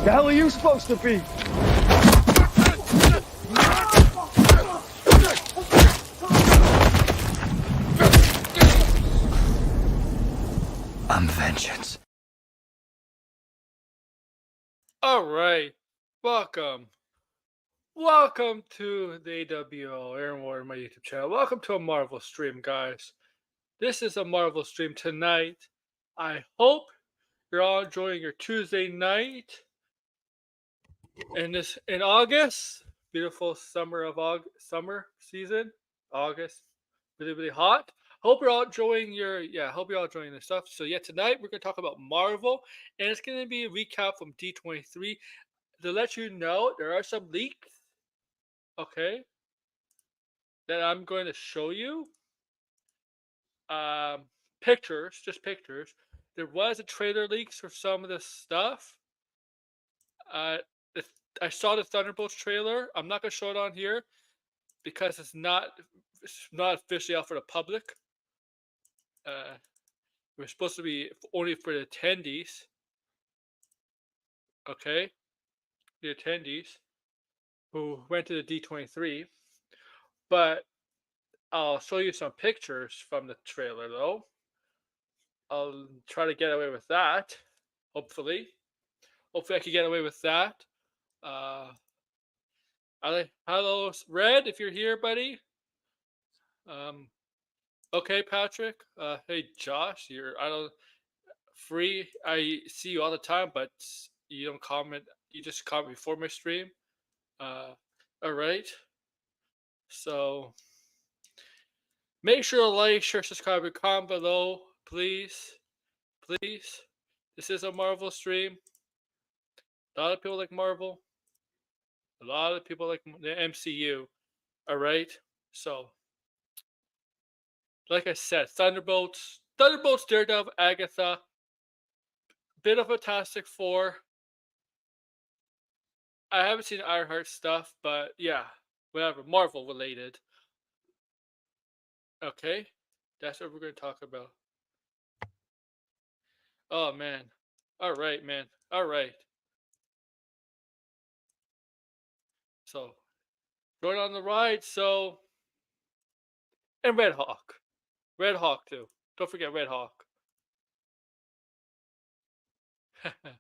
The hell are you supposed to be? I'm vengeance. All right, welcome. Welcome to the AWO Aaron Ward, my YouTube channel. Welcome to a Marvel stream, guys. This is a Marvel stream tonight. I hope you're all enjoying your Tuesday night in August. Beautiful summer season. August, really hot. Hope you're all enjoying hope you're all enjoying this stuff. So tonight we're gonna talk about Marvel, and it's gonna be a recap from D23. To let you know, there are some leaks, okay, that I'm going to show you. Um, Pictures, just pictures. There was a trailer leaks for some of this stuff. Uh, I saw the Thunderbolts trailer. I'm not gonna show it on here because it's not officially out for the public. We're supposed to be only for the attendees. Okay, the attendees who went to the D23. But I'll show you some pictures from the trailer, though. I'll try to get away with that. Hopefully, I can get away with that. Uh, Hello, Red, if you're here, buddy. Okay, Patrick. Hey, Josh. I don't free. I see you all the time, but you don't comment. You just comment before my stream. All right. So make sure to like, share, subscribe, and comment below, please. Please. This is a Marvel stream. A lot of people like Marvel. A lot of people like the MCU. All right. So, like I said, Thunderbolts, Daredevil, Agatha, bit of a Fantastic Four. I haven't seen Ironheart stuff, but yeah, whatever, Marvel related. Okay, that's what we're going to talk about. Oh man, all right, man, all right. So, going on the ride. So, and Red Hawk too. Don't forget Red Hawk. I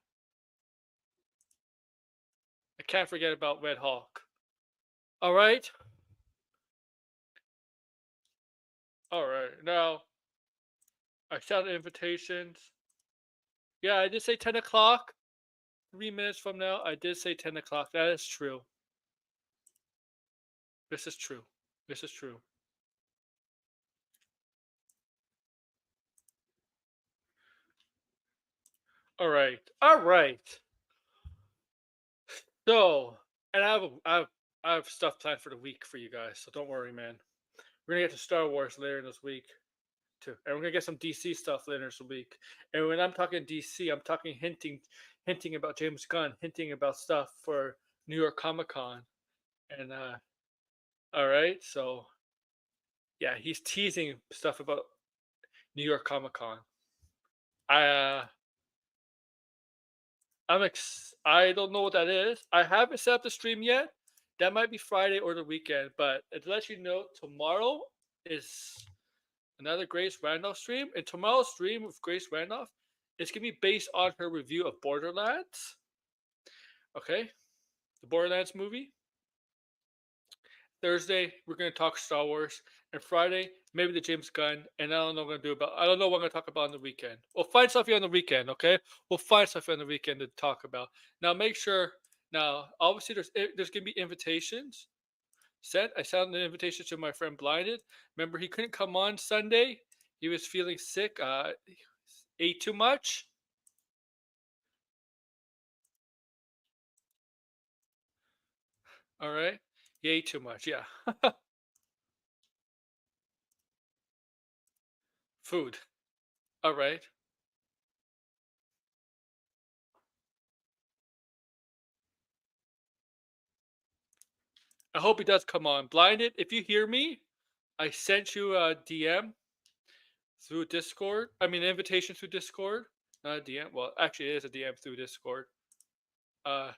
can't forget about Red Hawk. All right. All right. Now, I sent invitations. Yeah, I did say 10 o'clock. 3 minutes from now, I did say 10 o'clock. That is true. This is true. This is true. All right. All right. So, and I have stuff planned for the week for you guys. So don't worry, man. We're gonna get to Star Wars later this week too, and we're gonna get some DC stuff later this week. And when I'm talking DC, I'm talking hinting about James Gunn, hinting about stuff for New York Comic Con, and all right. So yeah, he's teasing stuff about New York Comic Con. I I don't know what that is. I haven't set up the stream yet. That might be Friday or the weekend, but to let you know, tomorrow is another Grace Randolph stream, and tomorrow's stream with Grace Randolph is gonna be based on her review of Borderlands. Okay, the Borderlands movie. Thursday we're gonna talk Star Wars, and Friday maybe the James Gunn. And I don't know what I'm gonna do I don't know what I'm gonna talk about on the weekend. We'll find stuff here on the weekend, okay? We'll find stuff on the weekend to talk about. Now make sure. Now obviously there's gonna be invitations sent. I sent an invitation to my friend Blinded. Remember he couldn't come on Sunday. He was feeling sick. Ate too much. All right. He ate too much. Yeah. Food. All right. I hope he does come on. Blinded, if you hear me, I sent you a DM through Discord. I mean, invitation through Discord. Not a DM. Well, actually, it is a DM through Discord. Uh,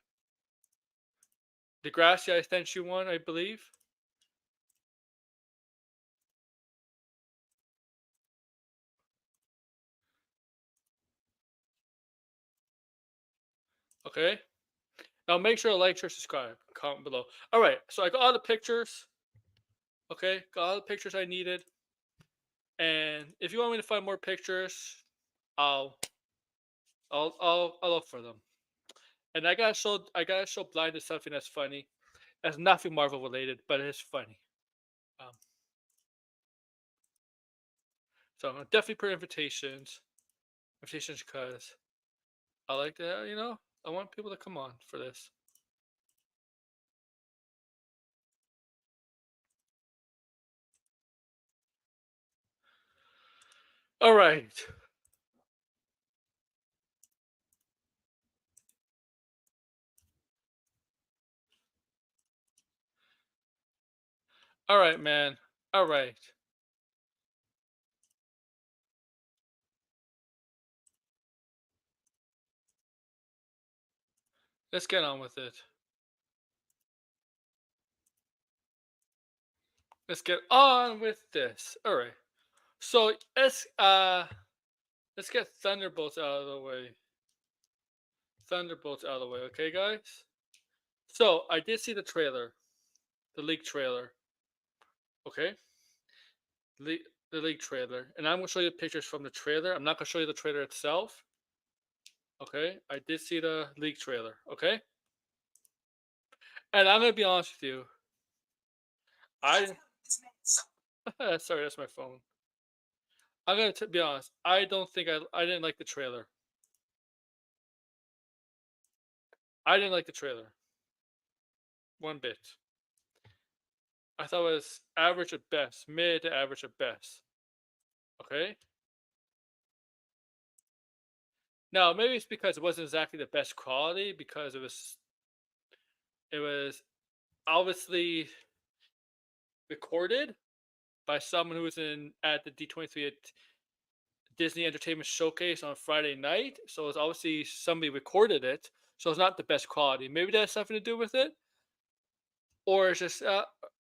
Degrassi, I sent you one, I believe. Okay. Now make sure to like, share, subscribe, comment below. All right. So I got all the pictures. Okay, got all the pictures I needed. And if you want me to find more pictures, I'll I'll look for them. And I gotta show Blind is something that's funny. It's nothing Marvel related, but it is funny. Um, so I'm gonna definitely put invitations, because I like to, I want people to come on for this. All right, all right, man. All right, let's get on with it. Let's get on with this. All right. So let's get Thunderbolts out of the way. Thunderbolts out of the way, okay, guys? So I did see the trailer, the leak trailer. Okay, the the leak trailer, and I'm gonna show you pictures from the trailer. I'm not gonna show you the trailer itself. Okay, I did see the leak trailer. Okay, and I'm gonna be honest with you. I sorry, that's my phone. I'm gonna be honest. I don't think I didn't like the trailer. I didn't like the trailer one bit. I thought it was average at best, mid to average at best. Okay. Now maybe it's because it wasn't exactly the best quality because it was obviously recorded by someone who was in at the D23 at Disney Entertainment Showcase on Friday night. So it's obviously somebody recorded it. So it's not the best quality. Maybe that has something to do with it, or it's just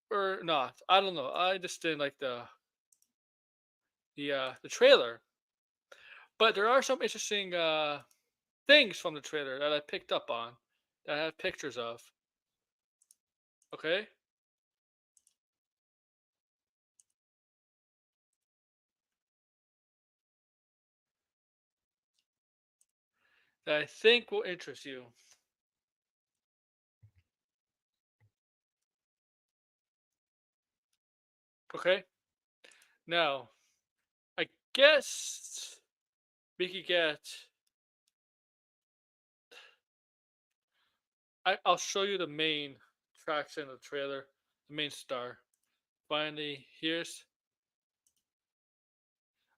or not. I don't know. I just didn't like the trailer. But there are some interesting things from the trailer that I picked up on that I have pictures of. Okay. That I think will interest you. Okay. Now, I guess we could get. I'll show you the main tracks in the trailer, the main star. Finally, here's.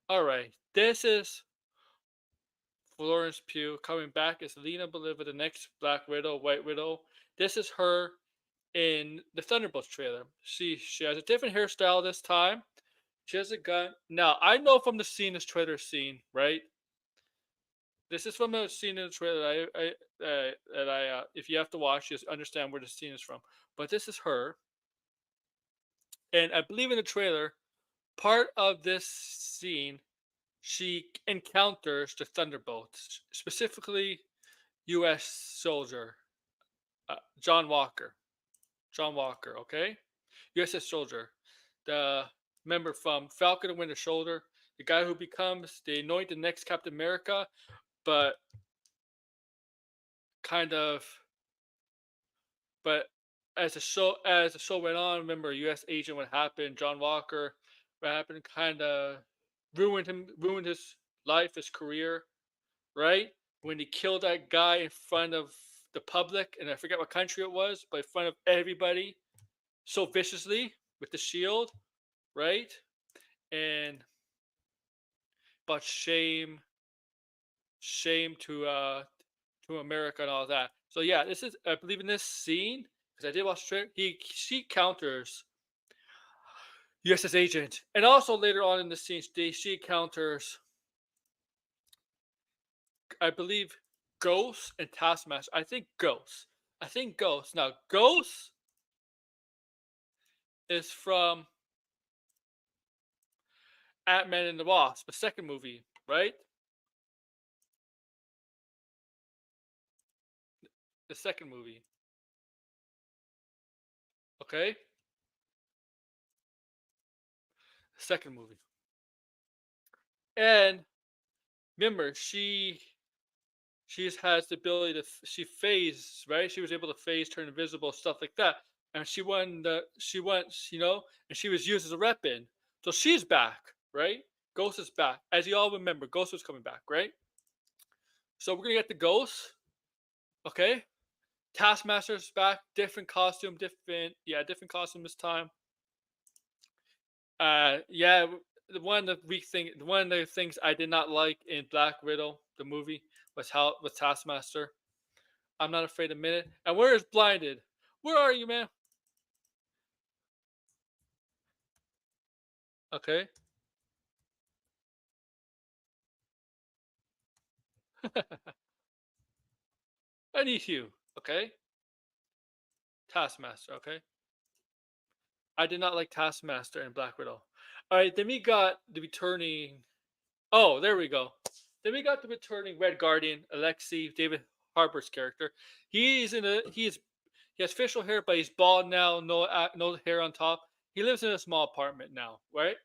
All right, this is Florence Pugh coming back as Lena Bolivar, the next Black Widow, White Widow. This is her in the Thunderbolts trailer. She has a different hairstyle this time. She has a gun. Now I know from the scene, this trailer scene, right? This is from a scene in the trailer that I if you have to watch, just understand where the scene is from. But this is her, and I believe in the trailer, part of this scene, she encounters the Thunderbolts, specifically U.S. soldier John Walker. John Walker, okay, U.S. soldier, the member from Falcon and Winter Soldier, the guy who becomes the anointed next Captain America, but kind of but as the show went on, remember U.S. agent, what happened? John Walker, what happened? Kind of ruined his life, his career, right? When he killed that guy in front of the public, and I forget what country it was, but in front of everybody, so viciously with the shield, right? And but shame to America and all that. So yeah, this is I believe in this scene because I did watch it. She counters USS agent, and also later on in the scene, she counters. I believe. Ghost and Taskmaster. I think Ghost. I think Ghost. Now, Ghost is from Ant-Man and the Wasp, the second movie, right? The second movie. Okay? Second movie. And remember, has the ability to she phase, right? She was able to phase, turn invisible, stuff like that. And she went, and she was used as a weapon. So she's back, right? Ghost is back. As you all remember, Ghost was coming back, right? So we're gonna get the Ghost, okay? Taskmaster's back, different costume, different costume this time. Yeah, one of the things I did not like in Black Widow, the movie, was how with Taskmaster. I'm not afraid to admit it. And where is Blinded? Where are you, man? Okay. I need you. Okay. Taskmaster. Okay. I did not like Taskmaster and Black Widow. All right. Then we got the returning. Oh, there we go. Then we got the returning Red Guardian, Alexei, David Harbour's character. He has facial hair, but he's bald now. No hair on top. He lives in a small apartment now, right?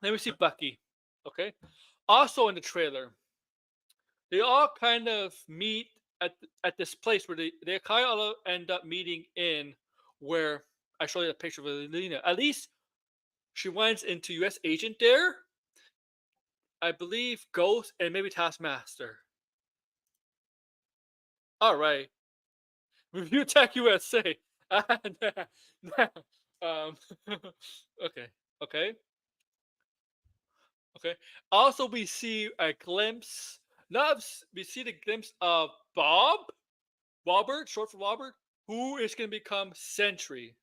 Then we see Bucky. Okay. Also in the trailer, they all kind of meet at this place where they kind of end up meeting in where I show you a picture of Lena. At least she went into U.S. agent there. I believe Ghost and maybe Taskmaster. All right, Review Tech USA. um, okay, okay, okay. Also, we see a glimpse. Not we see the glimpse of Robert, short for Robert, who is going to become Sentry.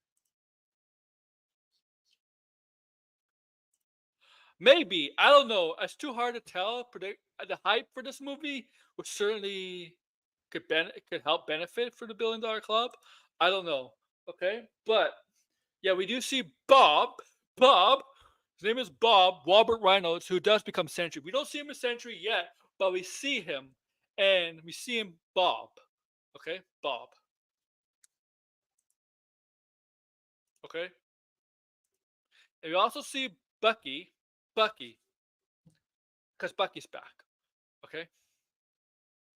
Maybe, I don't know. It's too hard to tell. Predict the hype for this movie, which certainly could help benefit for the $1 billion club. I don't know. Okay, but yeah, we do see Bob. Bob, his name is Bob Robert Reynolds, who does become Sentry. We don't see him as Sentry yet, but we see him, and we see him Bob. Okay, Bob. Okay, and we also see Bucky. Bucky, because Bucky's back. Okay,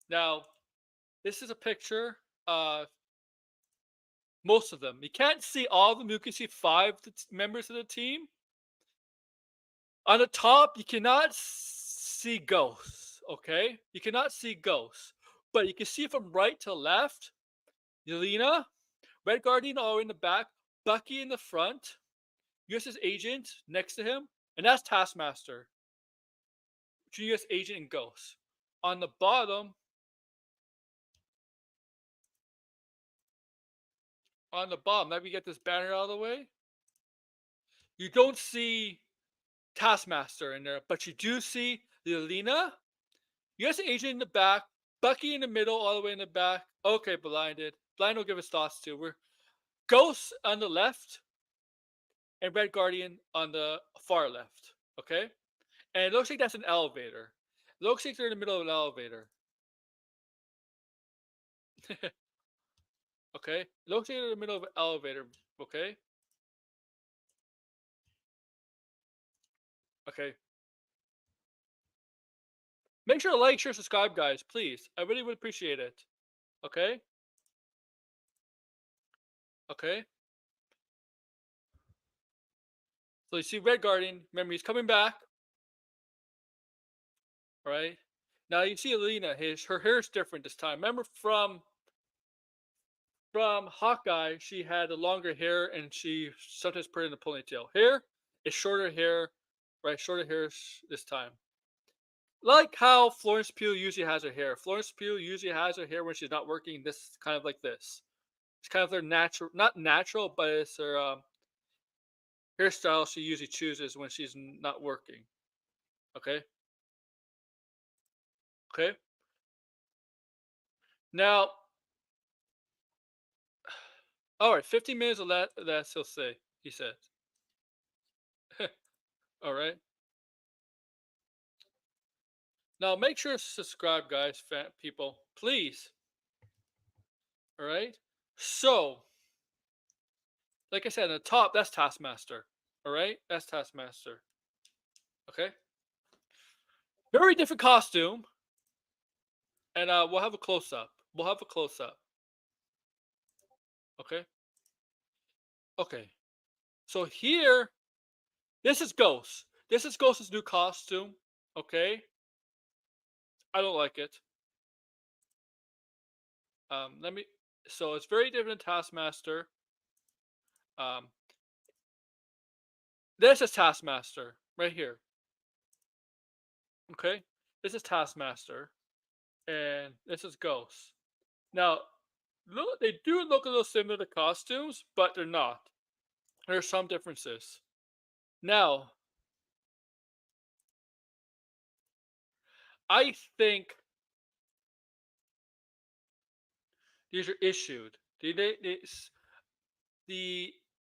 now this is a picture of most of them. You can't see all of them. You can see five members of the team. On the top, you cannot see ghosts. Okay, you cannot see ghosts, but you can see from right to left. Yelena, Red Guardian all in the back, Bucky in the front, U.S. agent next to him, and that's Taskmaster, U.S. agent and Ghost. On the bottom, let me get this banner out of the way. You don't see Taskmaster in there, but you do see Yelena, U.S. agent in the back, Bucky in the middle, all the way in the back. Okay, Blinded. Blind will give us thoughts too. We're Ghost on the left and Red Guardian on the far left. Okay? And it looks like that's an elevator. It looks like they're in the middle of an elevator. Okay? It looks like they're in the middle of an elevator. Okay? Okay. Make sure to like, share, subscribe, guys, please. I really would appreciate it. Okay? Okay? So you see Red Guardian. Remember, he's coming back. Right? Now you see Alina. Her hair is different this time. Remember from Hawkeye, she had the longer hair and she sometimes put it in a ponytail. Here is shorter hair, right? Shorter hair this time. Like how Florence Pugh usually has her hair. Florence Pugh usually has her hair when she's not working. This kind of like this. It's kind of their natural, not natural, but it's her hairstyle she usually chooses when she's not working. Okay, okay. Now, all right, 15 minutes of that he'll say. He said. All right. Now make sure to subscribe, guys, people, please. All right. So, like I said, at the top, that's Taskmaster. All right, that's Taskmaster. Okay. Very different costume, and we'll have a close up. We'll have a close up. Okay. Okay. So here, this is Ghost. This is Ghost's new costume. Okay. I don't like it. Let me. So it's very different than Taskmaster. Um, this is Taskmaster right here. Okay. This is Taskmaster, and this is Ghost. Now, look, they do look a little similar to costumes, but they're not. There's some differences. Now, I think these are issued. The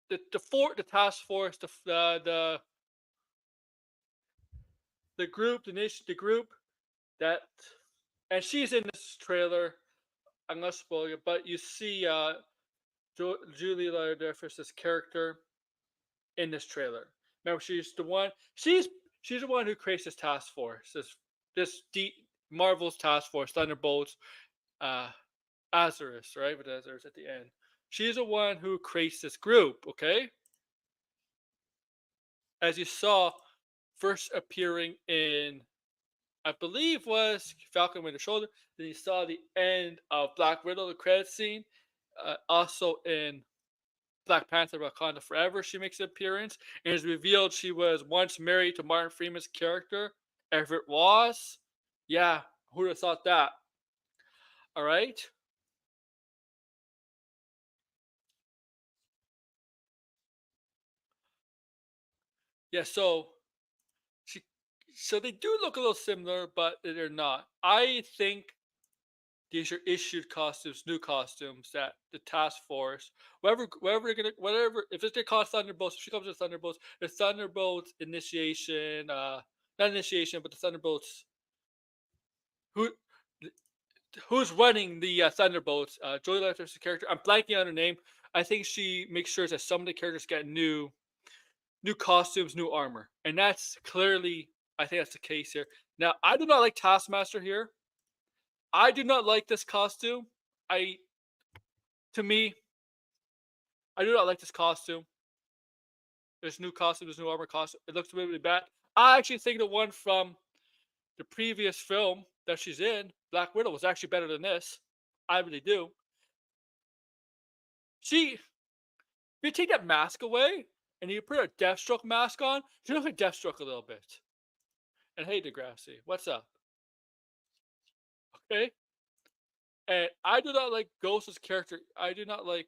the task force, the group, the group that, and she's in this trailer. I'm not spoiling it, but you see Julie Louis-Dreyfus's character in this trailer. Remember, she's the one who creates this task force, this Marvel's task force, Thunderbolts, uh, Azarus, right? With Azarus at the end. She's the one who creates this group. Okay, as you saw, first appearing in, I believe, was Falcon Winter Soldier. Then you saw the end of Black Widow, the credit scene. Also in Black Panther: Wakanda Forever, she makes an appearance, and it's revealed she was once married to Martin Freeman's character. Everett was, yeah, who'd have thought that? All right, yeah. She, so they do look a little similar, but they're not. I think these are issued costumes, new costumes that the task force, whatever they're gonna, whatever, if it's gonna call Thunderbolts, if she comes with Thunderbolts, the Thunderbolts initiation, not initiation, but the Thunderbolts, who who's running the Thunderbolts? Joy Electric's character. I'm blanking on her name. I think she makes sure that some of the characters get new costumes, new armor, and that's clearly, I think that's the case here. Now, I do not like Taskmaster here. I do not like this costume. I To me, I do not like this costume. This new costume, this new armor costume. It looks really bad. I actually think the one from the previous film that she's in, Black Widow, was actually better than this. I really do. If you take that mask away and you put a Deathstroke mask on, she looks like Deathstroke a little bit. And hey, Degrassi, what's up? Okay. And I do not like Ghost's character. I do not like.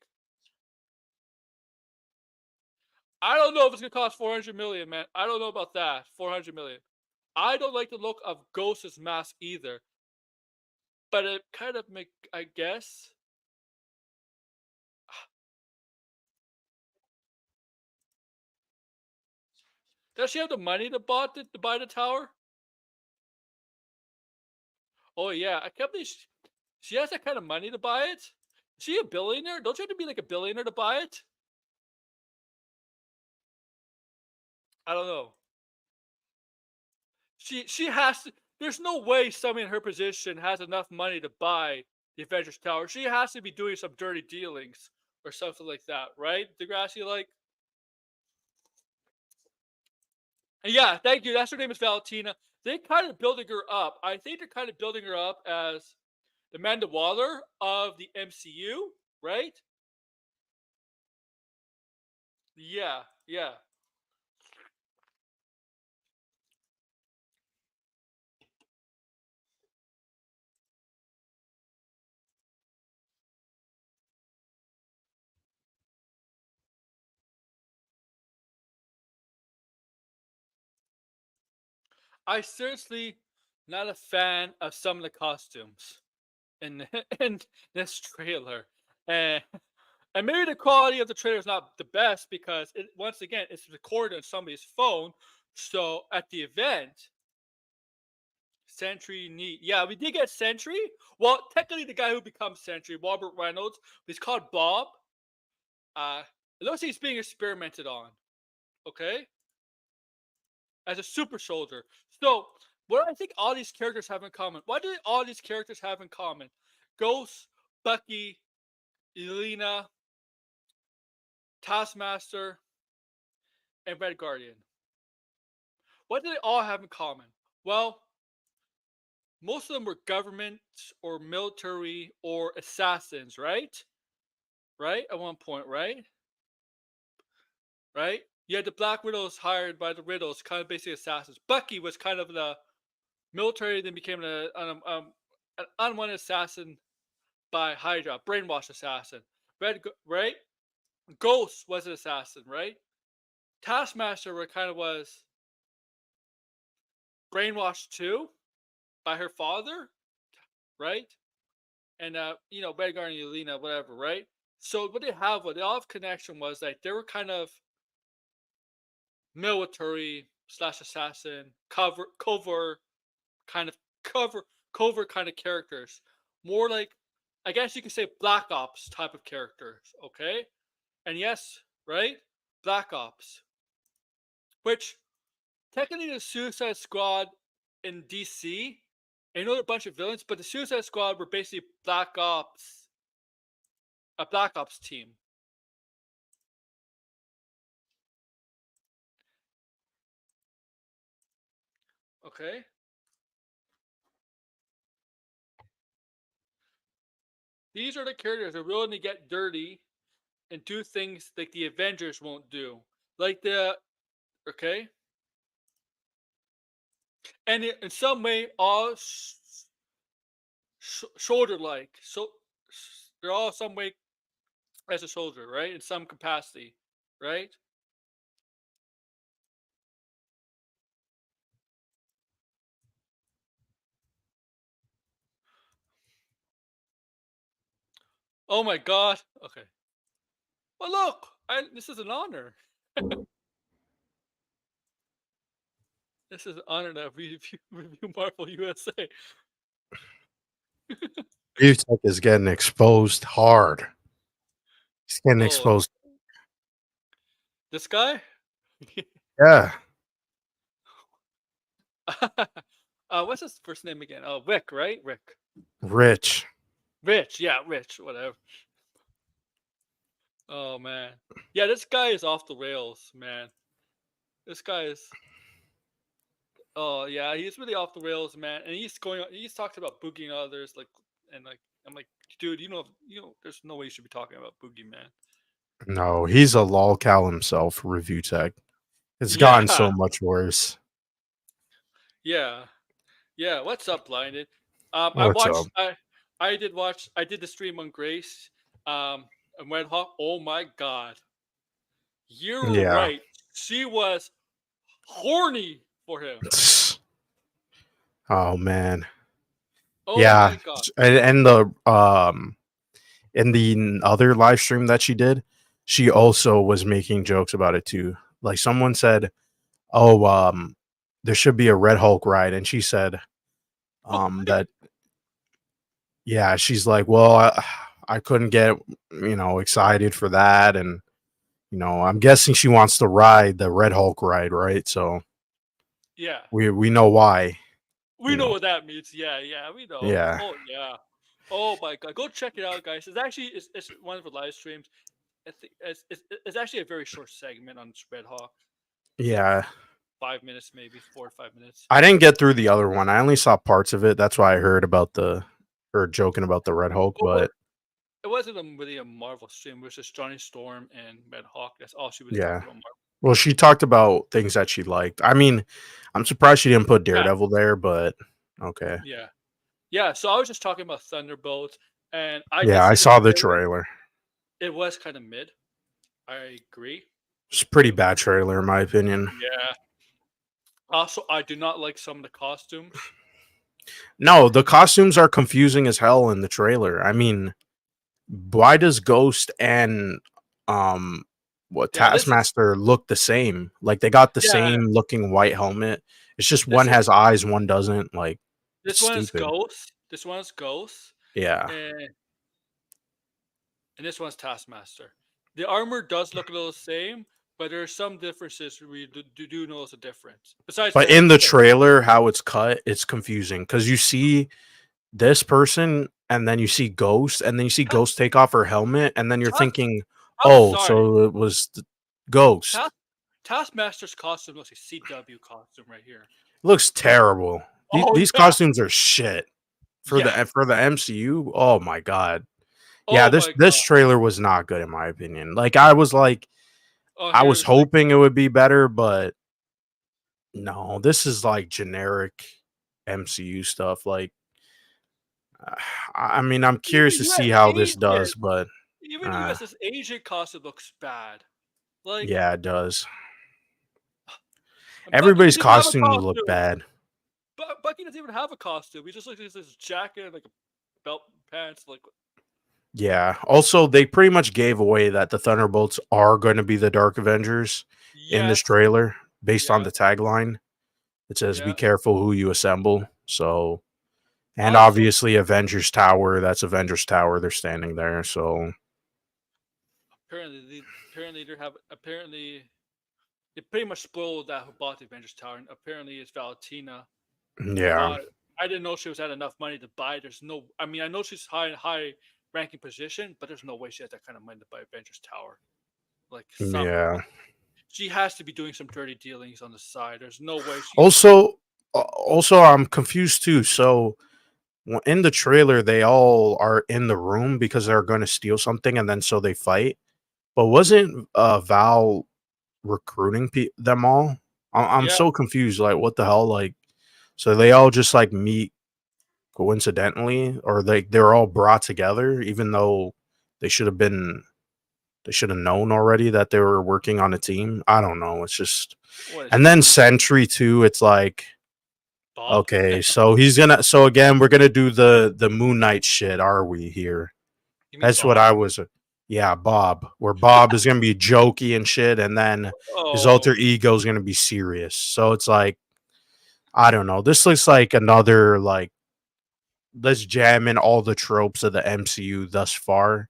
I don't know if it's gonna cost 400 million, man. I don't know about that. 400 million. I don't like the look of Ghost's mask either. But it kind of make, I guess. Does she have the money to buy the tower? Oh yeah, I can't believe she has that kind of money to buy it. Is she a billionaire? Don't you have to be like a billionaire to buy it? I don't know. She has to. There's no way somebody in her position has enough money to buy the Avengers Tower. She has to be doing some dirty dealings or something like that, right? Degrassi, like, and yeah, thank you. That's her name is Valentina. They kind of building her up. I think they're kind of building her up as the Amanda Waller of the MCU, right? Yeah, yeah. I seriously not a fan of some of the costumes. in in this trailer, and maybe the quality of the trailer is not the best because it once again it's recorded on somebody's phone. So at the event, Sentry need yeah, we did get Sentry. Well, technically the guy who becomes Sentry, Robert Reynolds, he's called Bob. Uh, it looks like he's being experimented on. Okay, as a super soldier. So what I think all these characters have in common. What do all these characters have in common? Ghost, Bucky, Elena, Taskmaster, and Red Guardian. What do they all have in common? Well, most of them were government or military or assassins, right? Right? At one point, right? Right? You had the Black Widows hired by the Riddles, kind of basically assassins. Bucky was kind of the military, then became an unwanted assassin by Hydra, brainwashed assassin. Right? Ghost was an assassin, right? Taskmaster were kind of was brainwashed too by her father, right? And Red Guardian, Yelena, whatever, right? So what they all have connection was like they were kind of military slash assassin, kind of cover covert kind of characters. More like I guess you could say Black Ops type of characters, okay? And yes, right? Black Ops. Which technically the Suicide Squad in DC, I know they're a bunch of villains, but the Suicide Squad were basically a Black Ops team. Okay? These are the characters that are willing to get dirty and do things like the Avengers won't do. Like okay? And in some way, all shoulder like. So they're all some way as a soldier, right? In some capacity, right? Oh my god. Okay. Well, look, this is an honor. This is an honor to review Marvel USA. Tech is getting exposed hard. He's getting Oh, exposed. this guy? Yeah, What's his first name again? Oh, Rick, right? Rick. Rich. Rich, yeah, Rich, whatever. Oh man. Yeah, this guy is off the rails, man. This guy is oh yeah, he's really off the rails, man. And he's talked about boogieing others, like I'm like, dude, there's no way you should be talking about Boogie, man. No, he's a lolcow himself, Review Tech. It's gotten Yeah, so much worse. yeah, yeah. What's up, Blinded? What's up? I did the stream on Grace, and Red Hawk. Oh my god. You're Yeah. right. She was horny for him. Oh man. Oh Yeah. my god. And the in the other live stream that she did, she also was making jokes about it too. Like someone said, "Oh, there should be a Red Hulk ride," and she said, that yeah, she's like, "Well, I couldn't get excited for that," and I'm guessing she wants to ride the Red Hulk ride, right? So Yeah. we know why. We know what that means. Yeah, yeah, we know. Yeah, Oh yeah. Oh my god. Go check it out, guys. It's one of the live streams. It's actually a very short segment on Red Hawk. yeah. 5 minutes, maybe 4 or 5 minutes. I didn't get through the other one. I only saw parts of it. That's why I heard about her joking about the Red Hulk. Well, But it wasn't really a Marvel stream. It was just Johnny Storm and Red Hawk. That's all she was yeah, talking about. Marvel. well, she talked about things that she liked. I mean, I'm surprised she didn't put Yeah, Daredevil there, but okay. yeah, yeah. So I was just talking about Thunderbolts, and I did Yeah, I see the saw the trailer. trailer. It was kind of mid. I agree It's with a pretty you. bad trailer, in my opinion. Yeah. Also, I do not like some of the costumes. No, the costumes are confusing as hell in the trailer. I mean, why does Ghost and um what Yeah, this is Taskmaster look the same? Like they got the yeah, same looking white helmet. It's just this one is has eyes, one doesn't. Like it's this one is stupid. Ghost. This one is Ghost, Yeah. and this one's Taskmaster. The armor does look a little the same, but there are some differences we do notice a difference. Besides But the in the face. trailer, how it's cut, it's confusing because you see this person and then you see Ghost and then you see Ta- Ghost take off her helmet and then you're Task, thinking, I'm oh, sorry. so it was Ghost. Task, Taskmaster's costume looks like CW costume right here. Looks terrible. Oh These yeah, costumes are shit yeah. for the MCU. Oh my god. Yeah, Oh my this god. trailer was not good in my opinion. Like Oh, I was here's like hoping it would be better, but no, this is like generic MCU stuff. Like I mean, I'm even curious to see how this Agent. does, but Even uh USS Agent costume looks bad. Like yeah, it does. Bucky Everybody's doesn't even have a costume look costume. bad. But Bucky doesn't even have a costume. He just looks like this jacket and like a belt and pants. Like Yeah. Also, they pretty much gave away that the Thunderbolts are going to be the Dark Avengers in this yes, trailer based on yes, the tagline. It says, "Be yes. careful who you assemble." So, and Honestly, obviously, Avengers Tower. That's Avengers Tower. They're standing there. So, apparently they have apparently it pretty much spoiled that who bought the Avengers Tower. And apparently, it's Valentina who yeah, bought it. I didn't know she was had enough money to buy. There's no. I mean, I know she's high ranking position, but there's no way she has that kind of money to buy Avengers Tower. Like some, yeah. she has to be doing some dirty dealings on the side. There's no way she. Also, I'm confused too. So, in the trailer, they all are in the room because they're going to steal something, and then so they fight. But wasn't Val recruiting them all? I'm Yeah, so confused. Like, what the hell? Like, so they all just like meet coincidentally, or they're all brought together, even though they should have been they should have known already that they were working on a team. I don't know. It's just, what is and this? then Sentry too. It's like, Bob? okay, so he's gonna. So again, we're gonna do the Moon Knight shit. Are we here? You mean That's what Bob? I was. Yeah, Bob. Where Bob is gonna be jokey and shit, and then his alter Oh, ego is gonna be serious. So it's like, I don't know. This looks like another like, let's jam in all the tropes of the MCU thus far.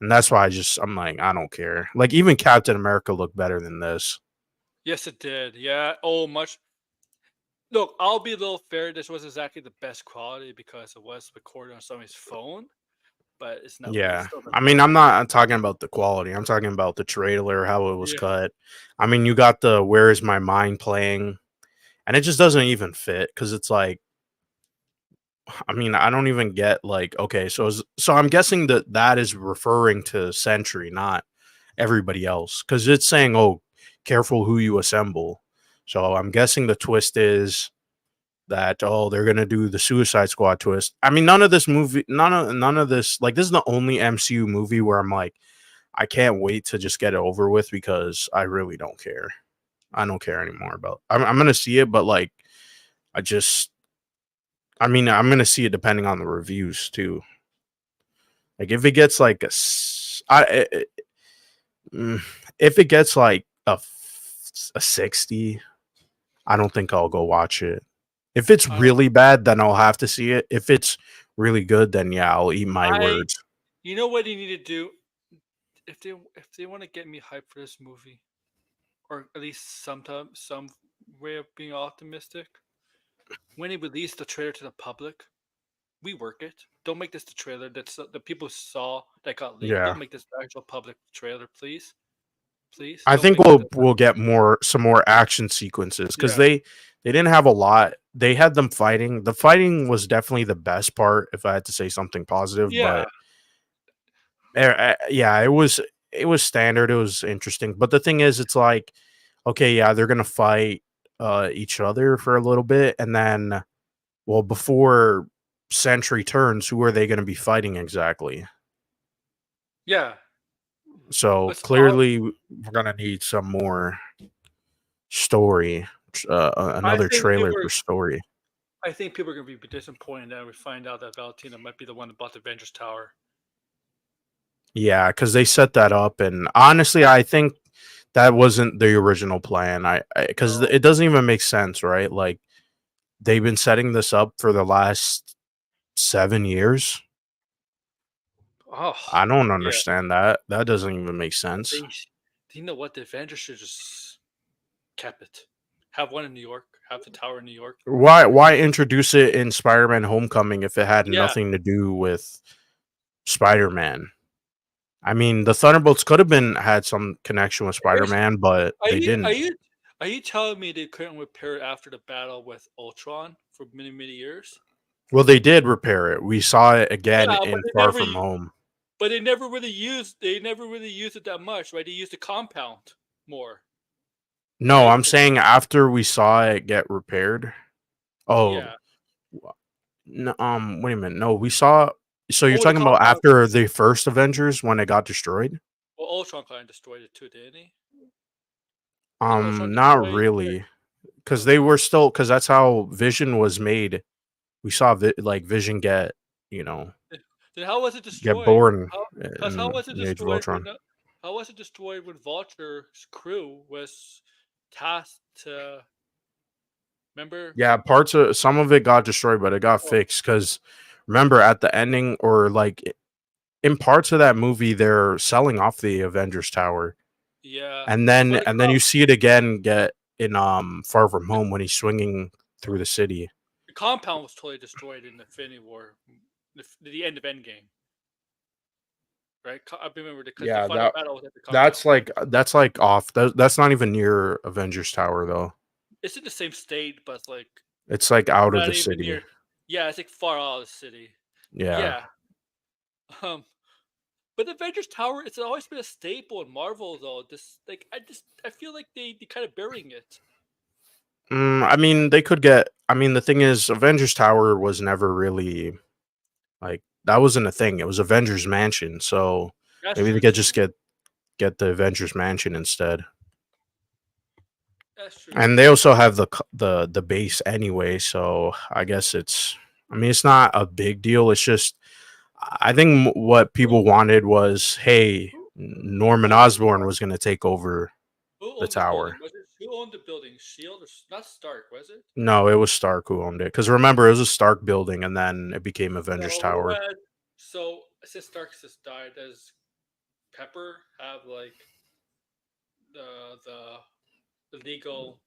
And that's why I'm like, I don't care. Like even Captain America looked better than this. yes, it did. Yeah. Oh, much. Look, I'll be a little fair. This was exactly the best quality because it was recorded on somebody's phone, but it's not. It Yeah. still doesn't I mean, look I'm good. not talking about the quality. I'm talking about the trailer, how it was Yeah. cut. I mean, you got the Where Is My Mind playing, and it just doesn't even fit because it's like, I mean, I don't even get like, okay, so I'm guessing that that is referring to Sentry, not everybody else, because it's saying, oh, careful who you assemble. So I'm guessing the twist is that, oh, they're gonna do the Suicide Squad twist. I mean, none of this, like, this is the only MCU movie where I'm like, I can't wait to just get it over with because I really don't care. I don't care anymore about. I'm gonna see it, but like, I just, I mean, I'm gonna see it depending on the reviews too. Like, if it gets like mm, if it gets like a 60, I don't think I'll go watch it. If it's Uh, really bad, then I'll have to see it. If it's really good, then yeah, I'll eat my I. words. You know what you need to do if they want to get me hyped for this movie, or at least sometimes some way of being optimistic. When they release the trailer to the public, we work it. Don't make this the trailer that's the people saw that got leaked. Yeah. Don't make this the actual public trailer, please. Please I don't think make it. we'll get some more action sequences because Yeah, they didn't have a lot. They had them fighting. The fighting was definitely the best part, if I had to say something positive. yeah, But yeah, it was standard. It was interesting. But the thing is, it's like, okay, yeah, they're gonna fight each other for a little bit, and then, well, before Sentry turns, who are they gonna be fighting exactly? yeah. So It's all. clearly, we're gonna need some more story, I another think they trailer were. for story. I think people are gonna be disappointed that we find out that Valentina might be the one that bought the Avengers Tower. Yeah, because they set that up, and honestly, I think that wasn't the original plan. I because No. it doesn't even make sense, right? Like they've been setting this up for the last 7 years. Oh, I don't yeah. understand that. That doesn't even make sense. They, you know what? The Avengers should just kept it. Have one in New York. Have the tower in New York. Why introduce it in Spider-Man Homecoming if it had Yeah. nothing to do with Spider-Man? I mean, the Thunderbolts could have been had some connection with Is- Spider-Man, but Are they you are didn't. you are you telling me they couldn't repair it after the battle with Ultron for many years? Well, they did repair it. We saw it again Yeah, in Far From Home. but they never really used it that much, right? They used the compound more, No, right? I'm saying after we saw it get repaired. Oh, Yeah. no, wait a minute. No, we saw. So you're Oh, the talking about compound. after the first Avengers when it got destroyed? Well, Ultron kind of destroyed it too, didn't he? Didn't Ultron Not destroy? really, because they were still because that's how Vision was made. We saw like Vision get, you know, Then how was it get destroyed? born How in was it the Age of destroyed Ultron. how was it destroyed when Vulture's crew was tasked to remember? Yeah, parts of some of it got destroyed, but it got Oh, fixed because remember at the ending or like in parts of that movie, they're selling off the Avengers Tower, yeah. and But then you see it again get in Far From Home when he's swinging through the city. the compound was totally destroyed in Infinity War, the end of Endgame, right? I remember because the Yeah, final battle was at the compound. that's like off. That's not even near Avengers Tower though. It's in the same state, but it's like It's like out of not the even city. near. Yeah, it's like far out of the city. Yeah. Yeah. Um, but the Avengers Tower, it's always been a staple in Marvel, though. I feel like they kind of burying it. I mean, they could get. I mean, the thing is, Avengers Tower was never really like that wasn't a thing. It was Avengers Mansion, so That's maybe they true could just too. get the Avengers Mansion instead. That's true And they too. also have the base anyway, so I guess it's. I mean, it's not a big deal. It's just I think what Who people wanted was, hey, who Norman who owned the Osborn tower? was going to take over Who the owned the building? tower. Was it who owned the building? Shield or not Stark? Was it? No, it was Stark who owned it. Because remember, it was a Stark building, and then it became Avengers So who Tower. had? So since Stark just died, does Pepper have like the legal?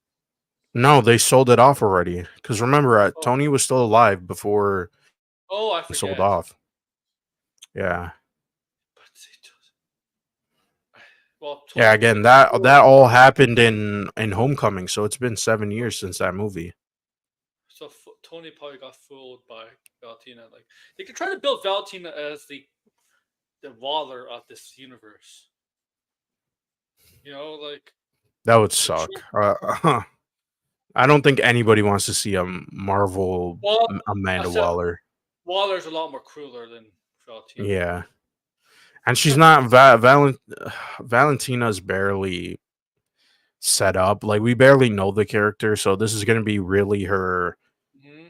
No, they sold it off already. Because remember, Oh, Tony was still alive before oh, I it sold forget. off. Yeah, But well, yeah. Tony Again, probably got that fooled. all happened in Homecoming, so it's been 7 years since that movie. So Tony probably got fooled by Valentina. Like they could try to build Valentina as the Waller of this universe. Like That would the suck. I don't think anybody wants to see a Marvel well, I Amanda said Waller. Waller's a lot more crueler than Valentina. Yeah, and she's not Valentina's barely set up. Like we barely know the character, so this is gonna be really her. hmm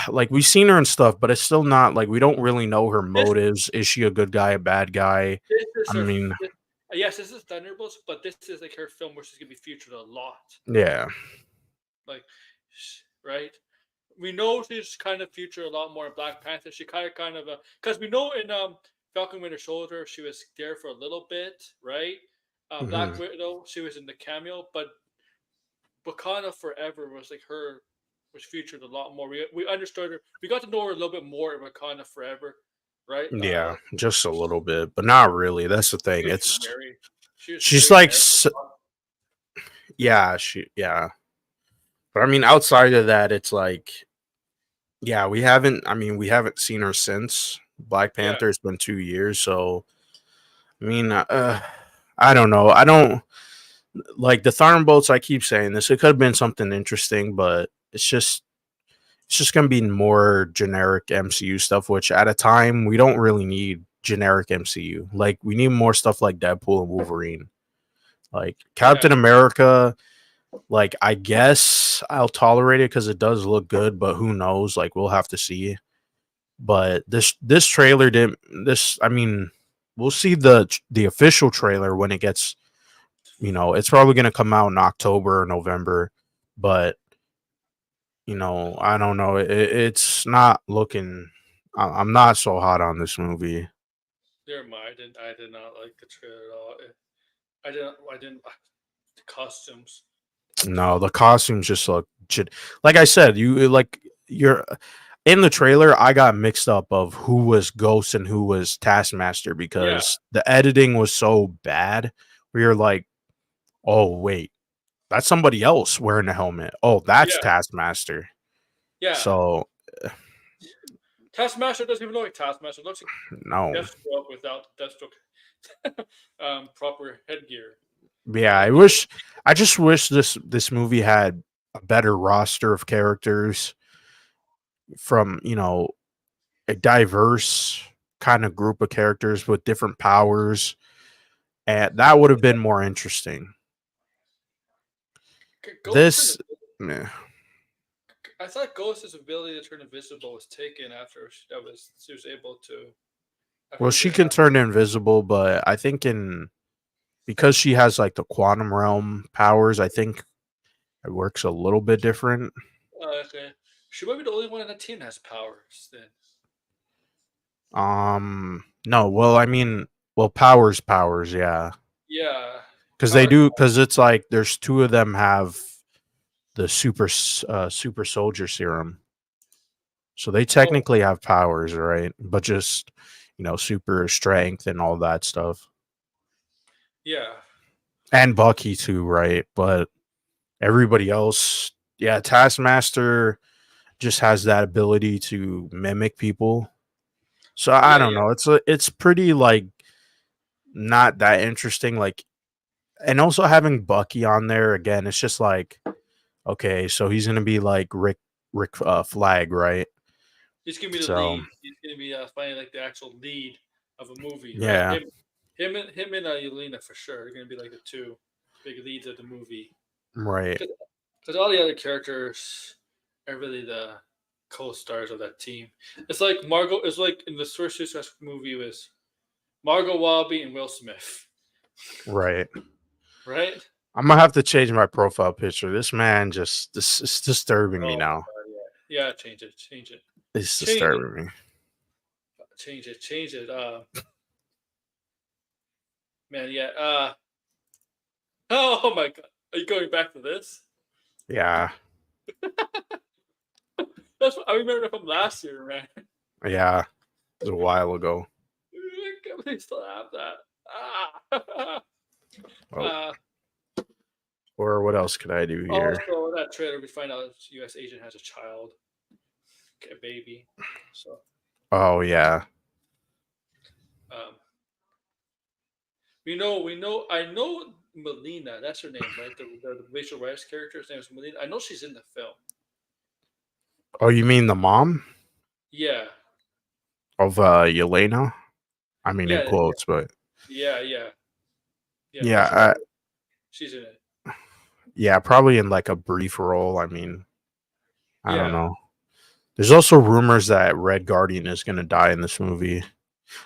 Like we've seen her and stuff, but it's still not like we don't really know her This motives. Is she a good guy, a bad guy? this is I her. mean, Yes, this is Thunderbolts, but this is like her film where she's gonna be featured a lot. yeah, Like, right? We know she's kind of featured a lot more in Black Panther. She kind of because we know in Falcon Winter Soldier she was there for a little bit, right? hmm Black Widow she was in the cameo, but Wakanda Forever was like her was featured a lot more. We understood her. We got to know her a little bit more in Wakanda Forever, right? yeah, just a little bit, but not really. That's the She thing. was It's very, she was she's very like, American. yeah, yeah. But I mean, outside of that, it's like, yeah, we haven't. I mean, we haven't seen her since Black Yeah, Panther. It's been 2 years, so I mean, I don't know. I don't like the Thunderbolts. I keep saying this. It could have been something interesting, but it's just gonna be more generic MCU stuff. Which at a time we don't really need generic MCU. Like we need more stuff like Deadpool and Wolverine. Like yeah. Captain America. Like, I guess I'll tolerate it because it does look good, but who knows? Like, we'll have to see. But this trailer didn't. This, I mean, we'll see the official trailer when it gets. It's probably gonna come out in October or November, but I don't know. It's not looking. I'm not so hot on this movie. Never mind. I did not like the trailer at all. I didn't the costumes. No, the costumes just look shit. Like I said, you're in the trailer. I got mixed up of who was Ghost and who was Taskmaster Yeah, because the editing was so bad. We are like, oh wait, that's somebody else wearing a helmet. Oh, that's yeah, Taskmaster. yeah. So Taskmaster doesn't even look like Taskmaster. It looks no, like Deathstroke without Deathstroke proper headgear. yeah, And I just wish this movie had a better roster of characters from a diverse kind of group of characters with different powers, and that would have been more interesting. Ghost This, turned. meh. I thought Ghost's ability to turn invisible was taken after she was able to. After Well, it she didn't can happen. turn invisible, but I think because she has like the quantum realm powers, I think it works a little bit different. Okay, she might be the only one in the team that has powers. Then No, well, I mean, well, powers, yeah, yeah, because they powers. do, because it's like there's two of them have the super soldier serum. So they Oh technically have powers, right? But just, super strength and all that stuff. yeah, And Bucky too, right? But everybody else, yeah, Taskmaster just has that ability to mimic people. So I yeah, don't yeah, know. It's pretty like not that interesting. Like, and also having Bucky on there again, it's just like, okay, so he's gonna be like Rick Flag, right? he's gonna be the So lead. He's gonna be finding like the actual lead of a movie, right? yeah, Him and Yelena for sure are gonna be like the two big leads of the movie. right. Because all the other characters are really the co-stars of that team. It's like Margot. It's like in the first Suicide Squad movie was Margot Robbie and Will Smith, Right. right? I'm gonna have to change my profile picture. This is disturbing me Oh my now. god, yeah, yeah. Change it, change it, It's change it, disturbing me. change it, change it. Man, yeah. Oh my god, are you going back to this? Yeah, That's what, I remember from last year, man. yeah. It was a while ago. They still have that. Ah. Oh, uh, or what else could I do here? Also, in that trailer, we find out U.S. agent has a child, a baby. So, Oh yeah, um, I know Melina. That's her name, right? The Rachel Weisz character's name is Melina. I know she's in the film. oh, you mean the mom Yeah, of Yelena? I mean in yeah, quotes, but yeah. yeah, Rachel Weisz. She's in it. yeah, probably in like a brief role. I mean, I don't Yeah. know. There's also rumors that Red Guardian is gonna die in this movie.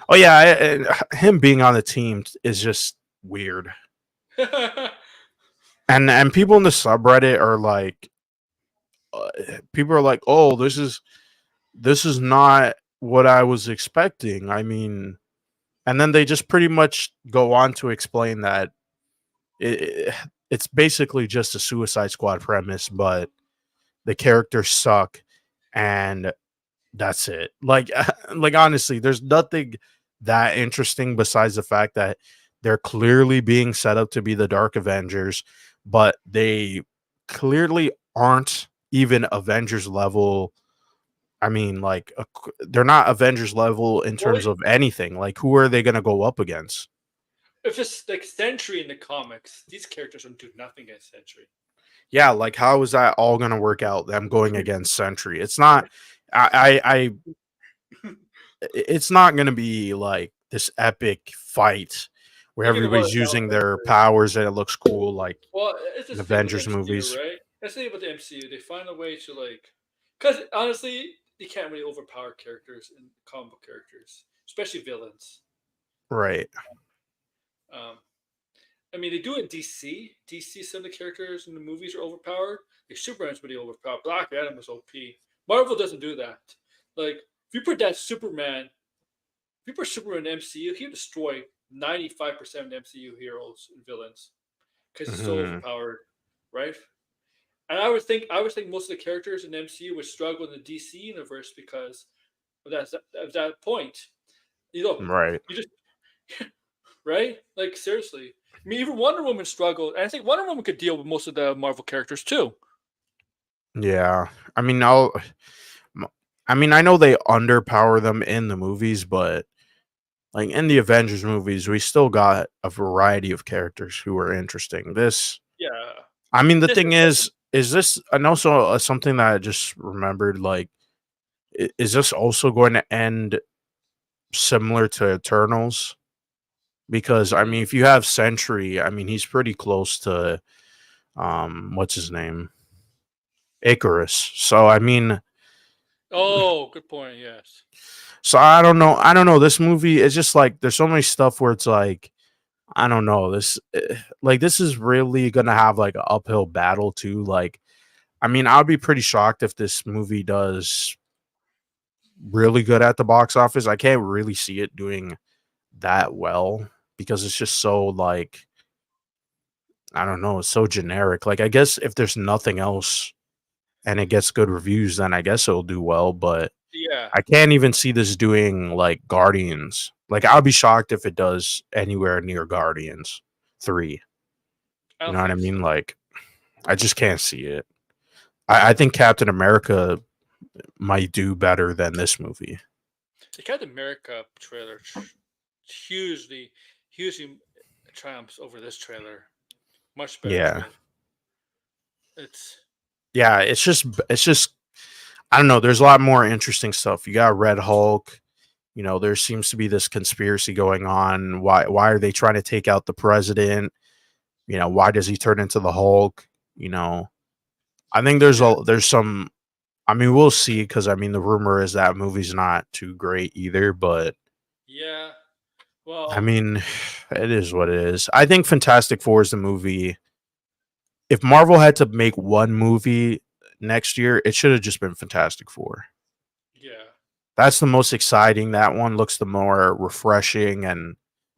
Oh yeah, him being on the team is just weird. And people in the subreddit are like, uh, people are like, oh, this is not what I was expecting. I mean, and then they just pretty much go on to explain that it's basically just a Suicide Squad premise, but the characters suck, and that's it. Like, like honestly, there's nothing that interesting besides the fact that they're clearly being set up to be the Dark Avengers, but they clearly aren't even Avengers level. I mean, like, they're not Avengers level in Well, terms of anything. Like, who are they going to go up against? if it's like Sentry in the comics, these characters don't do nothing against Sentry. Yeah, like, how is that all going to work out? Them going against Sentry? It's not. It's not going to be like this epic fight where Thinking about everybody's it now, using that's their great. powers and it looks cool, like Well, it's in just the thing with Avengers MCU, movies. right? That's the thing with the MCU. They find a way to like, because honestly, they can't really overpower characters and comic book characters, especially villains. Right. Um, I mean, they do it in DC. DC, some of the characters in the movies are overpowered. Like Superman's pretty overpowered. Black Adam is OP. Marvel doesn't do that. Like, if you put that Superman, if you put Superman in the MCU, he'll destroy 95% of the MCU heroes and villains because he's so Hmm. overpowered, right? And I would think most of the characters in the MCU would struggle in the DC universe because of that point. You know, Right. you just right? Like seriously. I mean, even Wonder Woman struggled, and I think Wonder Woman could deal with most of the Marvel characters too. Yeah. I mean, m- I mean, I know they underpower them in the movies, but like in the Avengers movies, we still got a variety of characters who are interesting. This, Yeah, I mean, the this thing is like is this, and also something that I just remembered, like, is this also going to end similar to Eternals? Because I mean, if you have Sentry, I mean, he's pretty close to, what's his name? Icarus. So, I mean, oh, good point. Yes. so I don't know. I don't know. This movie is just like there's so many stuff where it's like I don't know. Like this is really gonna have like an uphill battle too. Like I mean, I'd be pretty shocked if this movie does really good at the box office. I can't really see it doing that well because it's just so like I don't know. It's so generic. Like I guess if there's nothing else and it gets good reviews, then I guess it'll do well. But Yeah, I can't even see this doing like Guardians. Like I'll be shocked if it does anywhere near Guardians 3. I You don't know what I think so. mean? Like I just can't see it. I think Captain America might do better than this movie. The Captain America trailer hugely, hugely triumphs over this trailer. Much better Yeah. trailer. It's Yeah, it's just I don't know, there's a lot more interesting stuff. You got Red Hulk, you know, there seems to be this conspiracy going on. Why are they trying to take out the president? You know, why does he turn into the Hulk? You know, I think yeah, there's some I mean, we'll see because I mean the rumor is that movie's not too great either, but yeah. I Well, mean, it is what it is. I think Fantastic Four is the movie. If Marvel had to make one movie next year, it should have just been Fantastic Four. yeah. That's the most exciting. That one looks the more refreshing and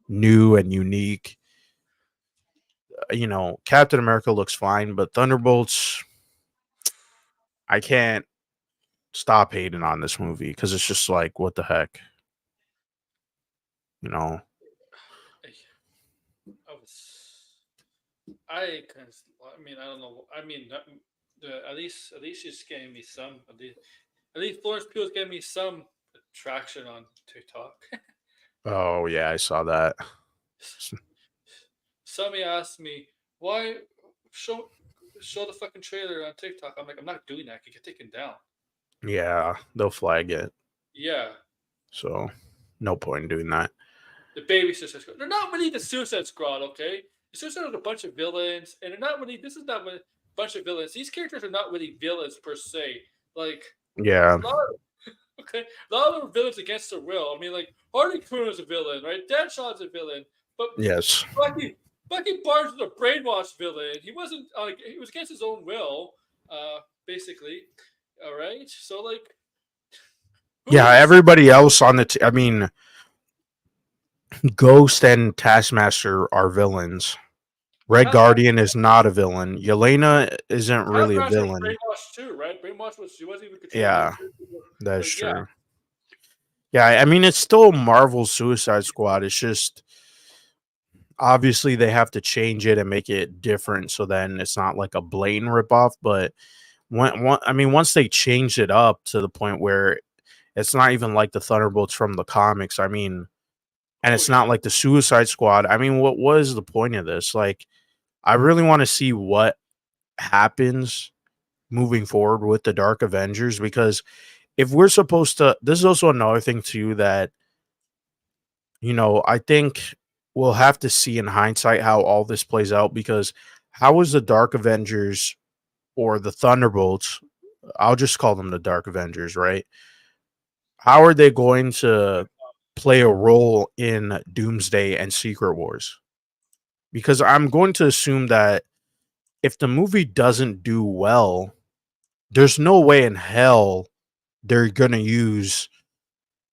new and unique. You know, Captain America looks fine, but Thunderbolts, I can't stop hating on this movie because it's just like, what the heck, you know? I, I was. I kind of. I mean, I don't know. I mean, at least she's getting me some. At least Florence Pugh's getting me some traction on TikTok. Oh yeah, I saw that. Somebody asked me why show show the fucking trailer on TikTok. I'm like, I'm not doing that. I could get taken down. Yeah, they'll flag it, Yeah, so no point in doing that. the baby Suicide Squad. They're not really the Suicide Squad, okay? The Suicide Squad is a bunch of villains, and they're not really. This is not a bunch of villains. These characters are not really villains per se. Like Yeah. a lot of okay, a lot of them are villains against their will. I mean, like Harley Quinn is a villain, right? Deadshot's a villain, but Yes. Bucky Barnes was a brainwashed villain. He wasn't like he was against his own will, basically. All right, so like, who Yeah. is Everybody else on I mean, Ghost and Taskmaster are villains. Red Taskmaster? Guardian is not a villain. Yelena isn't really a Taskmaster was villain. brainwashed too, right? Brainwashed was she wasn't even controlling Yeah, her. that is Like, yeah, true. Yeah, I mean, it's still Marvel's Suicide Squad. It's just obviously they have to change it and make it different so then it's not like a blatant ripoff. But I mean, once they changed it up to the point where it's not even like the Thunderbolts from the comics, I mean, and oh it's not yeah, like the Suicide Squad. I mean, what was the point of this? Like, I really want to see what happens moving forward with the Dark Avengers because if we're supposed to, this is also another thing too that, you know, I think we'll have to see in hindsight how all this plays out, because how is the Dark Avengers or the Thunderbolts, I'll just call them the Dark Avengers, right? How are they going to play a role in Doomsday and Secret Wars? Because I'm going to assume that if the movie doesn't do well, there's no way in hell they're going to use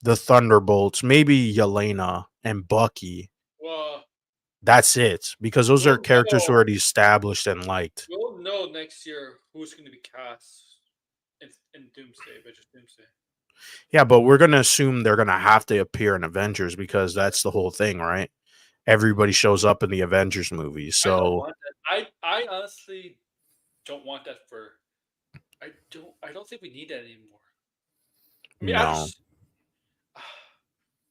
the Thunderbolts, maybe Yelena and Bucky. Well, That's it, because those are we'll characters know. already established and liked. We'll know next year who's going to be cast in Doomsday, Avengers Doomsday. Yeah, but we're going to assume they're going to have to appear in Avengers, because that's the whole thing, right? Everybody shows up in the Avengers movies. I don't So want that. I honestly don't want that for. I don't think we need that anymore. I mean, no.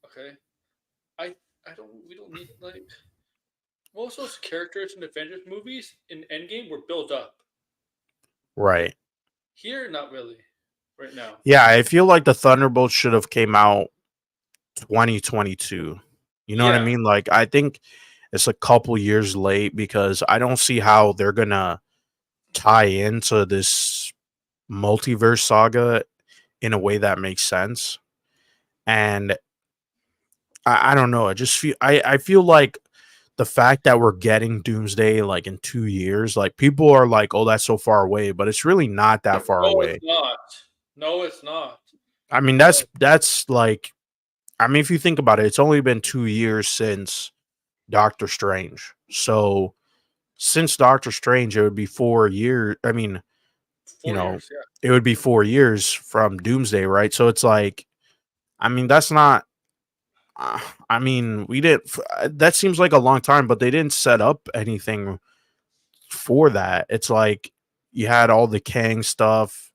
okay. I don't. We don't need like most of those characters in Avengers movies in Endgame were built up. Right. Here, not really. Right now. Yeah, I feel like the Thunderbolts should have came out 2022. You know what I Yeah. mean? Like, I think it's a couple years late, because I don't see how they're gonna tie into this multiverse saga in a way that makes sense. And I don't know. I feel like the fact that we're getting Doomsday like in 2 years, like people are like, oh, that's so far away, but it's really not that far No, it's away. not. No, it's not. I mean, No. that's like, I mean, if you think about it, it's only been 2 years since Doctor Strange. So since Doctor Strange, it would be 4 years. I mean, 4 years. Yeah. it would be 4 years from Doomsday, right? So it's like, I mean, that's not. I mean, we didn't. That seems like a long time, but they didn't set up anything for that. It's like you had all the Kang stuff,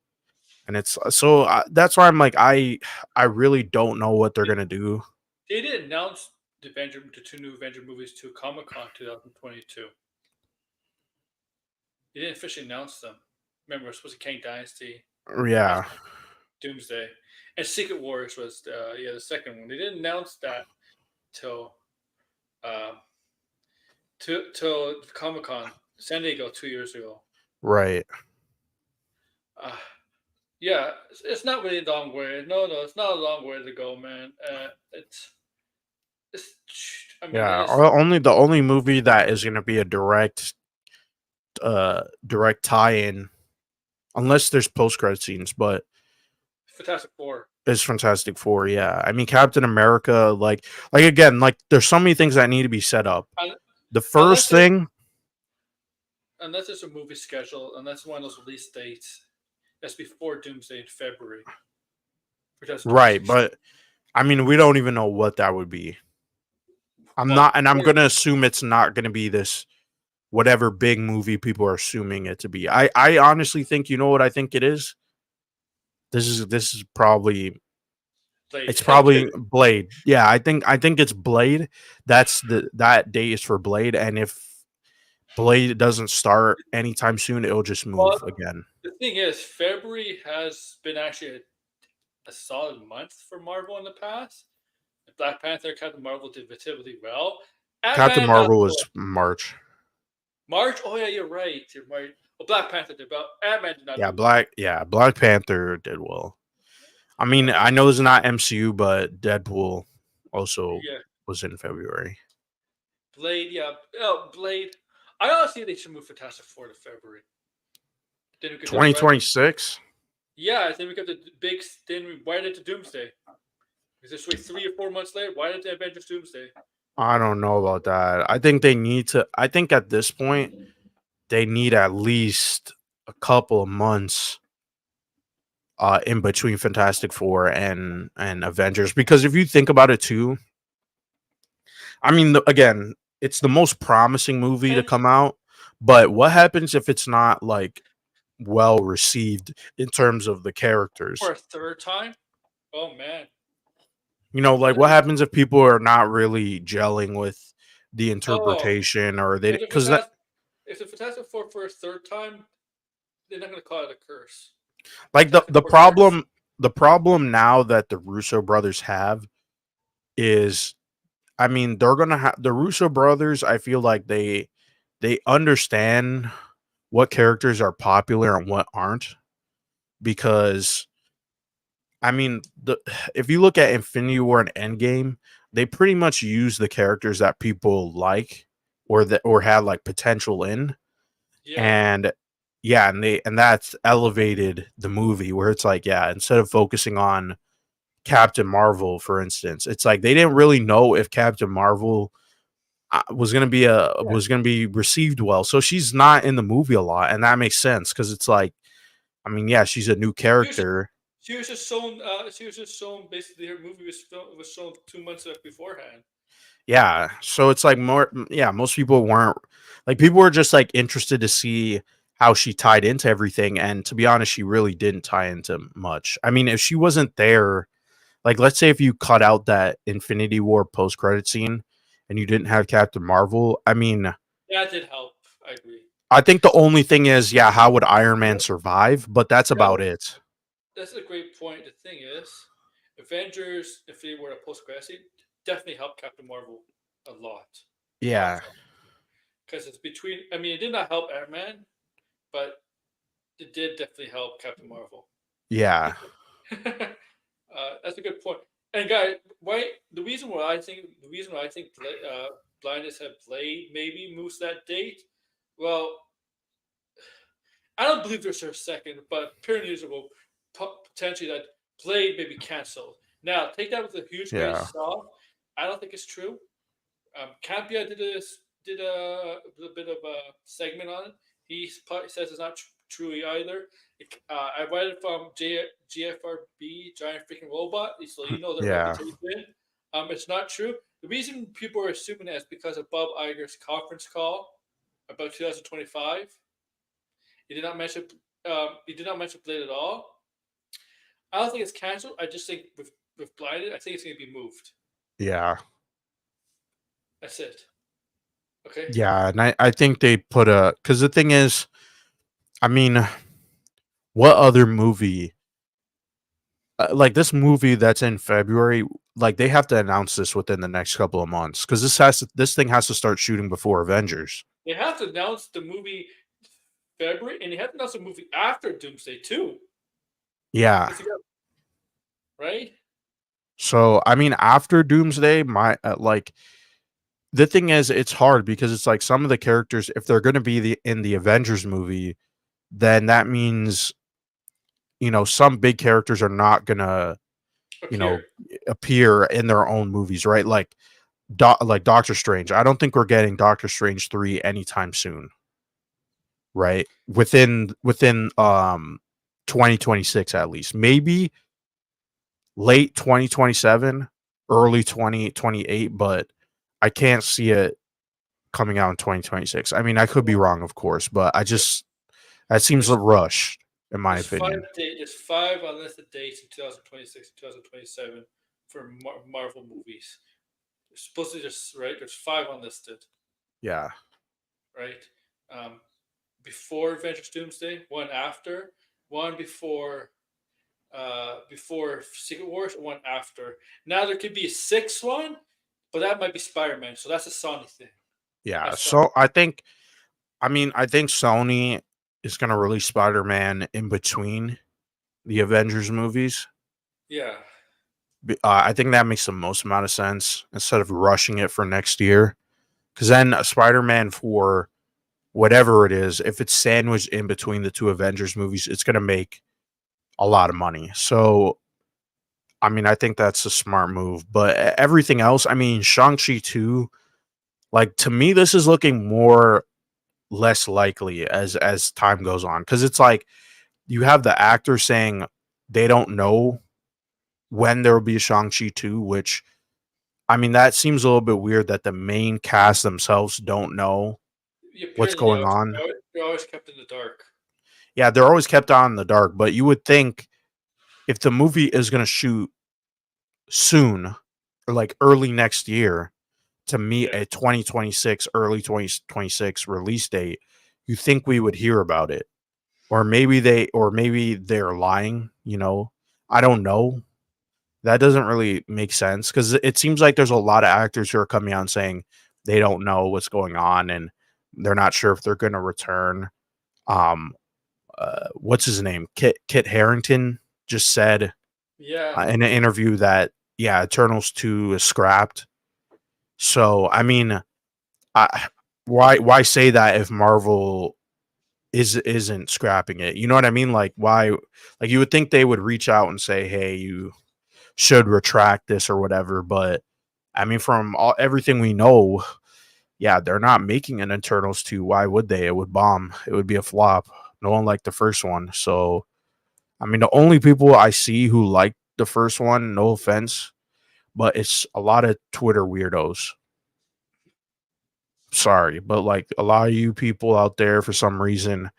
and it's so that's why I'm like, I really don't know what they're gonna do. They did announce the two new Avenger movies to Comic Con 2022. They didn't officially announce them. Remember, it was supposed to Kang Dynasty, Yeah, Doomsday, and Secret Wars was the second one. They didn't announce that till uh, till Comic Con San Diego 2 years ago. right. Uh, yeah, it's not really a long way. No, it's not a long way to go, man. It's I mean, Yeah, it's only the only movie that is gonna be a direct tie-in, unless there's post-credit scenes, but Fantastic Four. it's Fantastic Four. Yeah, I mean Captain America, like again, like there's so many things that need to be set up. Un- The Unless first there's thing, unless there's a movie schedule, unless one of those release dates that's before Doomsday in February. For right? 2026. But I mean, we don't even know what that would be. I'm Well, not, and I'm gonna assume it's not gonna be this whatever big movie people are assuming it to be. I honestly think, you know what I think it is. This is probably, Blade. it's probably Blade. Yeah, I think it's Blade. That date is for Blade, and if Blade doesn't start anytime soon, it'll just move Well, again. the thing is, February has been actually a solid month for Marvel in the past. Black Panther, Captain Marvel did relatively well. Captain Ant-Man, not Marvel so was March. March. Oh yeah, you're right. You're right. Well, Black Panther did well. Ant-Man did not Yeah, do well. Black Panther did well. I mean, I know it's not MCU, but Deadpool also Yeah, was in February. Blade. Yeah, Blade. I honestly think they should move Fantastic Four to February. Then we could jump right. 2026. Yeah, then we got the big. Then we why did to Doomsday? Is this wait 3 or 4 months later? Why did the Avengers Doomsday? I don't know about that. I think they need to. I think at this point, they need at least a couple of months in between Fantastic Four and Avengers, because if you think about it too, I mean, again, it's the most promising movie to And come out, but what happens if it's not like well received in terms of the for characters? a third time? Oh man. You know, like what happens if people are not really gelling with the Oh, interpretation, or they, if because that, the Fantastic Four for a third time, they're not going to call it a curse. like Fantastic the Four curse. problem now that the Russo brothers have is, I mean, they're gonna have the Russo brothers. I feel like they understand what characters are popular and what aren't, because I mean, if you look at Infinity War and Endgame, they pretty much use the characters that people like or have like potential in, Yeah. and yeah, and that's elevated the movie where it's like, yeah, instead of focusing on Captain Marvel, for instance, it's like they didn't really know if Captain Marvel Yeah. was gonna be received well, so she's not in the movie a lot, and that makes sense because it's like, I mean, yeah, she's a new She was just, character. she was just shown. She was just shown. Basically, her movie was shown 2 months beforehand. Yeah, so it's like yeah, most people weren't like, people were just like interested to see how she tied into everything, and to be honest, she really didn't tie into much. I mean, if she wasn't there, like let's say if you cut out that Infinity War post credit scene and you didn't have Captain Marvel, I mean, That did help. I agree. I think the only thing is, yeah, how would Iron Man Yeah, survive? But that's yeah, about it. that's a great point. The thing is, Avengers, if they were a post credit scene, definitely helped Captain Marvel a lot. Yeah, Also, because it's between. I mean, it did not help Iron Man, but it did definitely help Captain Marvel. yeah, That's a good point. And guys, why the reason why I think blindness had Blade maybe moves that date. Well, I don't believe there's a second, but pure news will potentially that Blade may be canceled. Now, take that with a huge grain of yeah, salt. I don't think it's true. Campia did a bit of a segment on it. Says it's not true either. I read it from GFRB, Giant Freaking Robot, so you know their yeah, reputation. It's not true. The reason people are assuming that is because of Bob Iger's conference call about 2025. He did not mention Blade at all. I don't think it's canceled. I just think with Blinded, I think it's going to be moved. yeah, That's it. Okay. yeah. And I think they put a, because the thing is, I mean, what other movie like this movie that's in February, like they have to announce this within the next couple of months because this thing has to start shooting before Avengers. They have to announce the movie February, and they have to announce the movie after Doomsday too. Yeah. Because you got right. So I mean, after Doomsday, my like the thing is, it's hard because it's like some of the characters, if they're going to be in the Avengers movie, then that means, some big characters are not gonna, you know, Appear. appear in their own movies, right? Like Doctor Strange. I don't think we're getting Doctor Strange 3 anytime soon, right? Within 2026 at least. Maybe late 2027, early 2028, but I can't see it coming out in 2026. I mean, I could be wrong, of course, but that seems There's a rush in my there's opinion. there's five unlisted dates in 2026 and 2027 for Marvel movies. There's supposed to just right. There's five unlisted, Yeah. right? Um, before Avengers Doomsday, one after, one before Secret Wars, and one after. Now there could be a sixth one, but that might be Spider Man. So that's a Sony thing. Yeah. That's Sony. So I think Sony is going to release Spider-Man in between the Avengers movies. Yeah, I think that makes the most amount of sense instead of rushing it for next year. Because then Spider-Man for whatever it is, if it's sandwiched in between the two Avengers movies, it's going to make a lot of money. So, I mean, I think that's a smart move. But everything else, I mean, Shang-Chi 2, like to me, this is looking more less likely as time goes on. Because it's like you have the actor saying they don't know when there will be a Shang-Chi 2, which I mean, that seems a little bit weird that the main cast themselves don't know what's apparently going on. they're always kept in the dark. Yeah, they're always kept on in the dark, but you would think if the movie is going to shoot soon or like early next year to meet Yeah, a 2026 early 2026 release date, you think we would hear about it. Or maybe they're lying, I don't know. That doesn't really make sense because it seems like there's a lot of actors who are coming out and saying they don't know what's going on and they're not sure if they're going to return. Um, what's his name? Kit Harrington just said Yeah, in an interview that yeah, Eternals 2 is scrapped. So I mean, I, why say that if Marvel isn't scrapping it? You know what I mean? Like why? Like you would think they would reach out and say, hey, you should retract this or whatever. But I mean, from everything we know, yeah, they're not making an Eternals 2. Why would they? It would bomb. It would be a flop. No one liked the first one. So, I mean, the only people I see who like the first one, no offense, but it's a lot of Twitter weirdos. Sorry, but like a lot of you people out there for some reason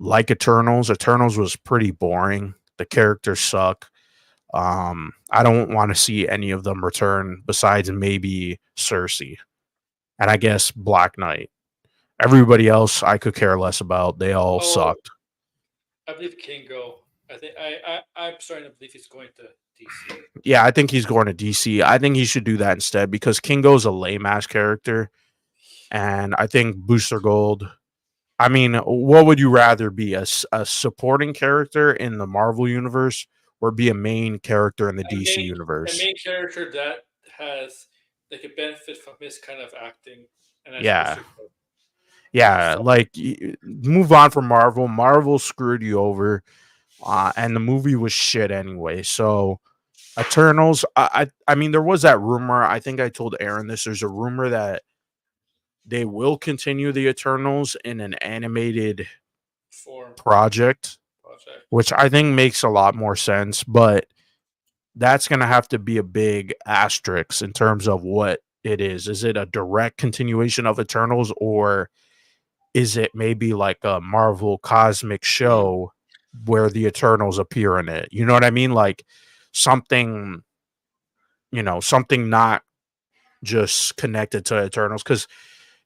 like Eternals. Eternals was pretty boring. The characters suck. I don't want to see any of them return besides maybe Cersei and I guess Black Knight. Everybody else I could care less about. They all oh, sucked. I believe Kingo. I think I'm starting to believe he's going to DC. Yeah, I think he's going to DC. I think he should do that instead because Kingo's a lame ass character. And I think Booster Gold. I mean, what would you rather be a supporting character in the Marvel universe or be a main character in the A DC main a universe? main character that has that could benefit from his kind of acting, and that's Yeah. Booster Gold. Yeah, So like move on from Marvel. Marvel screwed you over, and the movie was shit anyway. So Eternals. I mean, there was that rumor. I think I told Aaron this. There's a rumor that they will continue the Eternals in an animated form project, project. which I think makes a lot more sense. But that's going to have to be a big asterisk in terms of what it is. Is it a direct continuation of Eternals or is it maybe like a Marvel cosmic Mhm. show where the Eternals appear in it? You know what I mean? Like something, something not just connected to Eternals. Because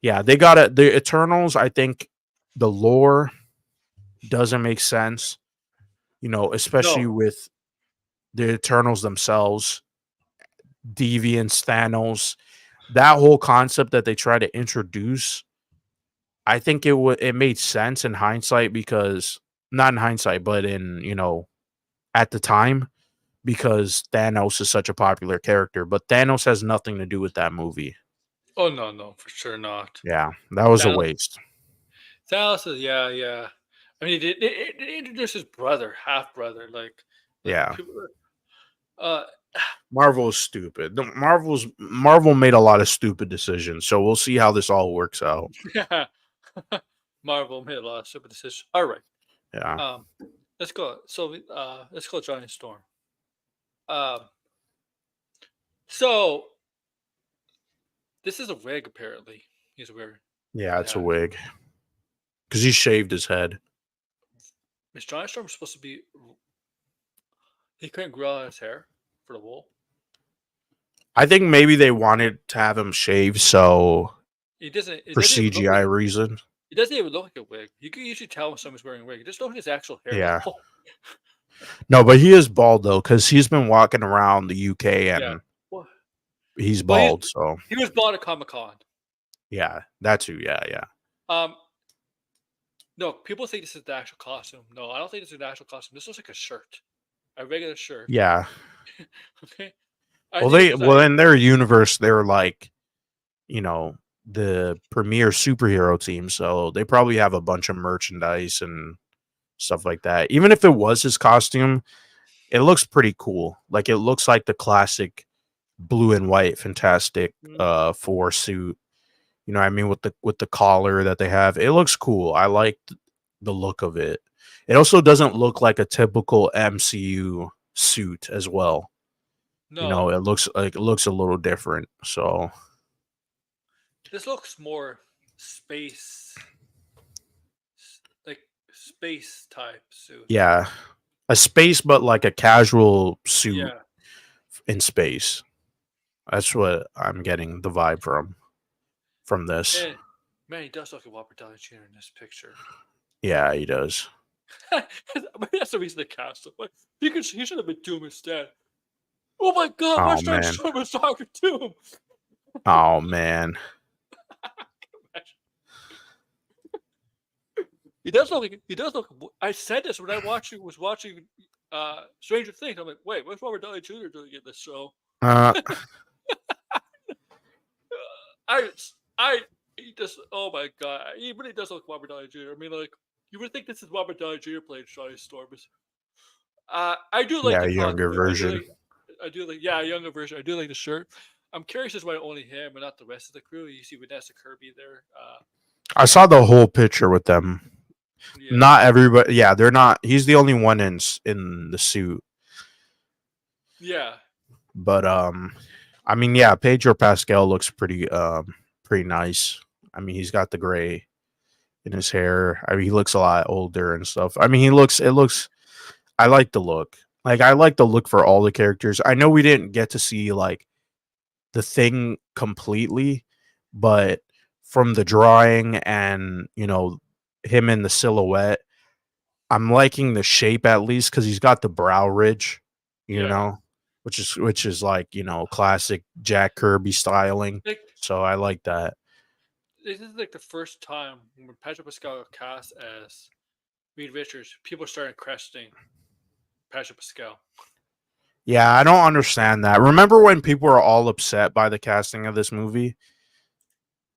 yeah, they got it. The Eternals, I think the lore doesn't make sense, especially No, with the Eternals themselves, Deviants, Thanos, that whole concept that they try to introduce. I think it made sense in hindsight because not in hindsight, but in at the time because Thanos is such a popular character, but Thanos has nothing to do with that movie. oh no, no, for sure not. Yeah, that was a Thanos, waste. Thanos is yeah, yeah. I mean, they introduced his brother, half brother, like Yeah. people. Uh, Marvel is stupid. Marvel made a lot of stupid decisions, so we'll see how this all works out. yeah. Marvel made a lot of stupid decisions. All right, Yeah. um, let's go. So, let's go, Johnny Storm. Um, so this is a wig, apparently. He's wearing. Yeah, it's a Yeah, wig because he shaved his head. Miss Johnny Storm was supposed to be. He couldn't grow out his hair for the wool. I think maybe they wanted to have him shave so He doesn't. It for doesn't even look CGI like. reason. It doesn't even look like a wig. You can usually tell when someone's wearing a wig. You just look at his actual hair. Yeah. Oh, No, but he is bald though, because he's been walking around the UK yeah. and Well, he's well, bald. So he was bought at Comic Con. yeah, that too. Yeah, yeah, Um, no, people think this is the actual costume. No, I don't think this is an actual costume. This looks like a shirt, a regular shirt. yeah. Okay, I think it's Well like in their universe, they're like, the premier superhero team, so they probably have a bunch of merchandise and stuff like that. Even if it was his costume, it looks pretty cool. Like it looks like the classic blue and white Fantastic mm, Four suit. You know what I mean, with the collar that they have. It looks cool. I like the look of it. It also doesn't look like a typical MCU suit as well. no. It looks a little different. So This looks more like space type suit. yeah, a space, but like a casual suit Yeah, in space. That's what I'm getting the vibe from this. and man, he does look like Robert Downey Jr. in this picture. Yeah, he does. Maybe that's the reason they cast him. Like, he should have been Doom instead. Oh my god, Oh Watch man. Storm was Doctor Doom. Oh man. He does look. I said this when I was watching Stranger Things. I'm like, wait, what's Robert Downey Jr. doing in this show? Uh, I, I, he just. Oh my god, he really does look Robert Downey Jr. I mean, like, you would think this is Robert Downey Jr. playing Johnny Storm. I do like yeah, the a younger costume. version. I do like, yeah, a younger version. I do like the shirt. I'm curious as why only him and not the rest of the crew. You see Vanessa Kirby there. I saw the whole picture with them. Yeah, Not everybody. Yeah, they're not. He's the only one in the suit. yeah. But I mean, yeah, Pedro Pascal looks pretty nice. I mean, he's got the gray in his hair. I mean, he looks a lot older and stuff. I mean, it looks. I like the look. Like, I like the look for all the characters. I know we didn't get to see like the thing completely, but from the drawing and him in the silhouette, I'm liking the shape at least because he's got the brow ridge, you Yeah. know, which is like classic Jack Kirby styling. Like, So I like that. this is like the first time when Pedro Pascal got cast as Reed Richards, people started questioning Pedro Pascal. Yeah, I don't understand that. Remember when people were all upset by the casting of this movie?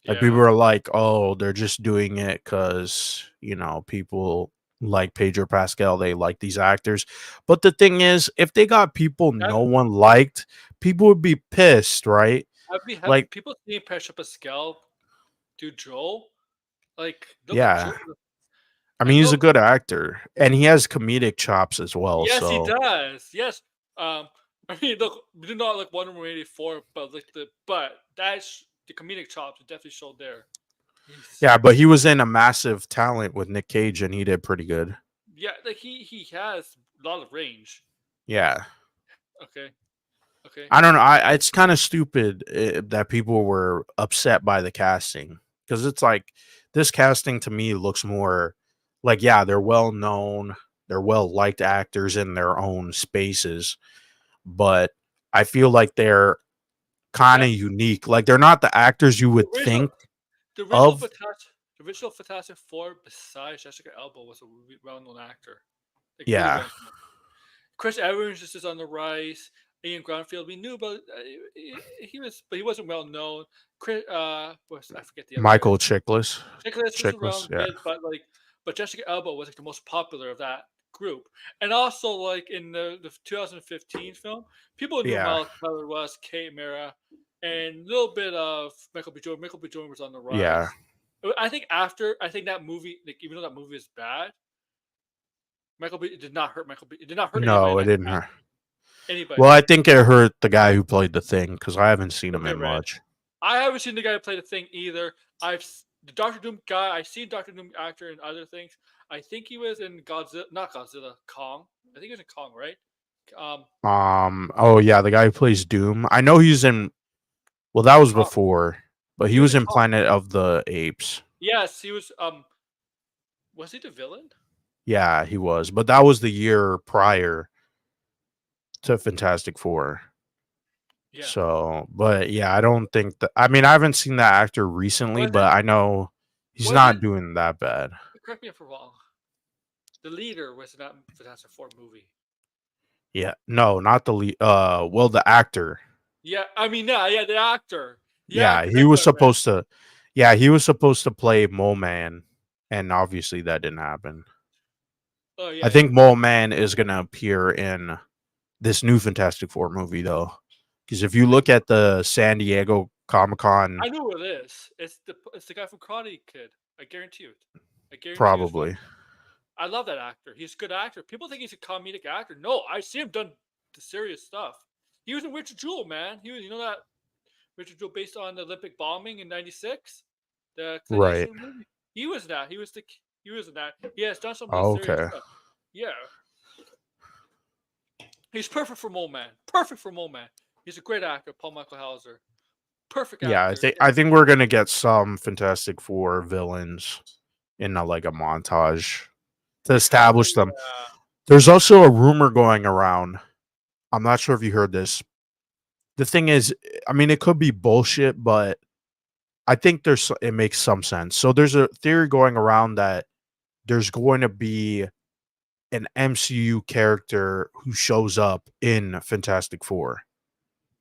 Like, people Yeah. were like, "Oh, they're just doing it because people like Pedro Pascal. They like these actors." But the thing is, if they got people Have, no one liked, people would be pissed, right? have Like, people seen Pedro Pascal do Joel? Like, look at yeah. Joel. I Like, mean, he's a look. good actor, and he has comedic chops as well. Yes, he So does. Yes. I mean, look, we did not like Wonder Woman 84, but that's the comedic chops are definitely showed there. He's yeah, but he was in a massive talent with Nick Cage, and he did pretty good. yeah, like he has a lot of range. Yeah, Okay. Okay. I don't know. It's kind of stupid that people were upset by the casting because it's like this casting to me looks more like, yeah, they're well known, they're well liked actors in their own spaces, but I feel like they're kind of That unique. Like, they're not the actors you the would original think the original of. Fantastic the original Fantastic Four besides Jessica Alba was a well known actor. Like really Yeah, well known. Chris Evans just is on the rise. Ian Groundfield, we knew about but he wasn't well known. Chris, I forget the other guy. Michael Chiklis. Nicholas was Chiklis, around yeah. bit, but Jessica Alba was like the most popular of that group. And also, like in the 2015 film, people knew Yeah. Miles Teller was, Kate Mara, and a little bit of Michael B. Jordan. Michael B. Jordan was on the Yeah. rise. I think that movie, like even though that movie is bad, Michael B. It did not hurt Michael B. It did not hurt anybody in No, it that didn't cast. hurt. Anybody. Well, I think it hurt the guy who played the Thing because I haven't seen him Okay, in Red. much. I haven't seen the guy who played the Thing either. The Doctor Doom guy. I've seen Doctor Doom actor in other things. I think he was in Godzilla, not Godzilla, Kong. I think he was in Kong, right? Oh yeah, the guy who plays Doom. I know he's in. Well, that was Kong. before, but he He was was in in Kong. Planet of the Apes. Yes, he was. Was he the villain? Yeah, he was, but that was the year prior to Fantastic Four. Yeah. So, but yeah, I don't think that. I mean, I haven't seen that actor recently, Was but it? I know he's Was not it? doing that bad. Correct me if I'm wrong. The leader was in that Fantastic Four movie. Yeah, no, not the lead. Well, the actor. Yeah, I mean, yeah, the actor. The Yeah, actor. he That's was what I meant. supposed to. Yeah, he was supposed to play Mole Man, and obviously that didn't happen. Oh I yeah, yeah. think Mole Man is gonna appear in this new Fantastic Four movie, though, because if you Like, look at the San Diego Comic Con, I know who it is. It's the guy from Karate Kid. I guarantee you. I guarantee you it's one. probably. I love that actor. He's a good actor. People think he's a comedic actor. No, I see him done the serious stuff. He was in Richard Jewell, man. He was, you know that Richard Jewell based on the Olympic bombing in '96, the Clint Right. Eastwood movie. He was that. He was in that. He has done some really serious Okay. stuff. Yeah, he's perfect for Mole Man. Perfect for Mole Man. He's a great actor, Paul Michael Hauser. Perfect Yeah, actor. I think we're gonna get some Fantastic Four villains in like a montage to They probably establish them. There's also a rumor going around I'm not sure if you heard this. The thing is, I mean, it could be bullshit, but I think it makes some sense. So there's a theory going around that there's going to be an MCU character who shows up in Fantastic Four.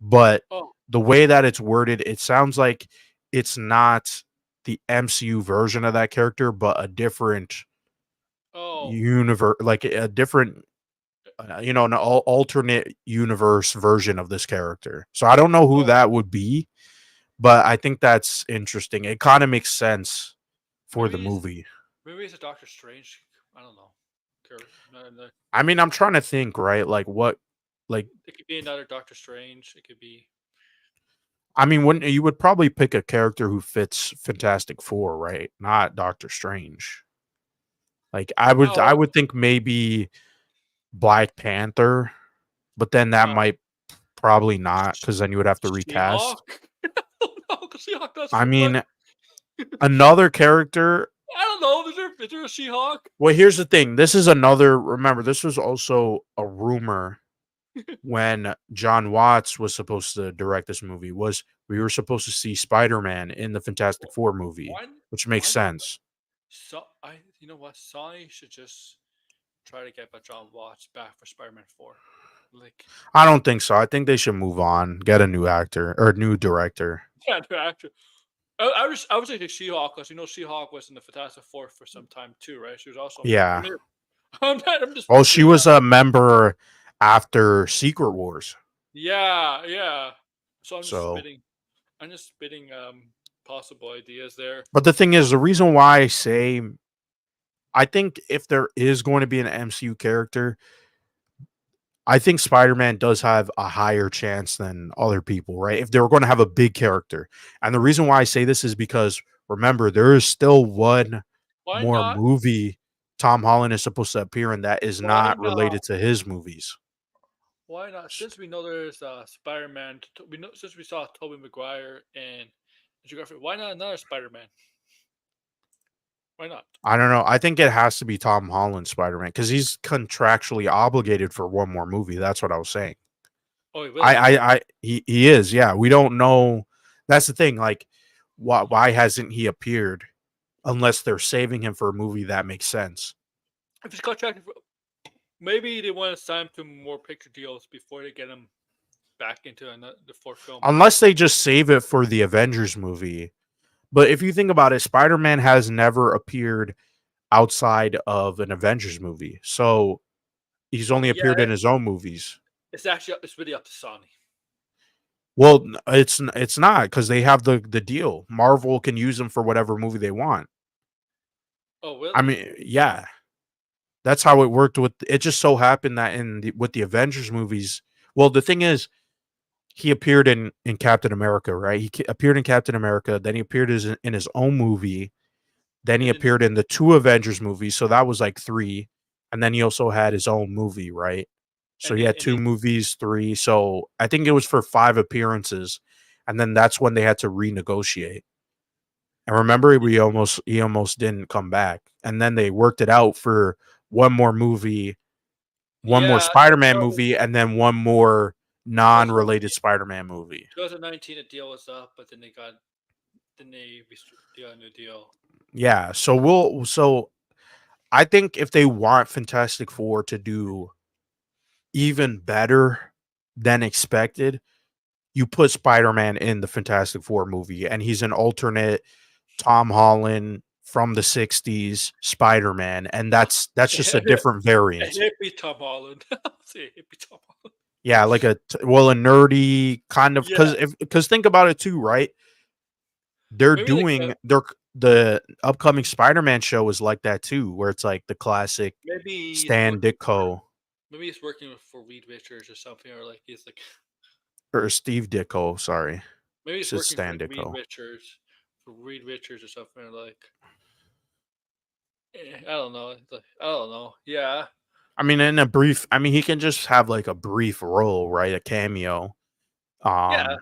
But Oh, the way that it's worded, it sounds like it's not the MCU version of that character, but a different oh, universe, like a different, an alternate universe version of this character. So I don't know who oh. that would be, but I think that's interesting. It kind of makes sense for the Maybe it's movie. maybe it's a Doctor Strange. I don't know. I mean, I'm trying to think, right? Like what, like, It could be another Doctor Strange. It could be. I mean, wouldn't you would probably pick a character who fits Fantastic Four, right? Not Doctor Strange. Like I Oh, would think maybe Black Panther, but then that uh, might probably not because then you would have to recast. She-Hulk. Oh no, because She-Hulk does I fit. But mean, another character. I don't know. Is there a She-Hulk? Well, here's the thing. This is another. Remember, this was also a rumor when John Watts was supposed to direct this movie. Was we were supposed to see Spider-Man in the Fantastic Four movie, Why? which makes Why not? sense. You know what? Sony should just try to get John Watts back for Spider-Man 4. Like, I don't think so. I think they should move on, get a new actor or a new director. yeah, no, actually, I was thinking She-Hulk because She-Hulk was in the Fantastic Four for some time too, right? She was also a member. Yeah. I'm just Well, she mixing was up. a member after Secret Wars. Yeah, yeah. So So, I'm just spitting possible ideas there. but the thing is, the reason why I say I think if there is going to be an MCU character, I think Spider-Man does have a higher chance than other people, right? If they were going to have a big character. And the reason why I say this is because remember, there is still one Why more not? movie Tom Holland is supposed to appear in that is Why not not? related to his movies. Why not? Since we know there's Spider-Man, we know since we saw Tobey Maguire and Andrew Garfield, why not another Spider-Man? Why not? I don't know. I think it has to be Tom Holland Spider-Man because he's contractually obligated for one more movie. That's what I was saying. Oh, he will. He is. Yeah, we don't know. That's the thing. Like, why hasn't he appeared? Unless they're saving him for a movie that makes sense. If he's contracted, maybe they want to sign him to more picture deals before they get him back into the fourth film. Unless they just save it for the Avengers movie. But if you think about it, Spider-Man has never appeared outside of an Avengers movie. So he's only Yeah, appeared in his own movies. it's really up to Sony. Well, it's not because they have the deal. Marvel can use them for whatever movie they want. Oh, really? I mean, yeah, that's how it worked. With it, just so happened that with the Avengers movies. Well, the thing is, he appeared in Captain America, right? Appeared in Captain America. Then he appeared in his own movie. Then he And then appeared in the two Avengers movies. So that was like three. And then he also had his own movie, right? So and he then had two movies, three. So I think it was for 5 appearances. And then that's when they had to renegotiate. And remember, he almost didn't come back. And then they worked it out for one more movie, one more yeah, Spider-Man no, movie, and then one more because non-related Spider-Man movie. 2019 the deal was up, but then they got a new deal. Yeah. So I think if they want Fantastic Four to do even better than expected, you put Spider-Man in the Fantastic Four movie, and he's an alternate Tom Holland from the 60s Spider-Man, and that's just a different A variant. hippie Tom Holland. Say hippie Tom Holland. Yeah, like a nerdy kind of Yeah, because think about it too, right? They're maybe like doing the upcoming Spider-Man show is like that too, where it's like the classic maybe he's Stan working for Ditko maybe he's working for Reed Richards or something, or like he's like or Steve Ditko, sorry. maybe he's It's working for Stan like Ditko. Reed Richards or something, or like I don't know. I don't know. Yeah, I mean, he can just have like a brief role, right? A cameo. yeah. Um,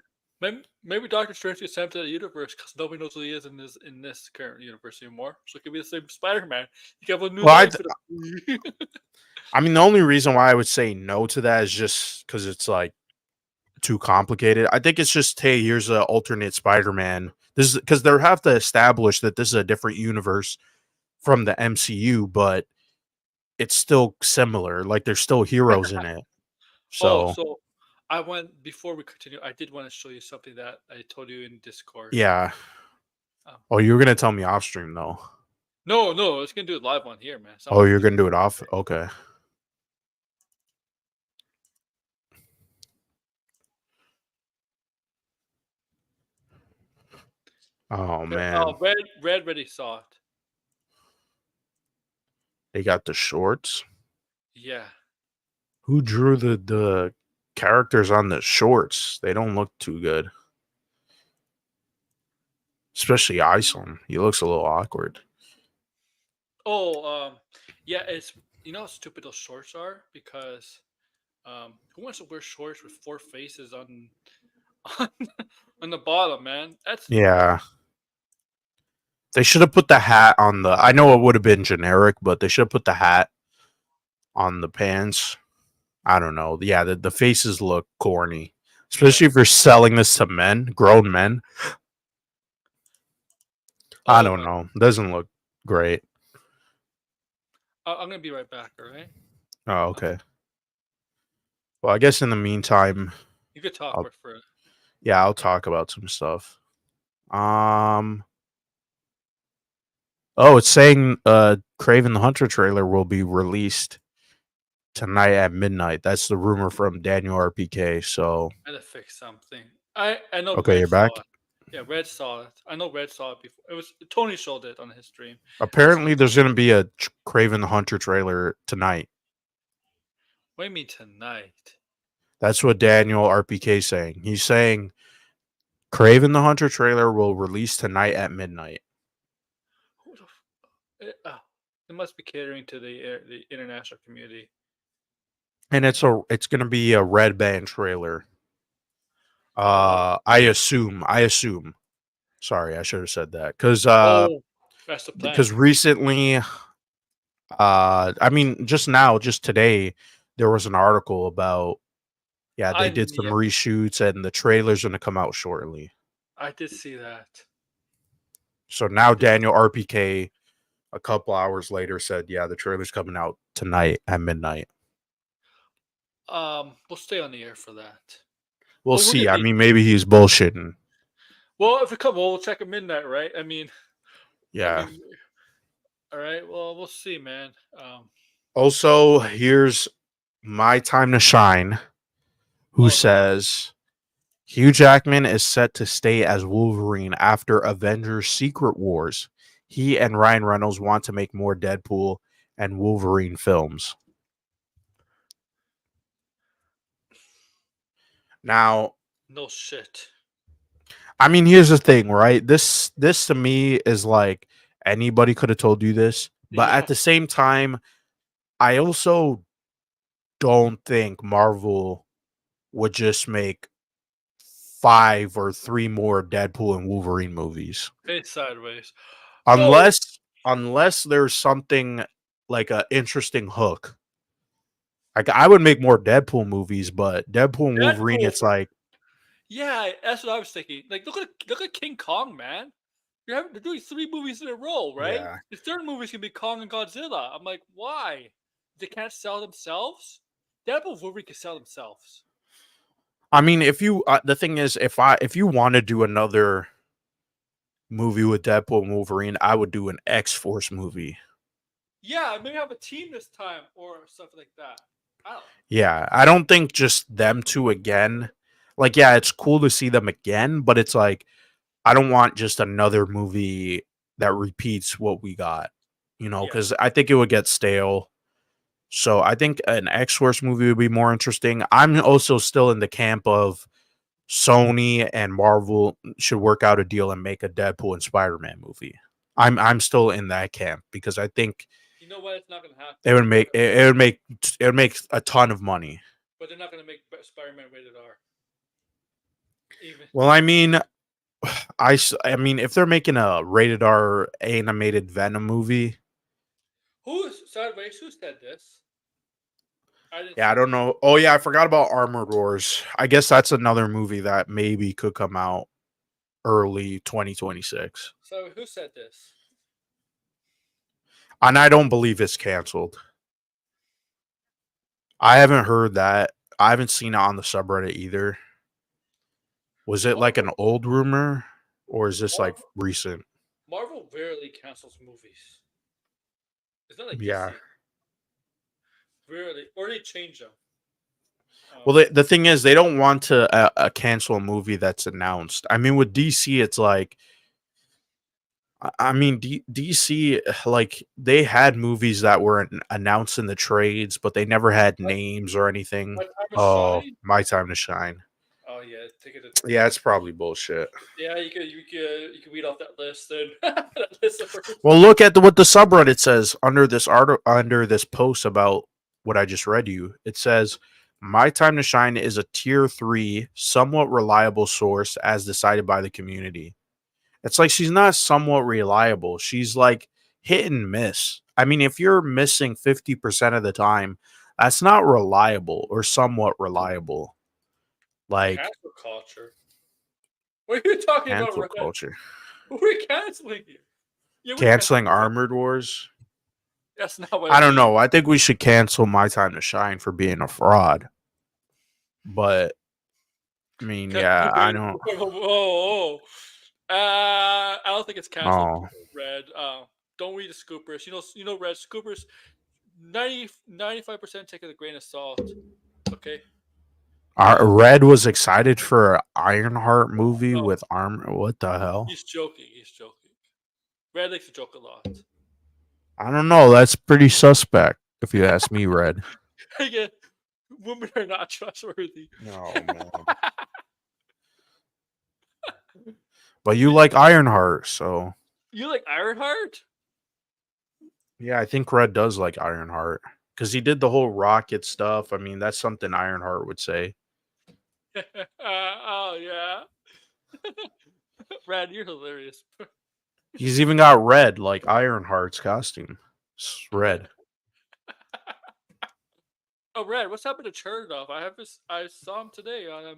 Maybe Doctor Strange gets sent to the universe because nobody knows who he is in this current universe anymore. So it could be the same Spider-Man. He can have a new Well, life. I mean, the only reason why I would say no to that is just because it's like too complicated. I think it's just, hey, here's an alternate Spider-Man. This is because they have to establish that this is a different universe from the MCU, but it's still similar. Like there's still heroes in it. Oh, So so I went before we continue. I did want to show you something that I told you in Discord. yeah. Um, Oh, you were gonna tell me off stream though. no, it's gonna do it live on here, man. It's not Oh, gonna you're do gonna do it off. Okay. Oh man, Red already saw it. they got the shorts. Yeah. Who drew the characters on the shorts? They don't look too good. Especially Isom. He looks a little awkward. Oh, yeah. It's how stupid those shorts are because who wants to wear shorts with four faces on on the bottom, man? That's Yeah. They should have put the hat on the. I know it would have been generic, but they should have put the hat on the pants. I don't know. Yeah, the faces look corny, especially yeah. if you're selling this to men, grown men. I Oh don't my! know. Doesn't look great. I'm gonna be right back. All right. Oh, okay. Well, I guess in the meantime, You could talk I'll, for yeah, I'll talk about some stuff. Um. Oh, it's saying Craven the Hunter trailer will be released tonight at midnight. That's the rumor from Daniel RPK. So I had to fix something. I know okay, Red you're back. saw it. Yeah, Red saw it. I know Red saw it before. It was Tony showed it on his stream. Apparently, there's going to be a Craven the Hunter trailer tonight. What do you mean tonight? That's what Daniel RPK is saying. He's saying Craven the Hunter trailer will release tonight at midnight. Who the it must be catering to the international community. And it's going to be a Red Band trailer. Oh, I assume. Sorry, I should have said that oh, that's the plan. because recently, I mean, just today, there was an article about, yeah, they did some Yeah, reshoots and the trailer's going to come out shortly. I did see that. So now Daniel RPK, a couple hours later, said, yeah, the trailer's coming out tonight at midnight. We'll stay on the air for that. We'll Well, we're see. gonna I be mean, maybe he's bullshitting. well. If it comes, we'll check at midnight, right? I Yeah. mean, all right. Well, we'll see, man. Also, here's my time to shine, who Oh, says Hugh Jackman is set to stay as Wolverine after Avengers Secret Wars. He and Ryan Reynolds want to make more Deadpool and Wolverine films. Now, no shit. I mean, here's the thing, right? This to me is like anybody could have told you this, but Yeah, at the same time, I also don't think Marvel would just make 5 or 3 more Deadpool and Wolverine movies. it's sideways. So Unless there's something like a interesting hook. Like I would make more Deadpool movies, but Deadpool and Wolverine, Deadpool. it's like, Yeah, that's what I was thinking. Like, look at King Kong, man. They're doing 3 movies in a row, right? yeah. The third movie's gonna be Kong and Godzilla. I'm like, why? They can't sell themselves. Deadpool and Wolverine can sell themselves. I mean, if you the thing is, if you want to do another movie with Deadpool and Wolverine, I would do an X-Force movie. Yeah, maybe have a team this time or something like that. I don't. Yeah, I don't think just them two again. Like, yeah, it's cool to see them again, but it's like I don't want just another movie that repeats what we got, Yeah. because I think it would get stale. So I think an X-Force movie would be more interesting. I'm also still in the camp of Sony and Marvel should work out a deal and make a Deadpool and Spider-Man movie. I'm still in that camp because I think You know what? It's not gonna happen. it would make a ton of money. But they're not gonna make Spider-Man rated R. even. Well, I mean, I mean, if they're making a rated R animated Venom movie, Who's sideways? Who said this? I didn't yeah, I see don't this. know. Oh yeah, I forgot about Armored Wars. I guess that's another movie that maybe could come out early 2026. So who said this? And I don't believe it's canceled. I haven't heard that. I haven't seen it on the subreddit either. Was it like an Marvel, old rumor or is this like Marvel, recent? Marvel rarely cancels movies. It's not like Yeah. DC. Rarely, or they change them. Well, the thing is, they don't want to cancel a movie that's announced. I mean, with DC, it's like, I mean, DC, like, they had movies that were announced in the trades, but they never had my, names or anything. my time to Oh, shine. My Time to Shine. Oh yeah, take it. Yeah, it's probably bullshit. Yeah, you could read off that list then. That list of Well, look at what the subreddit says under this under this post about what I just read you. It says, "My Time to Shine is a tier 3, somewhat reliable source as decided by the community." It's like she's not somewhat reliable. She's like hit and miss. I mean, if you're missing 50% of the time, that's not reliable or somewhat reliable. Like cancel culture. What are you talking about, cancel Red? culture. Who are we canceling here? Yeah, we Canceling canceling. Armored Wars. That's not what I I don't mean. know. I think we should cancel My Time to Shine for being a fraud. But I mean, yeah, I don't. I don't think it's canceled. Oh, Red. Don't read the scoopers. Red scoopers. 95% take it with a grain of salt. Okay. Red was excited for an Ironheart movie No, with armor. What the hell? he's joking. He's joking. Red likes to joke a lot. I don't know. That's pretty suspect, if you ask me, Red. Again, women are not trustworthy. No, man. But you like Ironheart, so You like Ironheart? yeah, I think Red does like Ironheart because he did the whole rocket stuff. I mean, that's something Ironheart would say. Oh yeah. Red, you're hilarious. He's even got red, like Ironheart's costume. It's red. Oh, Red, what's happened to Chernoff? I saw him today on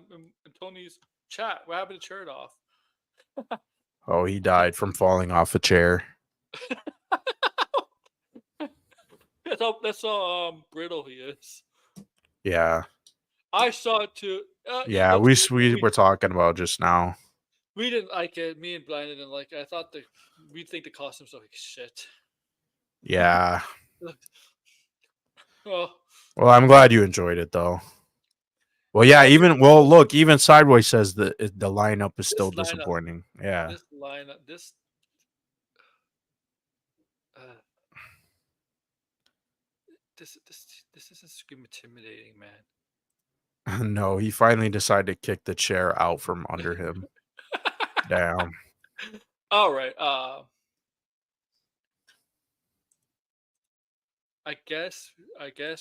Tony's chat. What happened to Chernoff? Oh, he died from falling off a chair. That's how brittle he is. Yeah. I saw it too. Yeah, we were talking about just now. We didn't like it. Me and Blind didn't like it. I thought we think the costumes look like shit. Yeah. Oh, Well, I'm glad you enjoyed it though. Well, yeah, even Sideways says the lineup is still lineup, disappointing. Yeah. this lineup, this isn't Scream intimidating, man. No, he finally decided to kick the chair out from under him. Damn. All right. I guess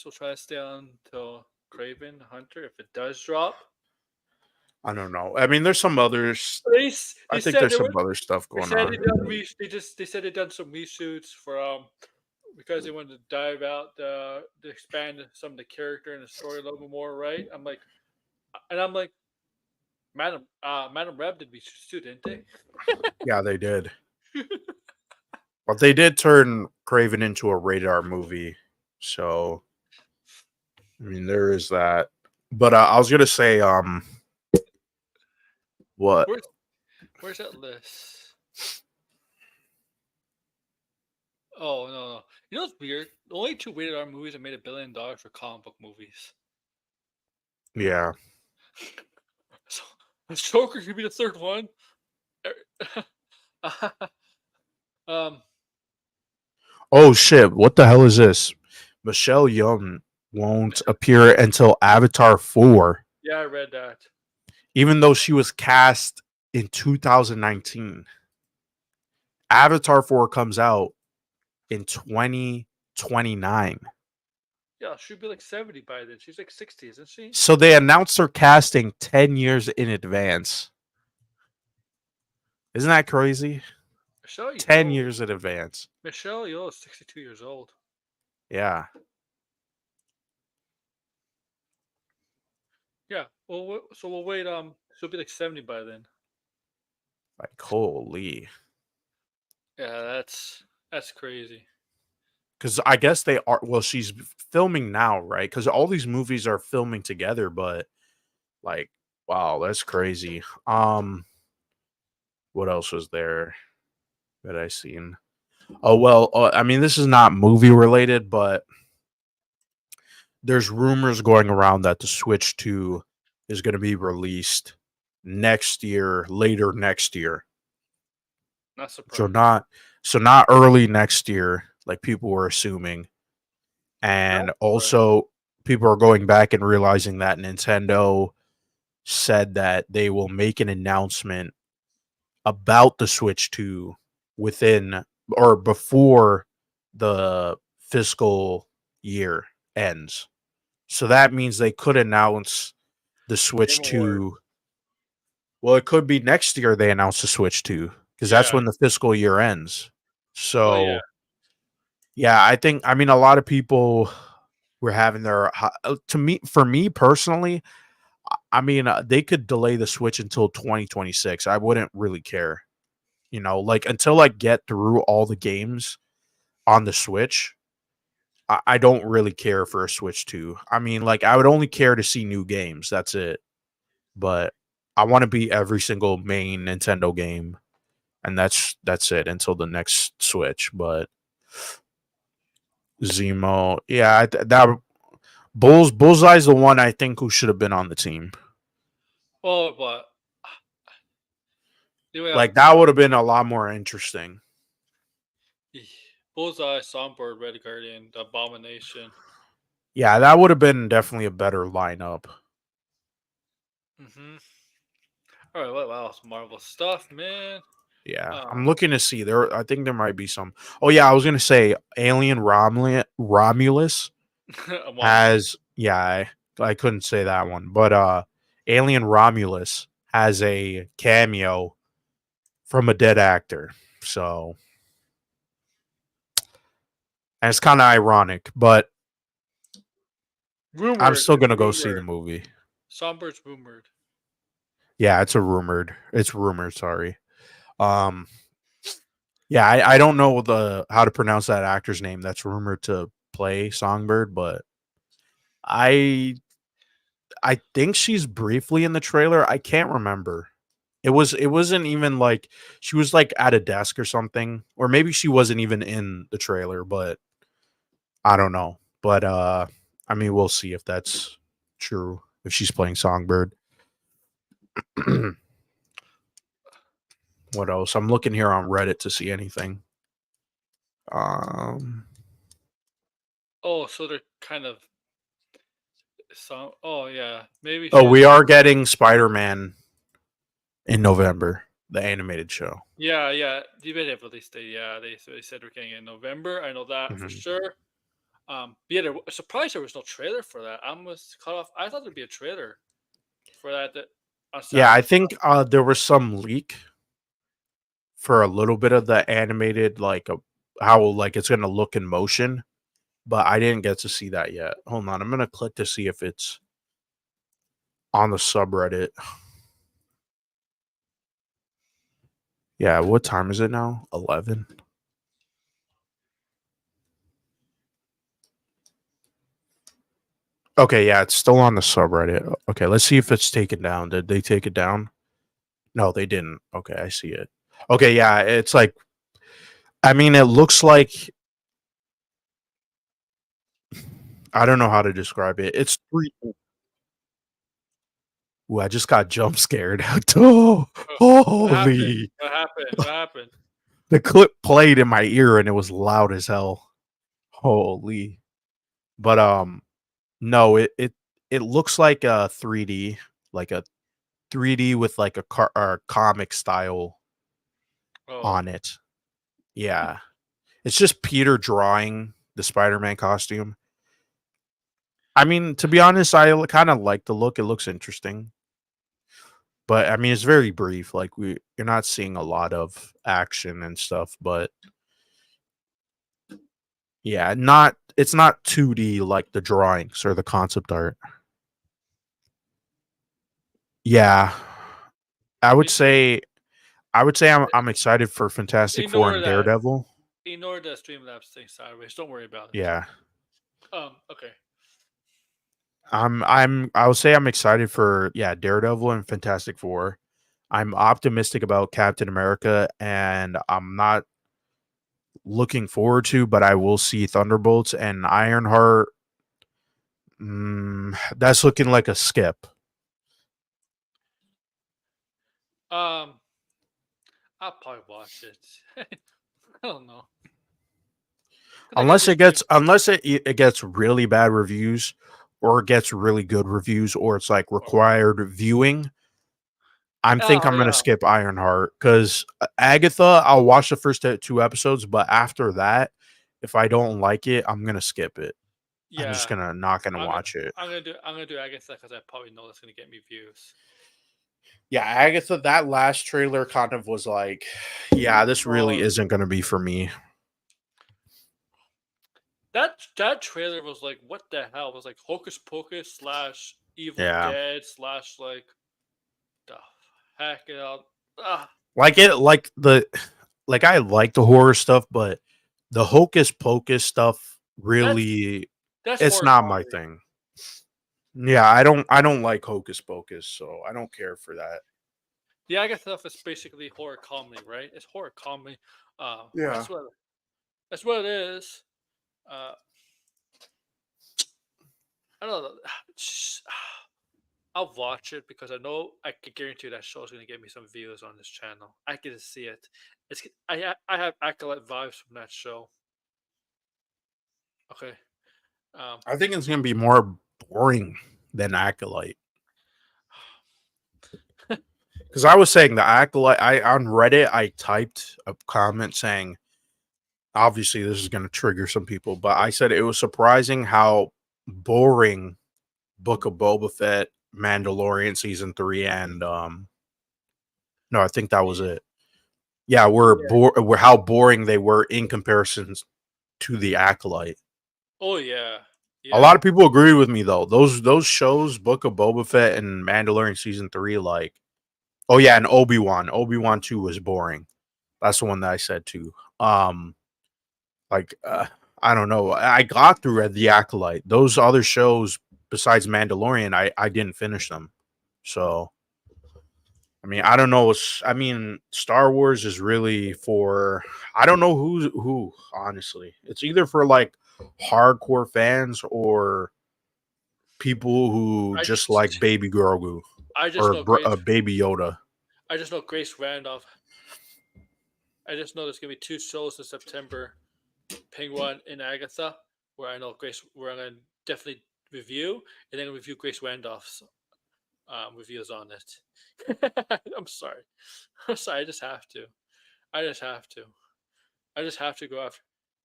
we'll try to stay on till Craven Hunter if it does drop. I don't know. I mean, there's some others. I think there's some other stuff going on. They said they'd done some reshoots for because they wanted to dive out to expand some of the character and the story a little bit more, right? I'm like, Madam Reb did reshoots too, didn't they? Yeah, they did. But they did turn Craven into a rated R movie. So, I mean, there is that. But I was going to say, what? Where's that list? Oh, no. You know what's weird? The only 2 rated R movies that made $1 billion were comic book movies. Yeah. So, Joker could be the 3rd one. Oh shit! What the hell is this? Michelle Yeoh won't appear until Avatar 4. Yeah, I read that. Even though she was cast in 2019. Avatar 4 comes out in 2029. Yeah, she'd be like 70 by then. She's like 60, isn't she? So they announced her casting 10 years in advance. Isn't that crazy? Michelle 10 Yeoh. years in advance. Michelle Yeoh is 62 years old. Yeah. Yeah. Well, so we'll wait. She'll be like 70 by then. Like, holy. Yeah, that's crazy. Because I guess they are. Well, she's filming now, right? Because all these movies are filming together, but like, wow, that's crazy. What else was there that I seen? Oh well, I mean, this is not movie related, but there's rumors going around that the Switch 2 is going to be released next year, later next year. Not So surprised. not early next year, like people were assuming. Not And surprised. also people are going back and realizing that Nintendo said that they will make an announcement about the Switch 2 within or before the fiscal year ends. So that means they could announce the Switch Game Award. 2. Well, it could be next year they announce the Switch 2 because that's Yeah. when the fiscal year ends. Well, yeah. So, yeah, I mean, a lot of people were having their, to me, for me personally, I mean, they could delay the Switch until 2026. I wouldn't really care. Like until I get through all the games on the Switch, I don't really care for a Switch 2. I mean, like, I would only care to see new games. That's it. But I want to beat every single main Nintendo game, and that's it until the next Switch. But Zemo, yeah, that Bullseye's the one I think who should have been on the team. Well, but do we have Like that would have been a lot more interesting. Bullseye, Songbird, Red Guardian, the Abomination. Yeah, that would have been definitely a better lineup. Mm-hmm. All right, what else? Marvel stuff, man. Yeah, Uh, I'm looking to see there. I think there might be some. Oh yeah, I was gonna say Alien Romulus Among has. Yeah, I couldn't say that one, but Alien Romulus has a cameo from a dead actor. So, and it's kind of ironic, but I'm rumored. still It's gonna go see the rumored. movie. Songbirds rumored. Yeah, it's rumored, sorry. Um yeah, I don't know the how to pronounce that actor's name that's rumored to play Songbird, but I I think she's briefly in the trailer. I can't remember. It wasn't even like she was like at a desk or something, or maybe she wasn't even in the trailer, but I don't know. But I mean, we'll see if that's true if she's playing Songbird. What else? I'm looking here on Reddit to see anything. Um Oh, so they're kind of Oh yeah, maybe oh, she's. we are getting Spider-Man in November, the animated show. Yeah, yeah. You may have released date. Yeah, they said we're getting it in November. I know that for Mhm. sure. Yeah, surprised there was no trailer for that. I was cut off. I thought there'd be a trailer for that on Yeah, I Saturday. think there was some leak for a little bit of the animated, like how like it's gonna look in motion, but I didn't get to see that yet. Hold on, I'm gonna click to see if it's on the subreddit. Yeah, what time is it now? 11. Okay, yeah, it's still on the subreddit. Okay, let's see if it's taken down. Did they take it down? No, they didn't. Okay, I see it. Okay, yeah, it's like I mean, it looks like I don't know how to describe it. It's three. Ooh, I just got jump scared. Oh, Oh, what happened? holy! What happened? What happened? The clip played in my ear and it was loud as hell. Holy! But no, it looks like a 3D, like a 3D with like a comic style Oh, on it. Yeah, it's just Peter drawing the Spider-Man costume. I mean, to be honest, I kind of like the look. It looks interesting. But I mean, it's very brief. Like you're not seeing a lot of action and stuff. But yeah, not it's not 2D like the drawings or the concept art. Yeah, I would I- say I'm excited for Fantastic Four Ignore and that. Daredevil. Ignore the Streamlabs thing sideways. Don't worry about it. Yeah, Okay. I would say I'm excited for Daredevil and Fantastic Four. I'm optimistic about Captain America, and I'm not looking forward to, but I will see Thunderbolts and Ironheart. That's looking like a skip. Um, I'll probably watch it. I don't know. 'Cause I got Unless this thing. it gets really bad reviews or it gets really good reviews or it's like Oh, required viewing. I'm think I'm gonna yeah. skip Ironheart because Agatha, I'll watch the first two episodes, but after that, if I don't like it, I'm gonna skip it. I'm just Yeah. gonna not gonna I'm gonna watch it. I'm gonna do Agatha because I probably know that's gonna get me views. Yeah, Agatha, that last trailer kind of was like, yeah, this really Oh, isn't gonna be for me. that trailer was like, what the hell? It was like Hocus Pocus slash Evil Yeah. Dead slash like the heck it out. Ah, Like it like I like the horror stuff, but the hocus pocus stuff that's really that's it's horror not my comedy. thing. Yeah, I don't like hocus pocus, so I don't care for that. The Agatha stuff is basically horror comedy, right? It's horror comedy. Yeah. That's what it is. Uh, I don't know. I'll watch it because I know I can guarantee that show is going to get me some views on this channel. I can see it. I have acolyte vibes from that show. Okay. Um, I think it's gonna be more boring than Acolyte. Because I was saying the Acolyte, I on Reddit I typed a comment saying, obviously this is gonna trigger some people, but I said it was surprising how boring Book of Boba Fett, Mandalorian season 3, and no, I think that was yeah, it. Yeah, yeah. were how boring they were in comparison to the Acolyte. Oh yeah, A lot yeah. of people agree with me though. Those shows, Book of Boba Fett and Mandalorian season 3, like oh yeah, and Obi-Wan. Obi-Wan 2 was boring. That's the one that I said too. Um like I don't know. I got through the Acolyte. Those other shows besides Mandalorian, I didn't finish them. So I mean, I don't know. I mean, Star Wars is really for I don't know who honestly. It's either for like hardcore fans or people who I just like just Baby Grogu I just or know Grace. Baby Yoda. I just know Grace Randolph. I just know there's gonna be two shows in September, Penguin and Agatha, where I know Grace. Where I'm gonna definitely review, and then review Grace Randolph's reviews on it. I'm sorry. I'm sorry. I just have to. I just have to. I just have to go after.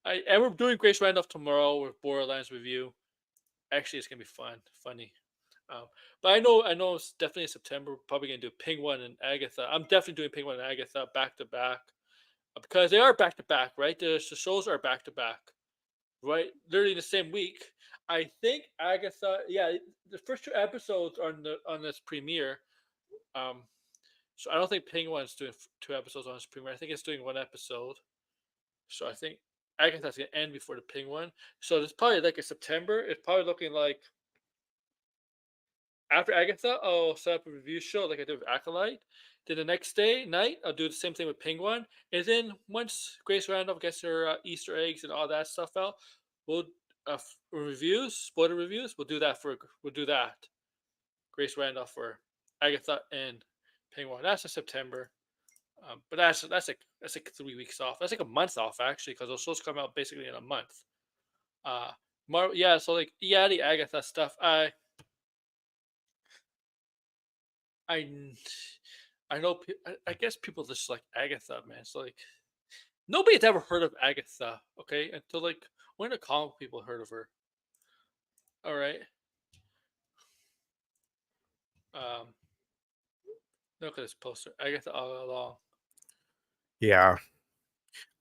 And we're doing Grace Randolph tomorrow with Borderlands review. Actually, it's gonna be funny. Um, but I know it's definitely in September. We're probably gonna do Penguin and Agatha. I'm definitely doing Penguin and Agatha back to back because they are back to back, right? The shows are back to back, right? Literally the same week. I think Agatha. Yeah, the first two episodes are on this premiere. Um, so I don't think Penguin's doing two episodes on his premiere. I think it's doing one episode. So I think Agatha's gonna end before the Penguin. So it's probably like in September. It's probably looking like after Agatha, I'll set up a review show like I did with Acolyte. Then the next day, night, I'll do the same thing with Penguin. And then once Grace Randolph gets her Easter eggs and all that stuff out, we'll reviews, spoiler reviews. We'll do that. Grace Randolph for Agatha and Penguin. That's in September. But that's like 3 weeks off. That's like a month off actually, because those shows come out basically in a month. Uh, yeah. So like yeah, the Agatha stuff. I I know. I guess people just like Agatha, man. It's like nobody's ever heard of Agatha, okay? Until like when the comic people heard of her. All right. Um. Look at this poster. Agatha all along. Yeah.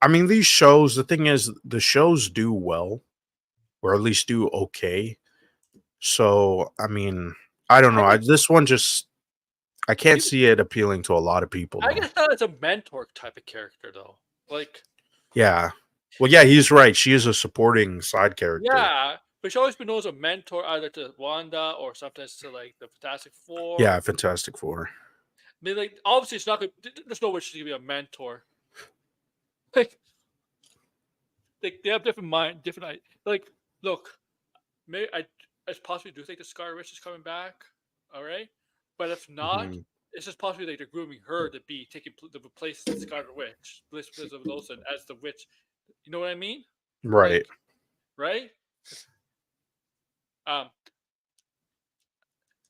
I mean, these shows, the thing is, the shows do well, or at least do okay. So, I mean, I don't know. This one just, I can't see it appealing to a lot of people, though. Agatha is a mentor type of character, though. Like, Yeah. Well, yeah, he's right. She is a supporting side character. yeah, but she always been known as a mentor either to Wanda or sometimes to like the Fantastic Four. Yeah, Fantastic Four. I mean, like, obviously, it's not. There's no way she's gonna be a mentor. Like, they have different. Like, look, maybe I possibly do think the Scarlet Witch is coming back. All right, but if not, it's just possibly like they're grooming her to be to replace the Scarlet Witch, Bliss of Wilson as the witch. You know what I mean? Right. Like, right?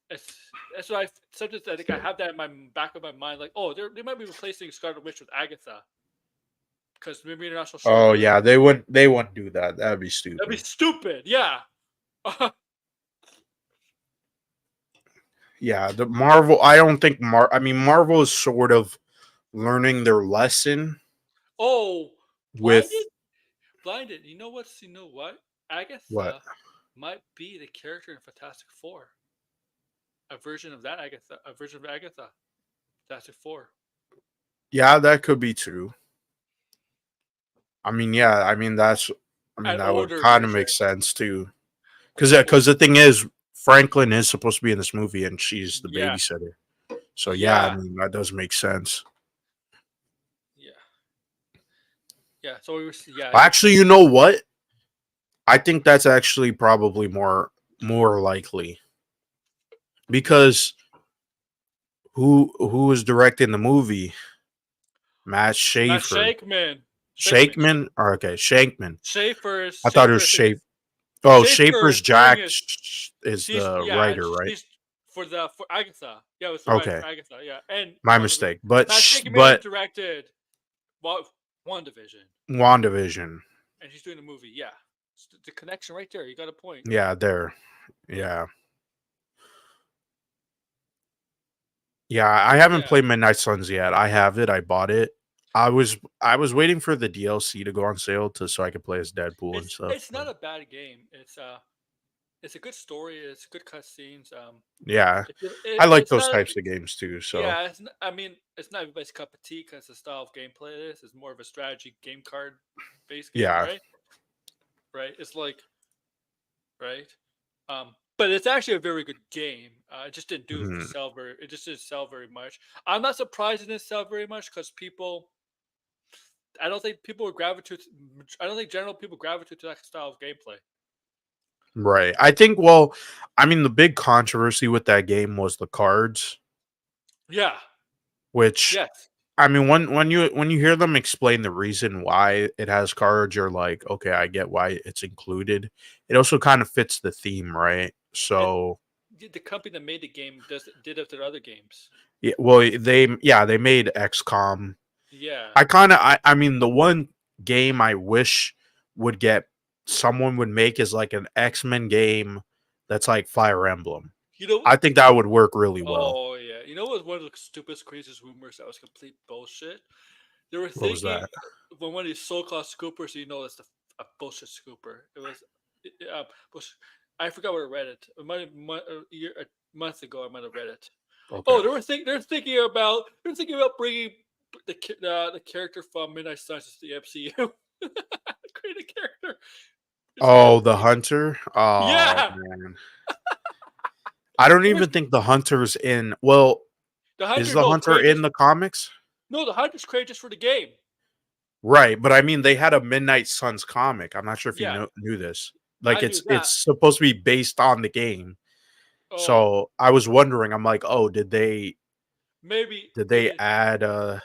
That's what sometimes I think I have that in my back of my mind. Like, oh, they might be replacing Scarlet Witch with Agatha because maybe international. Oh yeah, they wouldn't do that. That'd be stupid. That'd be stupid. Yeah. Yeah, the Marvel. I don't think I mean, Marvel is sort of learning their lesson. Oh, with blinded. You know what? Agatha might be the character in Fantastic Four. A version of Agatha. Fantastic Four. Yeah, that could be true. I mean, yeah, I mean that would kind of make sense too. Because the thing is, Franklin is supposed to be in this movie, and she's the babysitter. So yeah, I mean that does make sense. Yeah. So actually, you know what? I think that's actually probably more likely. Because who was directing the movie? Matt Schaefer. Shankman? Or okay, Shankman. Schaefer's. I thought it was Schaefer. Oh, Schaefer's Jack is the writer, right? For Agatha. Yeah, it was the okay. writer for Agatha. Yeah, and my mistake. But Shankman directed WandaVision. And she's doing the movie. Yeah, the connection right there. You got a point. Yeah, there. Yeah. Yeah, I haven't played Midnight Suns yet. I have it. I bought it. I was waiting for the DLC to go on sale so I could play as Deadpool and stuff. It's not a bad game. It's a good story. It's good cutscenes. Yeah, I like those types of games too. So yeah, it's not everybody's cup of tea because the style of gameplay it is. It's more of a strategy game card based game, right? Right. It's like, right. But it's actually a very good game. It just didn't sell very. It just didn't sell very much. I'm not surprised it didn't sell very much because I don't think people gravitate. I don't think general people gravitate to that style of gameplay. Right. I think. Well, I mean, the big controversy with that game was the cards. Yeah. Which. Yes. I mean, when you hear them explain the reason why it has cards, you're like, okay, I get why it's included. It also kind of fits the theme, right? So the company that made the game did it to other games. Yeah, well, they made XCOM. Yeah. I mean, the one game I wish someone would make is like an X-Men game that's like Fire Emblem. I think that would work really well. Oh yeah, you know what? One of the stupidest, craziest rumors that was complete bullshit. They were thinking when one of these so-called scoopers, it's a bullshit scooper. It was, I forgot where I read it. A month ago, I might have read it. Okay. Oh, they're thinking about bringing the character from Midnight Suns to the MCU. Create a character. Oh, the Hunter. Oh, yeah. Man. I don't even think the Hunter's in. Well, is the Hunter in the comics? No, the Hunter's created just for the game. Right, but I mean, they had a Midnight Suns comic. I'm not sure if you knew this. Like, it's supposed to be based on the game. Oh. So I was wondering. I'm like, oh, did they add?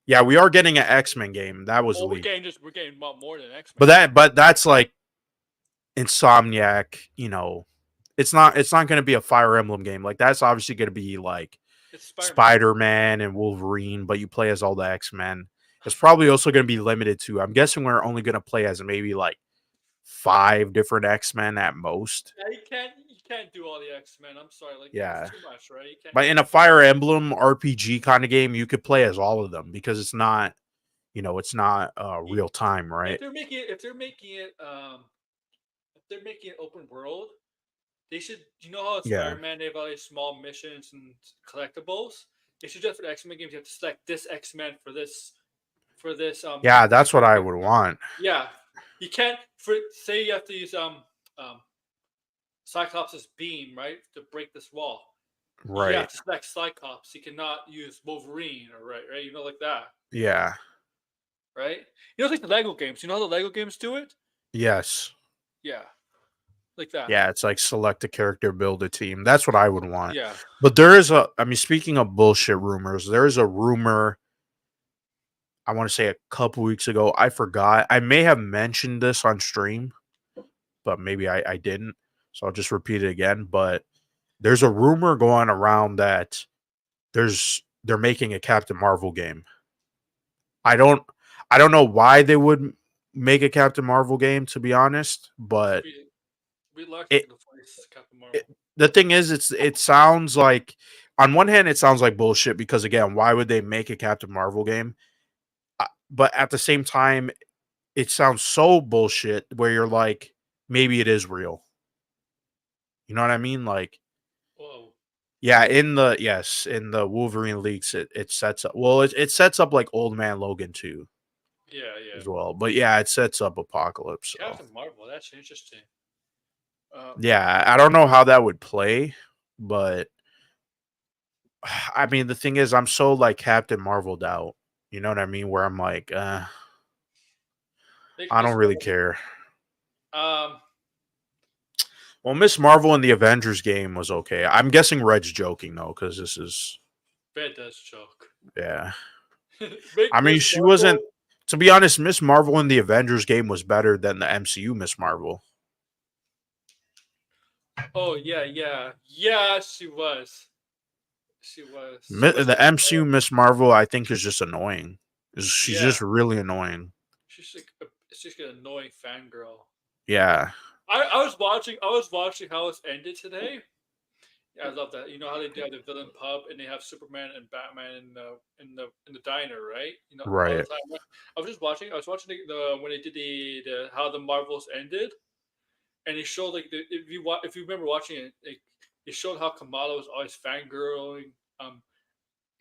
Yeah, we are getting an X-Men game. That was leaked. We're getting more than X-Men. But that's like Insomniac. It's not going to be a Fire Emblem game. Like, that's obviously going to be like Spider-Man and Wolverine, but you play as all the X-Men. It's probably also going to be limited to, I'm guessing we're only going to play as maybe like 5 different X-Men at most. Yeah, you can't do all the X-Men. I'm sorry, like Yeah. it's too much, right? You can't. But in a Fire Emblem RPG kind of game, you could play as all of them because it's not, it's not real time, right? If they're making it open world, they should. You know how it's Yeah. Spider-Man? They have all these small missions and collectibles. They should just for the X-Men games. You have to select this X-Men for this. Yeah, that's what I would want. Yeah, you can't. Say you have to use um Cyclops' beam, right, to break this wall. You Right. have to select Cyclops. You cannot use Wolverine or right, like that, Yeah. right? Like the Lego games. You know how the Lego games do it? Yes. Yeah, like that. Yeah, it's like select a character, build a team. That's what I would want. Yeah. But there is speaking of bullshit rumors, there is a rumor, I want to say a couple weeks ago. I forgot. I may have mentioned this on stream, but maybe I didn't. So I'll just repeat it again. But there's a rumor going around that they're making a Captain Marvel game. I don't know why they would make a Captain Marvel game, to be honest, but We lucky it, to place Captain Marvel. the thing is, it sounds like, on one hand, it sounds like bullshit because, again, why would they make a Captain Marvel game? But at the same time, it sounds so bullshit where you're like, maybe it is real. You know what I mean? Like, Whoa. yeah, in the Wolverine leaks, it sets up. Well, it sets up like Old Man Logan too, Yeah, as well. But yeah, it sets up Apocalypse. So. Captain Marvel. That's interesting. Yeah, I don't know how that would play, but I mean, the thing is, I'm so like Captain Marveled out. You know what I mean? Where I'm like, I don't really care. Well, Miss Marvel in the Avengers game was okay. I'm guessing Red's joking though, because this is. Red does joke. Yeah. I mean, she wasn't. To be honest, Miss Marvel in the Avengers game was better than the MCU Miss Marvel. Oh yeah. She was. The MCU Miss Marvel, I think, is just annoying. She's just really annoying. She's an annoying fangirl. Yeah. I was watching how it's ended today. Yeah, I love that. You know how they do have the villain pub and they have Superman and Batman in the diner, right? Right. All the time. I was watching the when they did the how the Marvels ended, and it showed like if you remember watching it, it showed how Kamala was always fangirling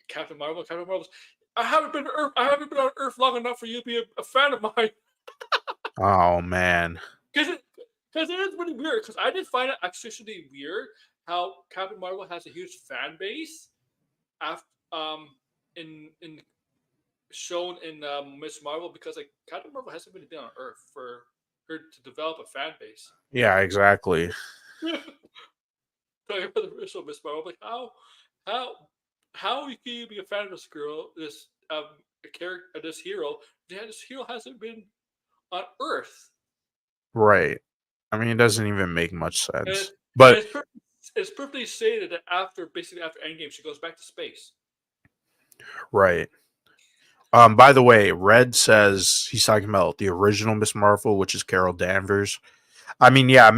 Captain Marvel. Captain Marvel's. I haven't been to Earth. I haven't been on Earth long enough for you to be a fan of mine. Oh man. Because it is really weird. Because I did find it actually weird how Captain Marvel has a huge fan base, after in shown in Miss Marvel, because like Captain Marvel hasn't really been on Earth for her to develop a fan base. Yeah, exactly. Talking about the original Miss Marvel, like how can you be a fan of this girl, this character, this hero? Yeah, this hero hasn't been on Earth. Right. I mean, it doesn't even make much sense. But it's perfectly stated that after Endgame, she goes back to space. Right. By the way, Red says he's talking about the original Miss Marvel, which is Carol Danvers. I mean, yeah,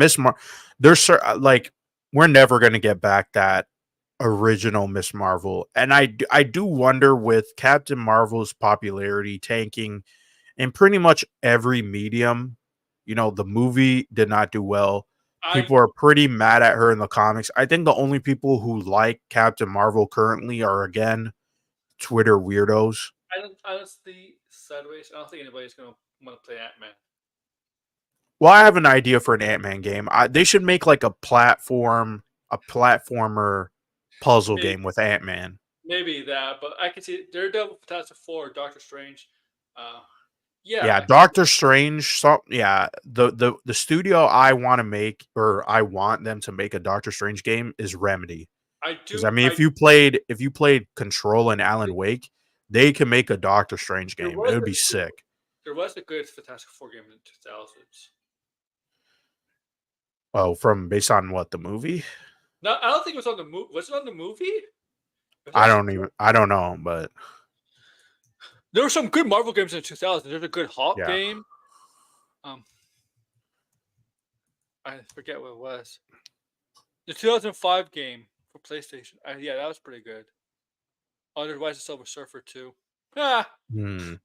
there's like, we're never gonna get back that original Miss Marvel, and I do wonder, with Captain Marvel's popularity tanking in pretty much every medium. The movie did not do well. People are pretty mad at her in the comics. I think the only people who like Captain Marvel currently are, again, Twitter weirdos. Honestly, sideways, I don't think anybody's gonna want to play Ant-Man. Well, I have an idea for an Ant-Man game. They should make like a platformer puzzle game with Ant-Man. Maybe that, but I can see Daredevil, Fantastic Four, Doctor Strange. Yeah, Doctor Strange. The studio I want to make, or I want them to make a Doctor Strange game, is Remedy. I mean, if you played Control and Alan Wake, they can make a Doctor Strange game. It would be sick. There was a good Fantastic Four game in the 2000s. Oh, based on what, the movie? No, I don't think it was on the movie. Was it on the movie? I don't know, but there were some good Marvel games in the 2000s. There's a good Hawk game. I forget what it was. The 2005 game for PlayStation. Yeah, that was pretty good. Otherwise, the Silver Surfer too. Ah. Hmm.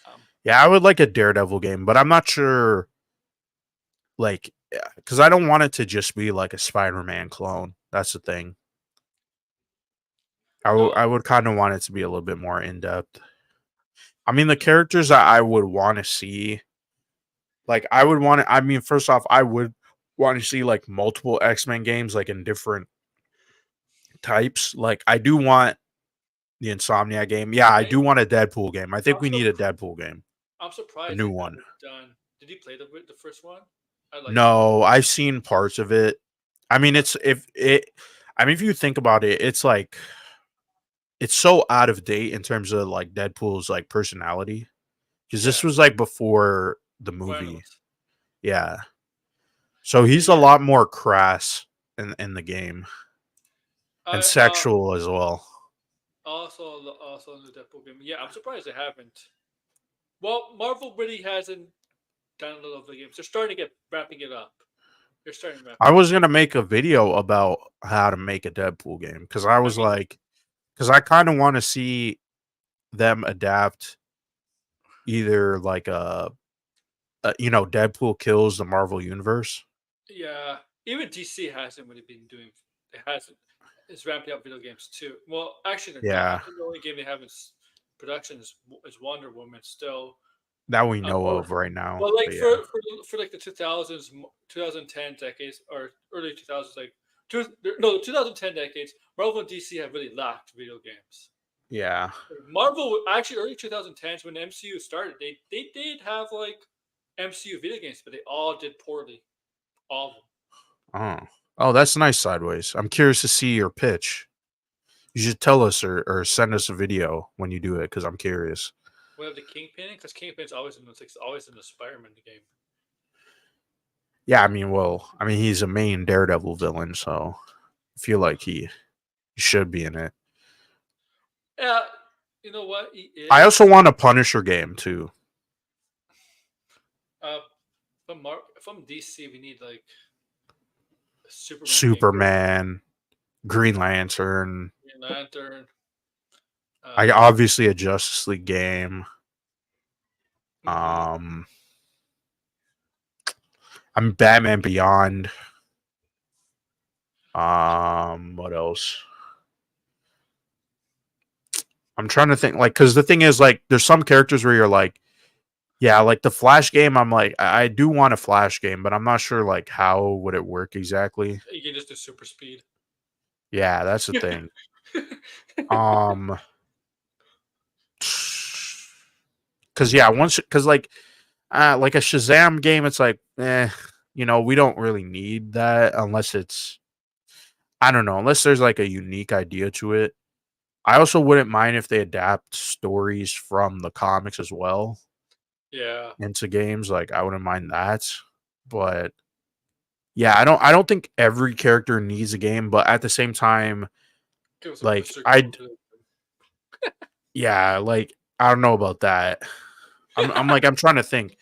Um, Yeah, I would like a Daredevil game, but I'm not sure. Like, because I don't want it to just be like a Spider-Man clone. That's the thing. no, I would kind of want it to be a little bit more in depth. I mean, the characters that I would want to see, like, I would want to. I mean, first off, I would want to see like multiple X-Men games, like in different types. Like, I do want the Insomnia game. Yeah, I do want a Deadpool game. I think I'm, we sur- need a Deadpool game, I'm a surprised new they one. haven't done. Did you play the first one? I like it. No, I've seen parts of it. I mean, it's if it. I mean, if you think about it, it's like it's so out of date in terms of like Deadpool's like personality because this Yeah, was like before the movie. violence. Yeah, so But he's a yeah, lot more crass in the game and I sexual as well. also in the Deadpool game. Yeah, I'm surprised they haven't. Well, Marvel really hasn't done a lot of the games. They're starting to get wrapping it up. They're starting I wrapping it was up. gonna make a video about how to make a Deadpool game because I I was mean, like, because I kind of want to see them adapt either like Deadpool kills the Marvel universe. yeah, even DC hasn't really been doing. It hasn't. It's ramping up video games too. Well, actually, they're done. I Yeah, think the only game they have in production is Wonder Woman still. that we know Or of right now. well, like But yeah, for like the 2000s, 2010 decades or early 2000s, like no 2010 decades, Marvel and DC have really lacked video games. yeah. Marvel actually early 2010s when the MCU started, they did have like MCU video games, but they all did poorly. All of them. Oh. Oh, that's nice sideways. I'm curious to see your pitch. You should tell us or send us a video when you do it because I'm curious. We have the Kingpin because Kingpin's always in always in the Spider-Man game. Yeah, I mean he's a main Daredevil villain, so I feel like he should be in it. Yeah, you know what? He I is. also want a Punisher game too. Uh, from DC, we need like a Superman game, Superman, Green Lantern. Green Lantern. I Uh, obviously a Justice League game. mhm. Um, I'm Batman Beyond. What else? I'm trying to think, like, because the thing is, like, there's some characters where you're like, yeah, like the Flash game. I'm like, I do want a Flash game, but I'm not sure, like, how would it work exactly. You can just do super speed. Yeah, that's the thing. Um, because yeah, because like a Shazam game, it's like, we don't really need that unless it's, I don't know, unless there's like a unique idea to it. I also wouldn't mind if they adapt stories from the comics as well Yeah, into games. Like I wouldn't mind that. But yeah, I don't think every character needs a game, but at the same time, give us a like booster I code. yeah, like I don't know about that. I'm trying to think.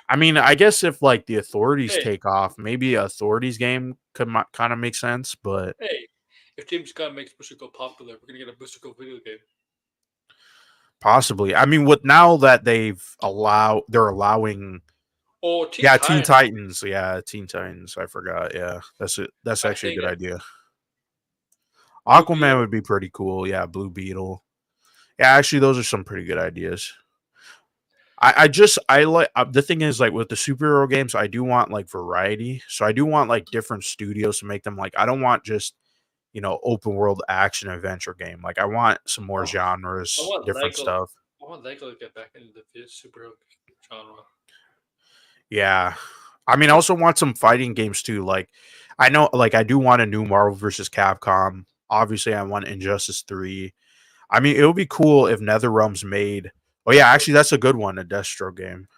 I mean, I guess if like the authorities Hey, take off, maybe a authorities game could kind of make sense, but hey, if James Gunn makes Booster Code popular, we're gonna get a Booster Code video game. possibly. I mean, with now that they're allowing Oh, Teen yeah, Teen Titans. Titans. Yeah, Teen Titans. I forgot. Yeah, that's it. That's I actually a think good idea. Blue Aquaman Beetle. would be pretty cool. Yeah, Blue Beetle. Yeah, actually, those are some pretty good ideas. I like the thing is like with the superhero games, I do want like variety. So I do want like different studios to make them. Like I don't want just open world action adventure game. Like I want some more Oh, I genres, want different Lego. stuff. I want Lego to get back into the superhero genre. Yeah. I mean, I also want some fighting games too. Like, I know, like, I do want a new Marvel versus Capcom. Obviously, I want Injustice 3. I mean, it would be cool if NetherRealms made. Oh, yeah, actually, that's a good one, a Deathstroke game.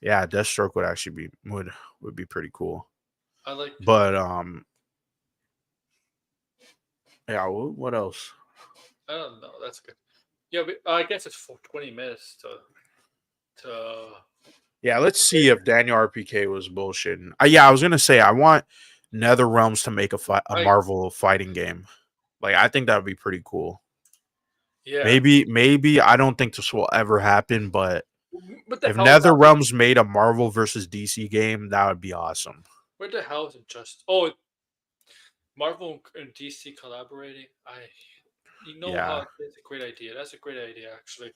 Yeah, Deathstroke would actually would be pretty cool. I like. But, yeah, what else? I don't know. That's good. Yeah, I guess it's for 20 minutes to. Yeah, let's see if Daniel RPK was bullshitting. Yeah, I was gonna say I want NetherRealms to make a Right. Marvel fighting game. Like, I think that would be pretty cool. Yeah. Maybe I don't think this will ever happen, but What the if hell is that? NetherRealms made a Marvel versus DC game, that would be awesome. Where the hell is Injustice? Oh, Marvel and DC collaborating. You know Yeah, how that's a great idea. That's a great idea, actually.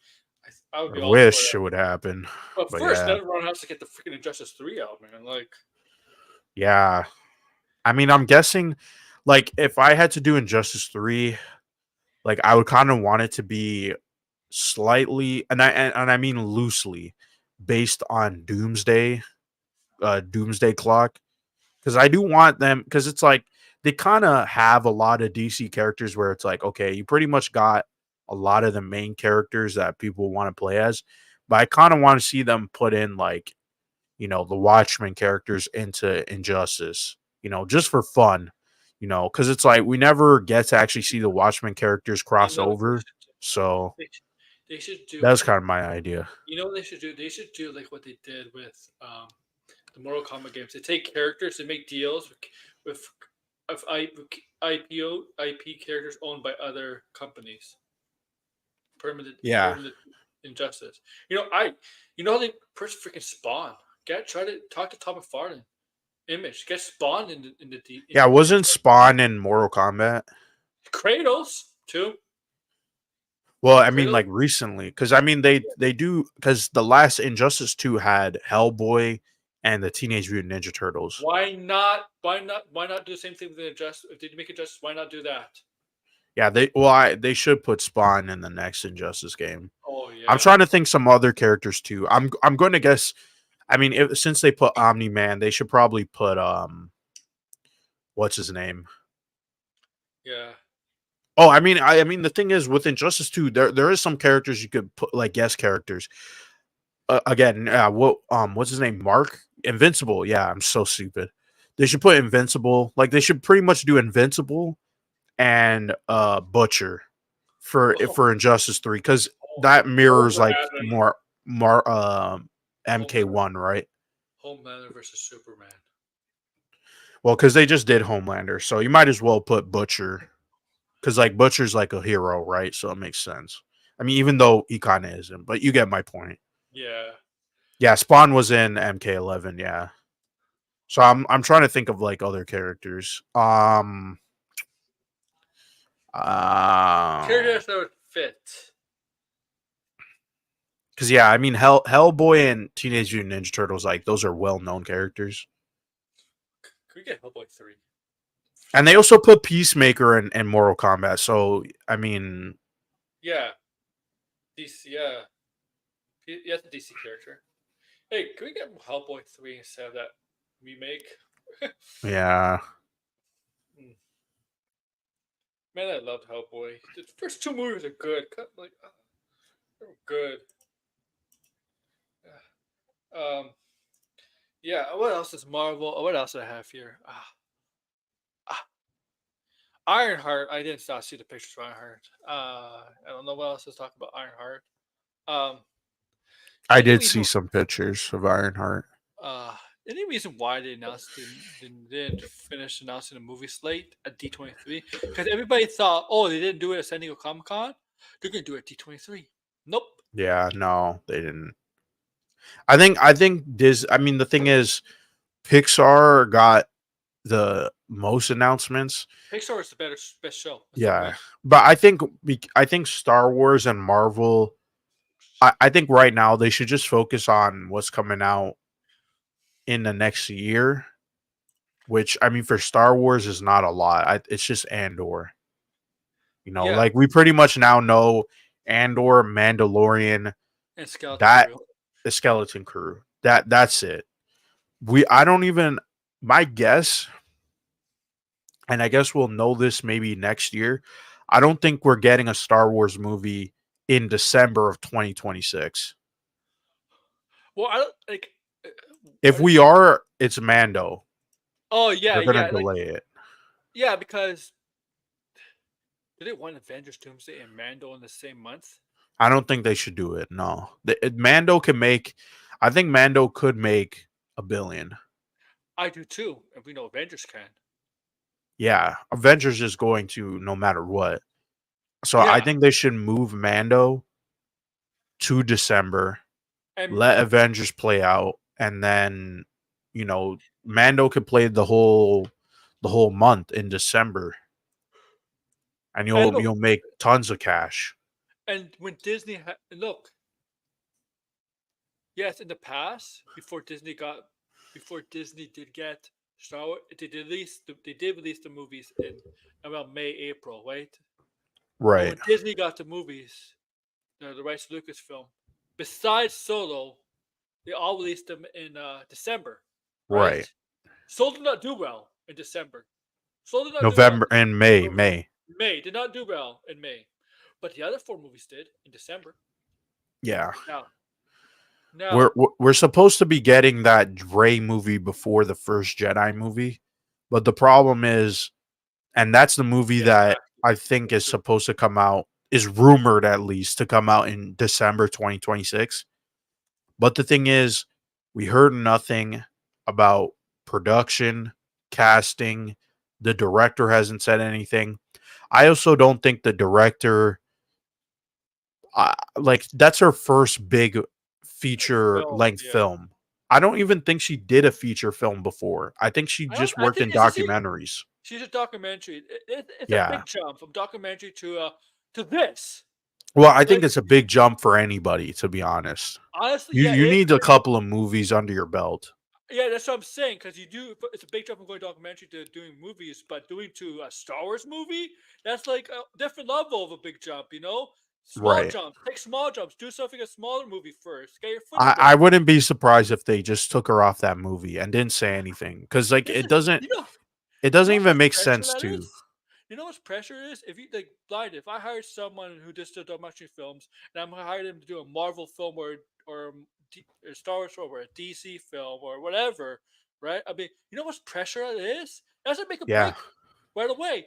I would I be all for wish that. it would happen, But but first, yeah, everyone has to get the freaking Injustice 3 out, man. Like, yeah. I mean, I'm guessing, like, if I had to do Injustice 3, like, I would kind of want it to be slightly, and I mean loosely, based on Doomsday Clock, because I do want them, because it's like they kind of have a lot of DC characters where it's like, okay, you pretty much got a lot of the main characters that people want to play as, but I kind of want to see them put in, like, the Watchmen characters into Injustice, just for fun, because it's like we never get to actually see the Watchmen characters you cross know what over. So they should do? that's kind of my idea. You know what they should do? They should do like what they did with the Mortal Kombat games. They take characters and make deals with IP characters owned by other companies. Yeah. Permanent injustice. How they first freaking Spawn. Try to talk to Tom McFarlane. Image get Spawn Yeah, in wasn't Spawn in Mortal Kombat? Kratos too. Well, I mean, Kratos. like recently, because I mean they do, because the last Injustice 2 had Hellboy and the Teenage Mutant Ninja Turtles. Why not? Why not do the same thing with the Injustice? If they make Injustice, why not do that? Yeah, they should put Spawn in the next Injustice game. Oh I'm yeah. trying to think some other characters too. I'm going to guess. I mean, since they put Omni Man, they should probably put what's his name? Yeah. Oh, I mean, the thing is with Injustice 2, there is some characters you could put like guest characters. Again, what's his name? Mark Invincible. Yeah, I'm so stupid. They should put Invincible. Like they should pretty much do Invincible and Butcher for Injustice 3, because that mirrors like Homelander. more Homelander. MK1, right? Homelander versus Superman. Well, because they just did Homelander, so you might as well put Butcher, because like Butcher's like a hero, right? So it makes sense. I mean, even though he kind of isn't, but you get my point. Yeah. Yeah, Spawn was in MK11. Yeah, so I'm trying to think of like other characters. Characters that would fit. Because yeah, I mean, Hellboy and Teenage Mutant Ninja Turtles, like those are well known characters. Could we get Hellboy 3? And they also put Peacemaker in Mortal Kombat. So I mean, Yeah. DC, yeah. That's a DC character. Hey, can we get Hellboy 3 instead of that remake? yeah, Man, I loved Hellboy. The first two movies are good. Like, they're good. Yeah. What else is Marvel? What else do I have here? Ironheart. I didn't see the pictures of Ironheart. I don't know what else to talk about Ironheart. I Any did see reason? some pictures of Ironheart. Any reason why they didn't finish announcing the movie slate at D23? Because everybody thought, oh, they didn't do it at San Diego Comic Con. They're gonna do it at D23. Nope. Yeah, no, they didn't. I think this. I mean, the thing is, Pixar got the most announcements. Pixar is the best show. That's the Yeah, win. but I think Star Wars and Marvel. I think right now they should just focus on what's coming out in the next year. Which, I mean, for Star Wars is not a lot. It's just Andor. Yeah, Like we pretty much now know Andor, Mandalorian, and Skeleton that Crew. the Skeleton Crew. That's it. I don't even, my guess, and I guess we'll know this maybe next year. I don't think we're getting a Star Wars movie in December of 2026. Well, I don't like. If we are, it's Mando. Oh yeah, They're gonna yeah, like delay it. yeah, because did it want Avengers Doomsday and Mando in the same month? I don't think they should do it. No, Mando can make. I think Mando could make $1 billion. I do too, and we know Avengers can. Yeah, Avengers is going to no matter what. So I Yeah, think they should move Mando to December, and let Avengers play out, and then Mando could play the whole month in December, and and you'll look, you'll make tons of cash. and when Disney look, yes, in the past, before Disney did get Star Wars, they did release the movies in around May, April, right? But Right, when Disney got the movies, the rights to Lucasfilm, besides Solo, they all released them in December, right? right. Solo did not do well in December. Solo did not do well November and May, in May. May. Did not do well in May, but the other four movies did in December. Yeah. Now, We're now, we're we're supposed to be getting that Rey movie before the first Jedi movie, but the problem is, and that's the movie yeah, that exactly. I think That's is true. supposed to come out, is rumored at least to come out in December 2026. But the thing is, we heard nothing about production, casting. The director hasn't said anything. I also don't think the director, like, that's her first big feature Film, length yeah. film. I don't even think she did a feature film before. I think she I don't. just I worked think in it's a series. documentaries. She's a documentary. It's a Yeah. big jump from documentary to this. Well, I think Like it's a big jump for anybody, to be honest. honestly, You yeah, you it is need a for couple of movies under your belt. yeah. That's what I'm saying because you do. It's a big jump from going documentary to doing movies, but doing to a Star Wars movie, that's like a different level of a big jump. Small Right. jumps. Take small jumps. Do something a smaller movie first. Get your foot in the I door. wouldn't be surprised if they just took her off that movie and didn't say anything, because like This it is doesn't you know it you doesn't know how even much make pressure sense that to. is. You know how much pressure it is if you like blind. If I hired someone who just did documentary films, and I'm gonna hire them to do a Marvel film or a Star Wars film or a DC film or whatever, right? I mean, you know how much pressure that is. That doesn't make a Yeah. break right away.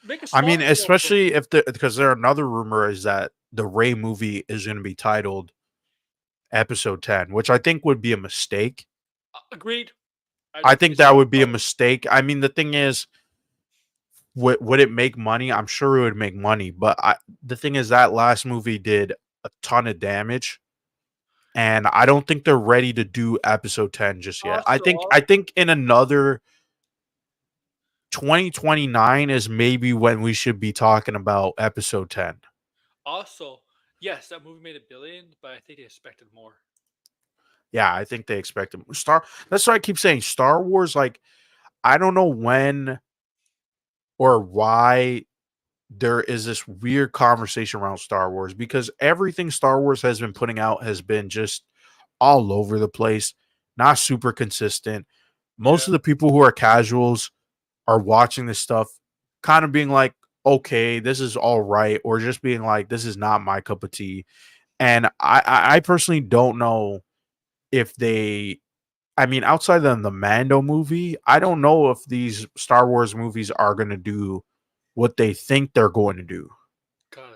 Make a I mean, smaller film first. especially if because there another rumor is that the Ray movie is going to be titled Episode 10, which I think would be a mistake. Agreed. I I don't think think it's gonna that be would be a titled. mistake. I mean, the thing is, would it make money? I'm sure it would make money, but the thing is that last movie did a ton of damage, and I don't think they're ready to do Episode 10 just yet. I think Also, I think in another 2029 is maybe when we should be talking about Episode 10. also, yes, that movie made 1 billion, but I think they expected more. Yeah, I think they expect them. That's why I keep saying Star Wars. Like, I don't know when or why there is this weird conversation around Star Wars, because everything Star Wars has been putting out has been just all over the place, not super consistent. Most Yeah, of the people who are casuals are watching this stuff, kind of being like, okay, this is all right, or just being like, this is not my cup of tea. And I personally don't know if they, I mean, outside of the Mando movie, I don't know if these Star Wars movies are going to do what they think they're going to do. God.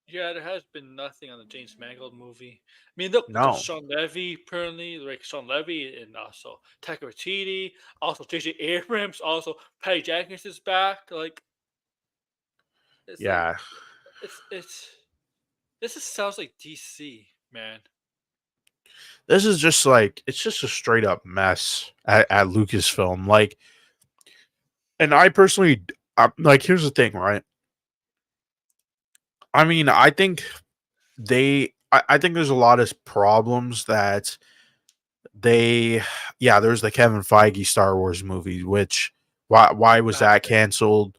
Yeah, there has been nothing on the James Mangold movie. I mean, look at No. Sean Levy, apparently, like Sean Levy, and also Taika Waititi, also J.J. Abrams, also Patty Jenkins is back. Like, it's like Yeah. it's this just sounds like DC, man. This is just like, it's just a straight up mess at Lucasfilm. Like, and I personally, like, here's the thing, right? I mean, I think I think there's a lot of problems that they, yeah, there's the Kevin Feige Star Wars movie, which why was that Fantastic. canceled?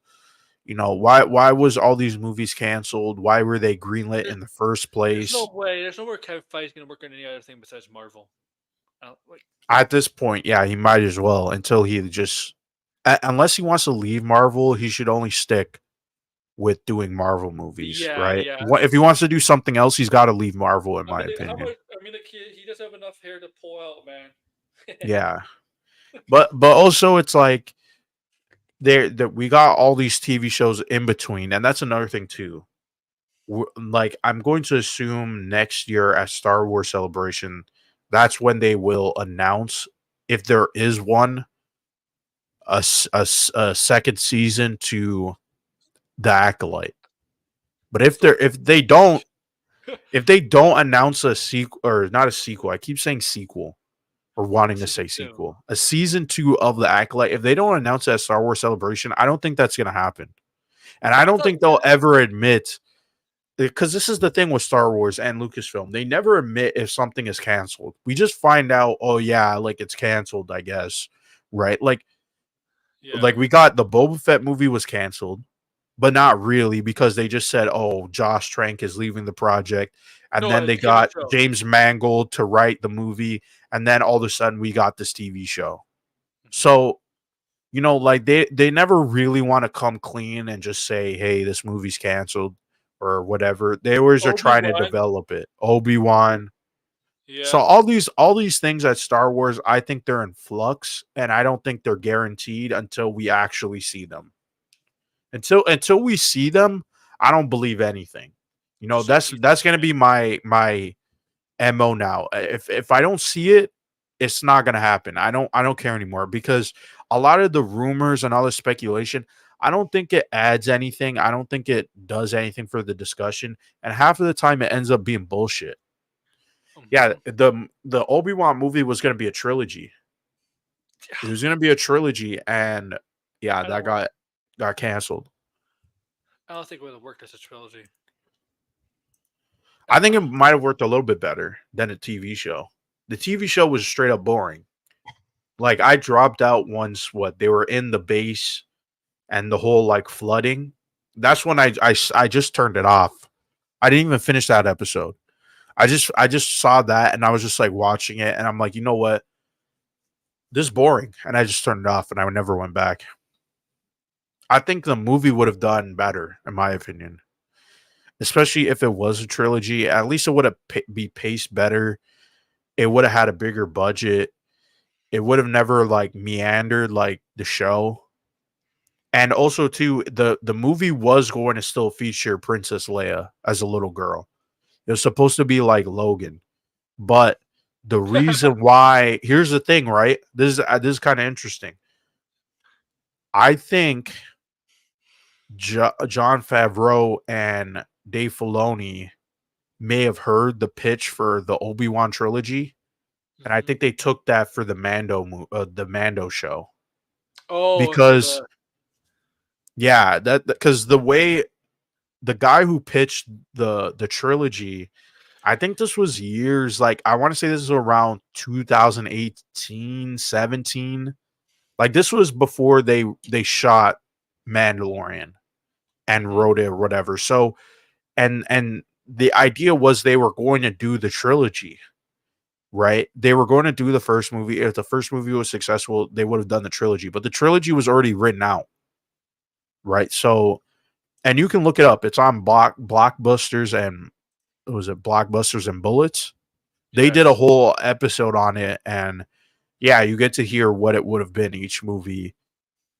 Why was all these movies canceled? Why were they greenlit There's, in the first there's no place? way. There's no way Kevin Feige's gonna work on any other thing besides Marvel. Like, At this point, yeah, he might as well, until he just, unless he wants to leave Marvel, he should only stick with doing Marvel movies, yeah, right? yeah. If he wants to do something else, he's got to leave Marvel, in I my mean, how opinion. much? I mean, he doesn't have enough hair to pull out, man. Yeah, but also it's like there that we got all these TV shows in between, and that's another thing too. Like, I'm going to assume next year at Star Wars Celebration, that's when they will announce, if there is one, a second season to The Acolyte. But if So they don't announce a sequel, or not a sequel, I keep saying sequel or wanting to say season 2. sequel, a season 2 of The Acolyte, if they don't announce that Star Wars Celebration, I don't think that's going to happen. And I I don't thought think they'll ever admit, because this is the thing with Star Wars and Lucasfilm, they never admit if something is canceled. We just find out, oh yeah, like it's canceled, I guess, right? yeah. We got the Boba Fett movie was canceled, but not really, because they just said, oh, Josh Trank is leaving the project, and No, then a they TV got show. James Mangold to write the movie, and then all of a sudden we got this TV show. Mhm. So, like they never really want to come clean and just say, hey, this movie's canceled or whatever. They always are trying to Obi-Wan. develop it. Obi-Wan. So Yeah. all these things at Star Wars, I think they're in flux, and I don't think they're guaranteed until we actually see them. Until we see them, I don't believe anything. Just like That's gonna be my MO now. If I don't see it, it's not gonna happen. I don't care anymore, because a lot of the rumors and all the speculation, I don't think it adds anything. I don't think it does anything for the discussion. And half of the time it ends up being bullshit. Yeah, Mhm. the Obi-Wan movie was gonna be a trilogy. It was gonna be a trilogy, and yeah, I that don't want. got canceled. I don't think it would have worked as a trilogy. I think it might have worked a little bit better than a TV show. The TV show was straight up boring. Like, I dropped out once. What, they were in the base and the whole like flooding. That's when I just turned it off. I didn't even finish that episode. I just saw that, and I was just like watching it, and I'm like, you know what? This is boring, and I just turned it off, and I never went back. I think the movie would have done better, in my opinion, especially if it was a trilogy. At least it would have be paced better. It would have had a bigger budget. It would have never like meandered like the show. And also too, the movie was going to still feature Princess Leia as a little girl. It was supposed to be like Logan. But the reason why, here's the thing, right? This is kind of interesting. I think John Favreau and Dave Filoni may have heard the pitch for the Obi-Wan trilogy, and I Mhm. think they took that for the Mando show. Oh, for Because the yeah, that because the way the guy who pitched the trilogy, I think this was years, like I want to say this is around 2018, 17. Like this was before they shot Mandalorian and Mhm. wrote it or whatever. So and the idea was they were going to do the trilogy, right? They were going to do the first movie. If the first movie was successful, they would have done the trilogy, but the trilogy was already written out, right? So, and you can look it up. It's on Blockbusters, and was it Blockbusters and Bullets? They did a yes. whole episode on it, and yeah, you get to hear what it would have been each movie.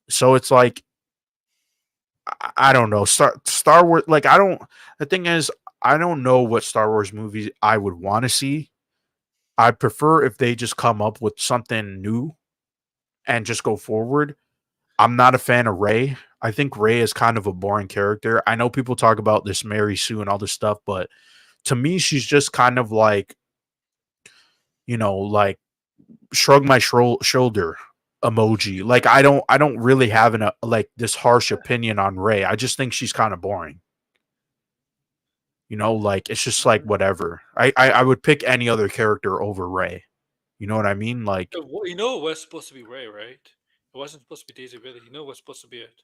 So it's like I don't know. Star Wars, like I don't. The thing is, I don't know what Star Wars movies I would want to see. I prefer if they just come up with something new and just go forward. I'm not a fan of Ray. I think Ray is kind of a boring character. I know people talk about this Mary Sue and all this stuff, but to me, she's just kind of like, like shrug my shoulder emoji. Like I don't really have like this harsh opinion on Ray. I just think she's kind of boring. Like it's just like Mm. whatever. I would pick any other character over Ray. You know what I mean? Like You know it was supposed to be Ray, right? It wasn't supposed to be Daisy Ridley. You know it was supposed to be it.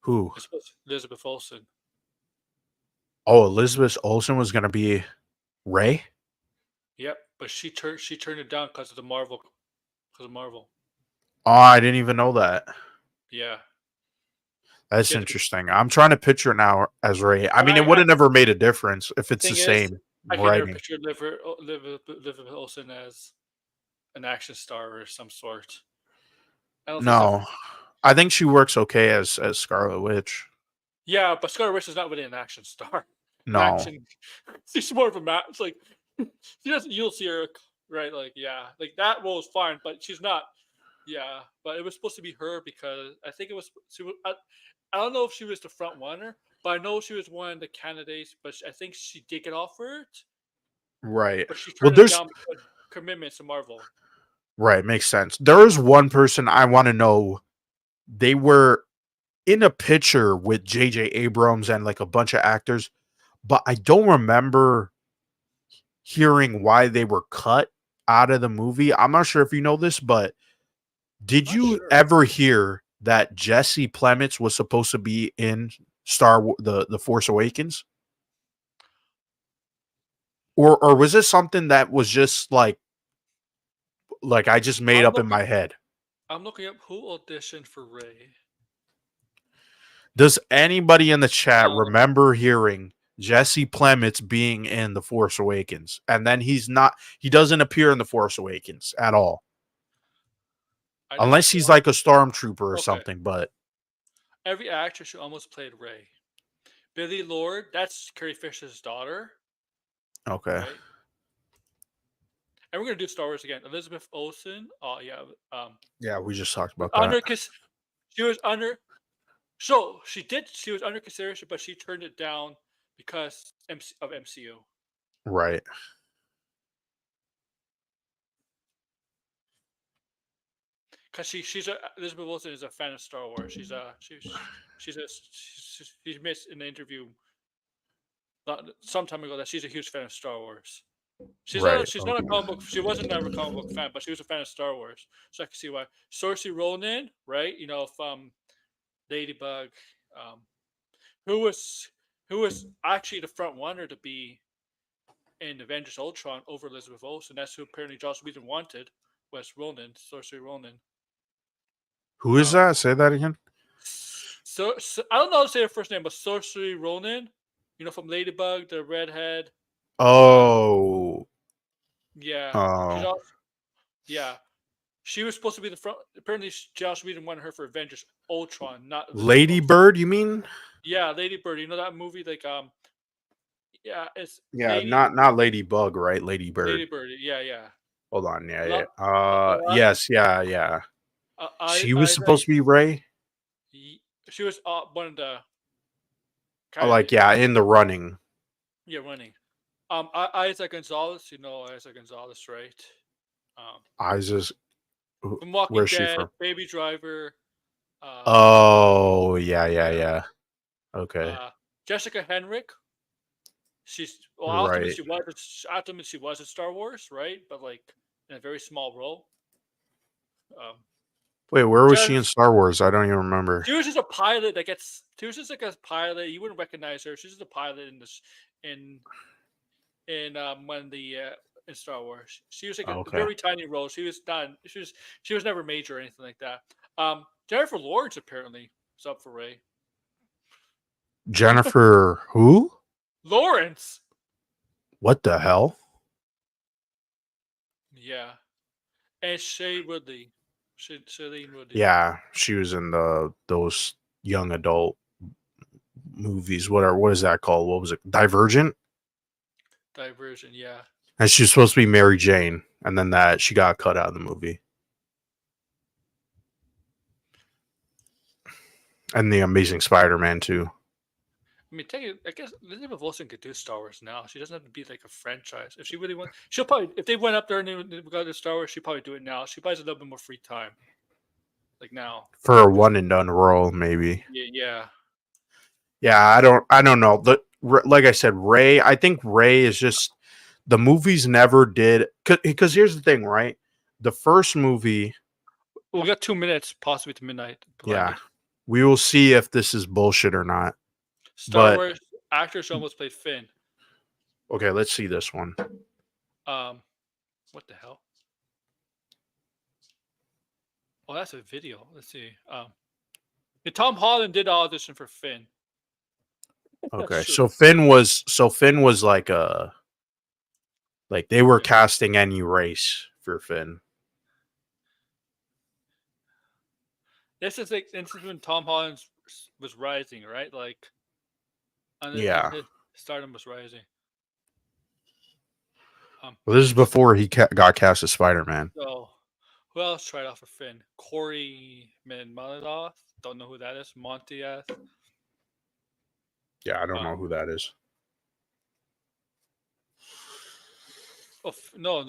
who? It's supposed to Elizabeth Olsen. Oh, Elizabeth Olsen was gonna be Ray. Yep, but she turned it down because of the Marvel. Because of Marvel. Oh, I didn't even know that. Yeah. She That's had to be. interesting. I'm trying to picture now as Ray. I mean, it would I have never made a difference if it's the thing is, same I can never writing. picture Elizabeth Olsen as an action star or some sort. I don't think so. No, I think she works okay as Scarlet Witch. Yeah, but Scarlet Witch is not really an action star. An No, action. She's more of a It's like she doesn't. You'll see her right. Like yeah, like that role is fine, but she's not. Yeah, but it was supposed to be her because I think it was. I don't know if she was the front runner, but I know she was one of the candidates. But I think she did get offered, Right. but she Well, turned it there's down because commitments to Marvel. right, makes sense. There is one person I want to know. They were in a picture with J.J. Abrams and like a bunch of actors, but I don't remember hearing why they were cut out of the movie. I'm not sure if you know this, but did Not you sure. ever hear that Jesse Plemons was supposed to be in the Force Awakens? Or was this something that was just like I just made I'm up in looking. my head? I'm looking up who auditioned for Ray. Does anybody in the chat Um, remember hearing Jesse Plemons being in the Force Awakens? And then he doesn't appear in the Force Awakens at all. I just Unless he's want. like a stormtrooper or Okay, something, but every actress who almost played Ray. Billy Lord, that's Carrie Fisher's daughter, okay. right? And we're gonna do Star Wars again. Elizabeth Olsen. Oh yeah. Yeah, we just talked about that. Under because she was under. So she did. She was under consideration, but she turned it down because of MCU. Right. Because she's a Elizabeth Olsen is a fan of Star Wars. She missed in the interview some time ago that she's a huge fan of Star Wars. Right. She's not a Okay. comic book. She wasn't never a comic book fan, but she was a fan of Star Wars. So I can see why. Saoirse Ronan, right? You know, from Ladybug, um, who was who was actually the front runner to be in Avengers Ultron over Elizabeth Olsen. That's who apparently Joss Whedon wanted, was Ronan, Saoirse Ronan. Who is Um, that? Say that again. so I don't know how to say her first name, but Saoirse Ronan, you know, from Ladybug, the redhead. Um, Oh. yeah, she's Oh. also yeah. She was supposed to be the front. Apparently, Joss Whedon wanted her for Avengers Ultron, not Elizabeth Lady Olsen. Bird, you mean? Yeah, Lady Bird. You know that movie? Yeah, it's Yeah, not Ladybug, right? Lady Lady Bird. Bird. Yeah, yeah. Hold on. A Yeah, lot, yeah. a lot. Yes, yeah, yeah. She was Isaac. supposed to be Ray. She was one of the Like, candidates. yeah, in the running. Yeah, running. Isaac Gonzalez. You know Isaac Gonzalez, right? Um, Isaac. from Walking Where's she Dead, from? Baby Driver. Um, Oh, yeah, yeah, yeah. yeah. Okay. Uh, Jessica Henwick. Right. Ultimately she was in Star Wars, right? But like in a very small role. Um, Wait, where was she in Jennifer, Star Wars? I don't even remember. she was just a pilot that gets. She was just like a pilot. You wouldn't recognize her. She's just a pilot in this in when the in Star Wars. She was like a Okay. very tiny role. She was not. She was never major or anything like that. Jennifer Lawrence apparently is up for Ray. Jennifer who? Lawrence. What the hell? Yeah, and Shay Woodley. Shailene Woodley. Yeah, she was in those young adult movies. What is that called? What was it? Divergent? Diversion. Yeah. And she was supposed to be Mary Jane, and then that she got cut out of the movie. And the Amazing Spider-Man too. I mean, I guess Elizabeth Olsen could do Star Wars now. She doesn't have to be like a franchise. If she really wants, she'll probably. If they went up there and they got to Star Wars, she'd probably do it now. She probably has a little bit more free time, like now. For a one and done role, maybe. Yeah, yeah. Yeah, I don't know. Like I said, Ray. I think Ray is just the movies never did. Because here's the thing, right? The first movie, We got 2 minutes, possibly to midnight. yeah, Blinded. we will see if this is bullshit or not. Star But Wars actor who almost played Finn. okay, let's see this one. What the hell? Oh, that's a video. Let's see. Tom Holland did audition for Finn. Okay, True. so Finn was like they were casting any race for Finn. This is when Tom Holland was rising, right? Like, Yeah. his stardom was rising. Well, this is before he got cast as Spider-Man. So, Who else tried out for Finn? Corey Manmaloff. Don't know who that is. Montieth. Yeah, I don't know Um, who that is. no.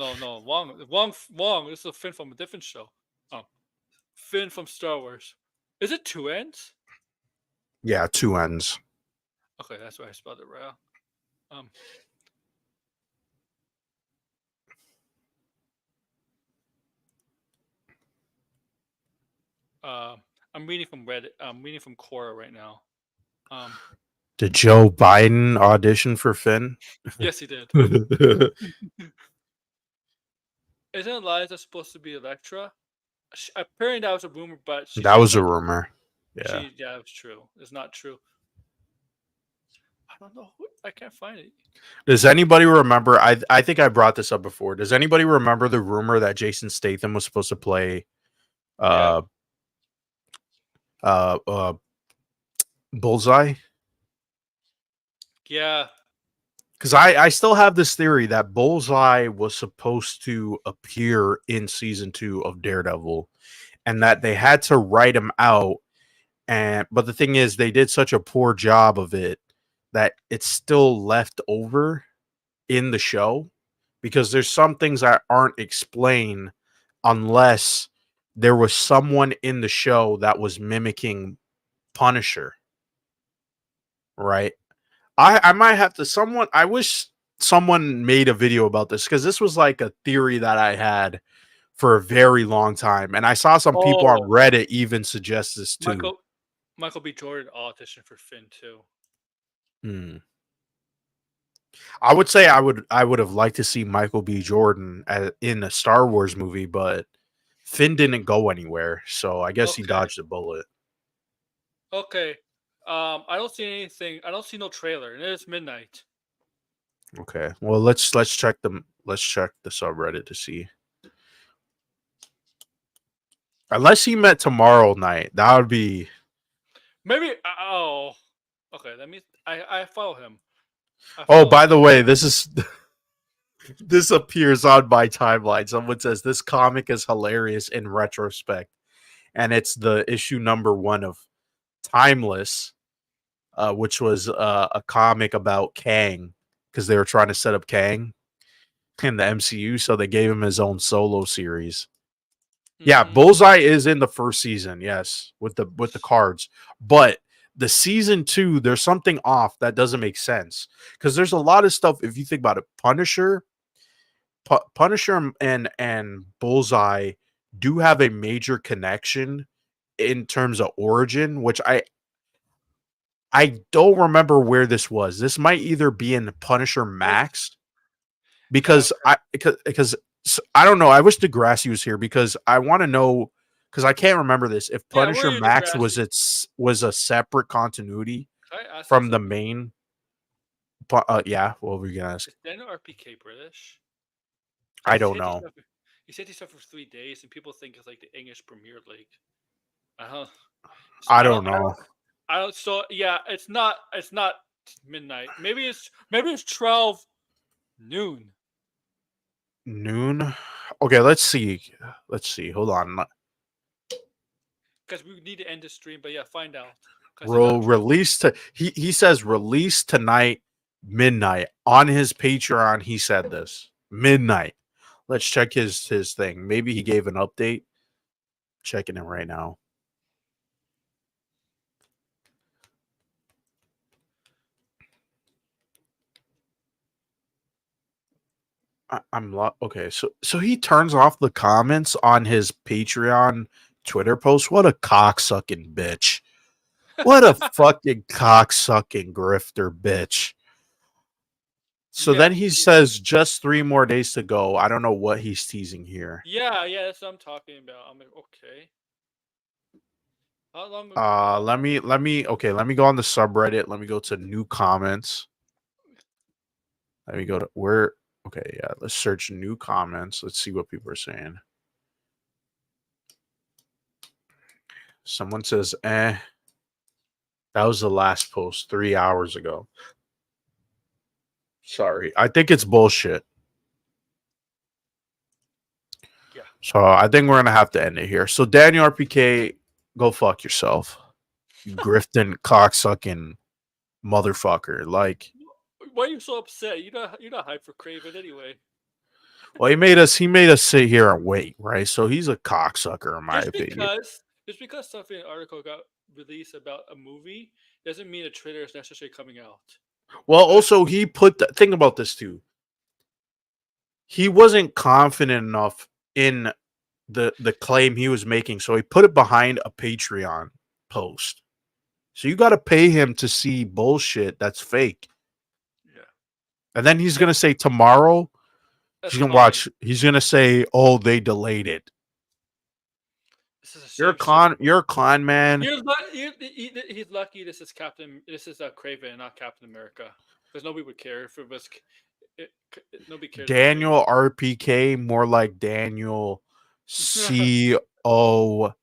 Wong. This is a Finn from a different show. Um, Finn from Star Wars. Is it two ends? Yeah, two ends. Okay, that's why I spelled it right. Um, uh, I'm reading from Reddit. I'm reading from Quora right now. Um, Did Joe Biden audition for Finn? yes, he did. Isn't Eliza supposed to be Electra? Apparently that was a rumor, but she That seems was a like rumor. Yeah. yeah, it's true. It's not true. I don't know. I can't find it. Does anybody remember? I think I brought this up before. Does anybody remember the rumor that Jason Statham was supposed to play Yeah. uh uh uh Bullseye? Yeah. Because I still have this theory that Bullseye was supposed to appear in season 2 of Daredevil, and that they had to write him out. And but the thing is, they did such a poor job of it that it's still left over in the show, because there's some things that aren't explained unless there was someone in the show that was mimicking Punisher, right? I might have to someone I wish someone made a video about this, because this was like a theory that I had for a very long time, and I saw some people on Oh, Reddit even suggest this too. Michael B. Jordan auditioned for Finn too. Hmm. I would say I would have liked to see Michael B. Jordan in a Star Wars movie, but Finn didn't go anywhere, so I guess he Okay. dodged a bullet. Okay. I don't see anything. I don't see no trailer, and it is midnight. Okay, well let's check the subreddit to see. Unless he met tomorrow night, that would be. Maybe. Oh. Okay. Let me. I follow him. I Oh, follow by him. the way, this appears on my timeline. Someone says this comic is hilarious in retrospect, and it's the issue number 1 of Timeless, which was a comic about Kang, because they were trying to set up Kang in the MCU, so they gave him his own solo series. Yeah, Mm, Bullseye is in the first season, yes, with the cards, but the season 2, there's something off that doesn't make sense, because there's a lot of stuff. If you think about it, Punisher and Bullseye do have a major connection in terms of origin, which I don't remember where this was. This might either be in Punisher it's Max, yeah. because I don't know. I wish Degrassi was here, because I want to know, because I can't remember this, if Yeah. Where Punisher are you, Max was Degrassi? a separate continuity Can I ask you from the something? main. Yeah, what were you gonna ask? Is Daniel RPK British? I Because don't know. he said he stuff for 3 days, and people think it's like the English Premier League. Uh-huh. So I don't know. I don't. So yeah, it's not. It's not midnight. Maybe it's 12 noon. Noon. Okay, let's see. Let's see. Hold on. Because we need to end the stream. But yeah, find out. Because it's Will not 12. release to he says release tonight midnight on his Patreon. He said this midnight. Let's check his thing. Maybe he gave an update. Checking it right now. Okay. So he turns off the comments on his Patreon Twitter post. What a cocksucking bitch. What a fucking cocksucking grifter bitch. So Yeah. then he says just 3 more days to go. I don't know what he's teasing here. Yeah. That's what I'm talking about. I'm like, okay. How long? Let me go on the subreddit. Let me go to new comments. Let me go to where. Okay, yeah, let's search new comments. Let's see what people are saying. Someone says, that was the last post 3 hours ago. Sorry. I think it's bullshit. Yeah. So I think we're gonna have to end it here. So Daniel RPK, go fuck yourself, you grifting cocksucking motherfucker. Like, Why are you so upset? You're not hyped for Craven anyway. well, he made us sit here and wait, right? So he's a cocksucker in my Just opinion. because something an article got released about a movie doesn't mean a trailer is necessarily coming out. Well, But also he put think about this too. He wasn't confident enough in the claim he was making, so he put it behind a Patreon post. So you got to pay him to see bullshit that's fake. yeah, And then he's going to say tomorrow, that's he's going to fine. watch, he's going to say, "Oh, they delayed it." This is the You're a same shit. you're a con man. He's lucky. This is Craven, not Captain America, because nobody would care if it was. Nobody cares about Craven. Daniel RPK, more like Daniel COCK. All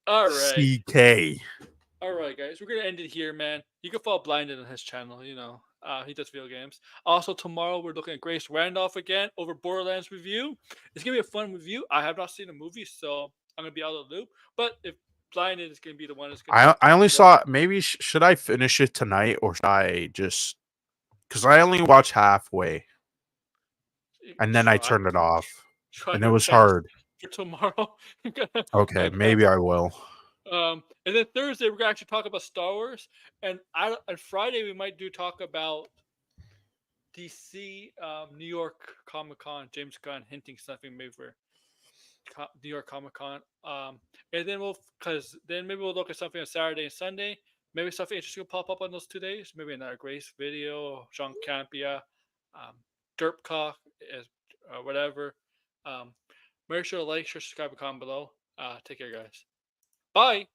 right. All right, guys, we're gonna end it here, man. You can follow Blinded on his channel. He does video games. Also, tomorrow we're looking at Grace Randolph again over Borderlands review. It's gonna be a fun review. I have not seen the movie, so I'm gonna be out of the loop. But if Blinded is gonna be the one that's gonna, I only saw, maybe should I finish it tonight or should I just, because I only watched halfway and then I try turned it off try and it your was best hard. for tomorrow. Okay, and maybe I will. and then Thursday we're gonna actually talk about Star Wars, and on Friday we might talk about DC, New York Comic Con, James Gunn hinting something maybe for New York Comic Con. And then maybe we'll look at something on Saturday and Sunday. Maybe something interesting will pop up on those 2 days. Maybe another Grace video, Jean Campia, Derpcock, as whatever. Make sure to like, share, subscribe, and comment below. Take care, guys. Bye.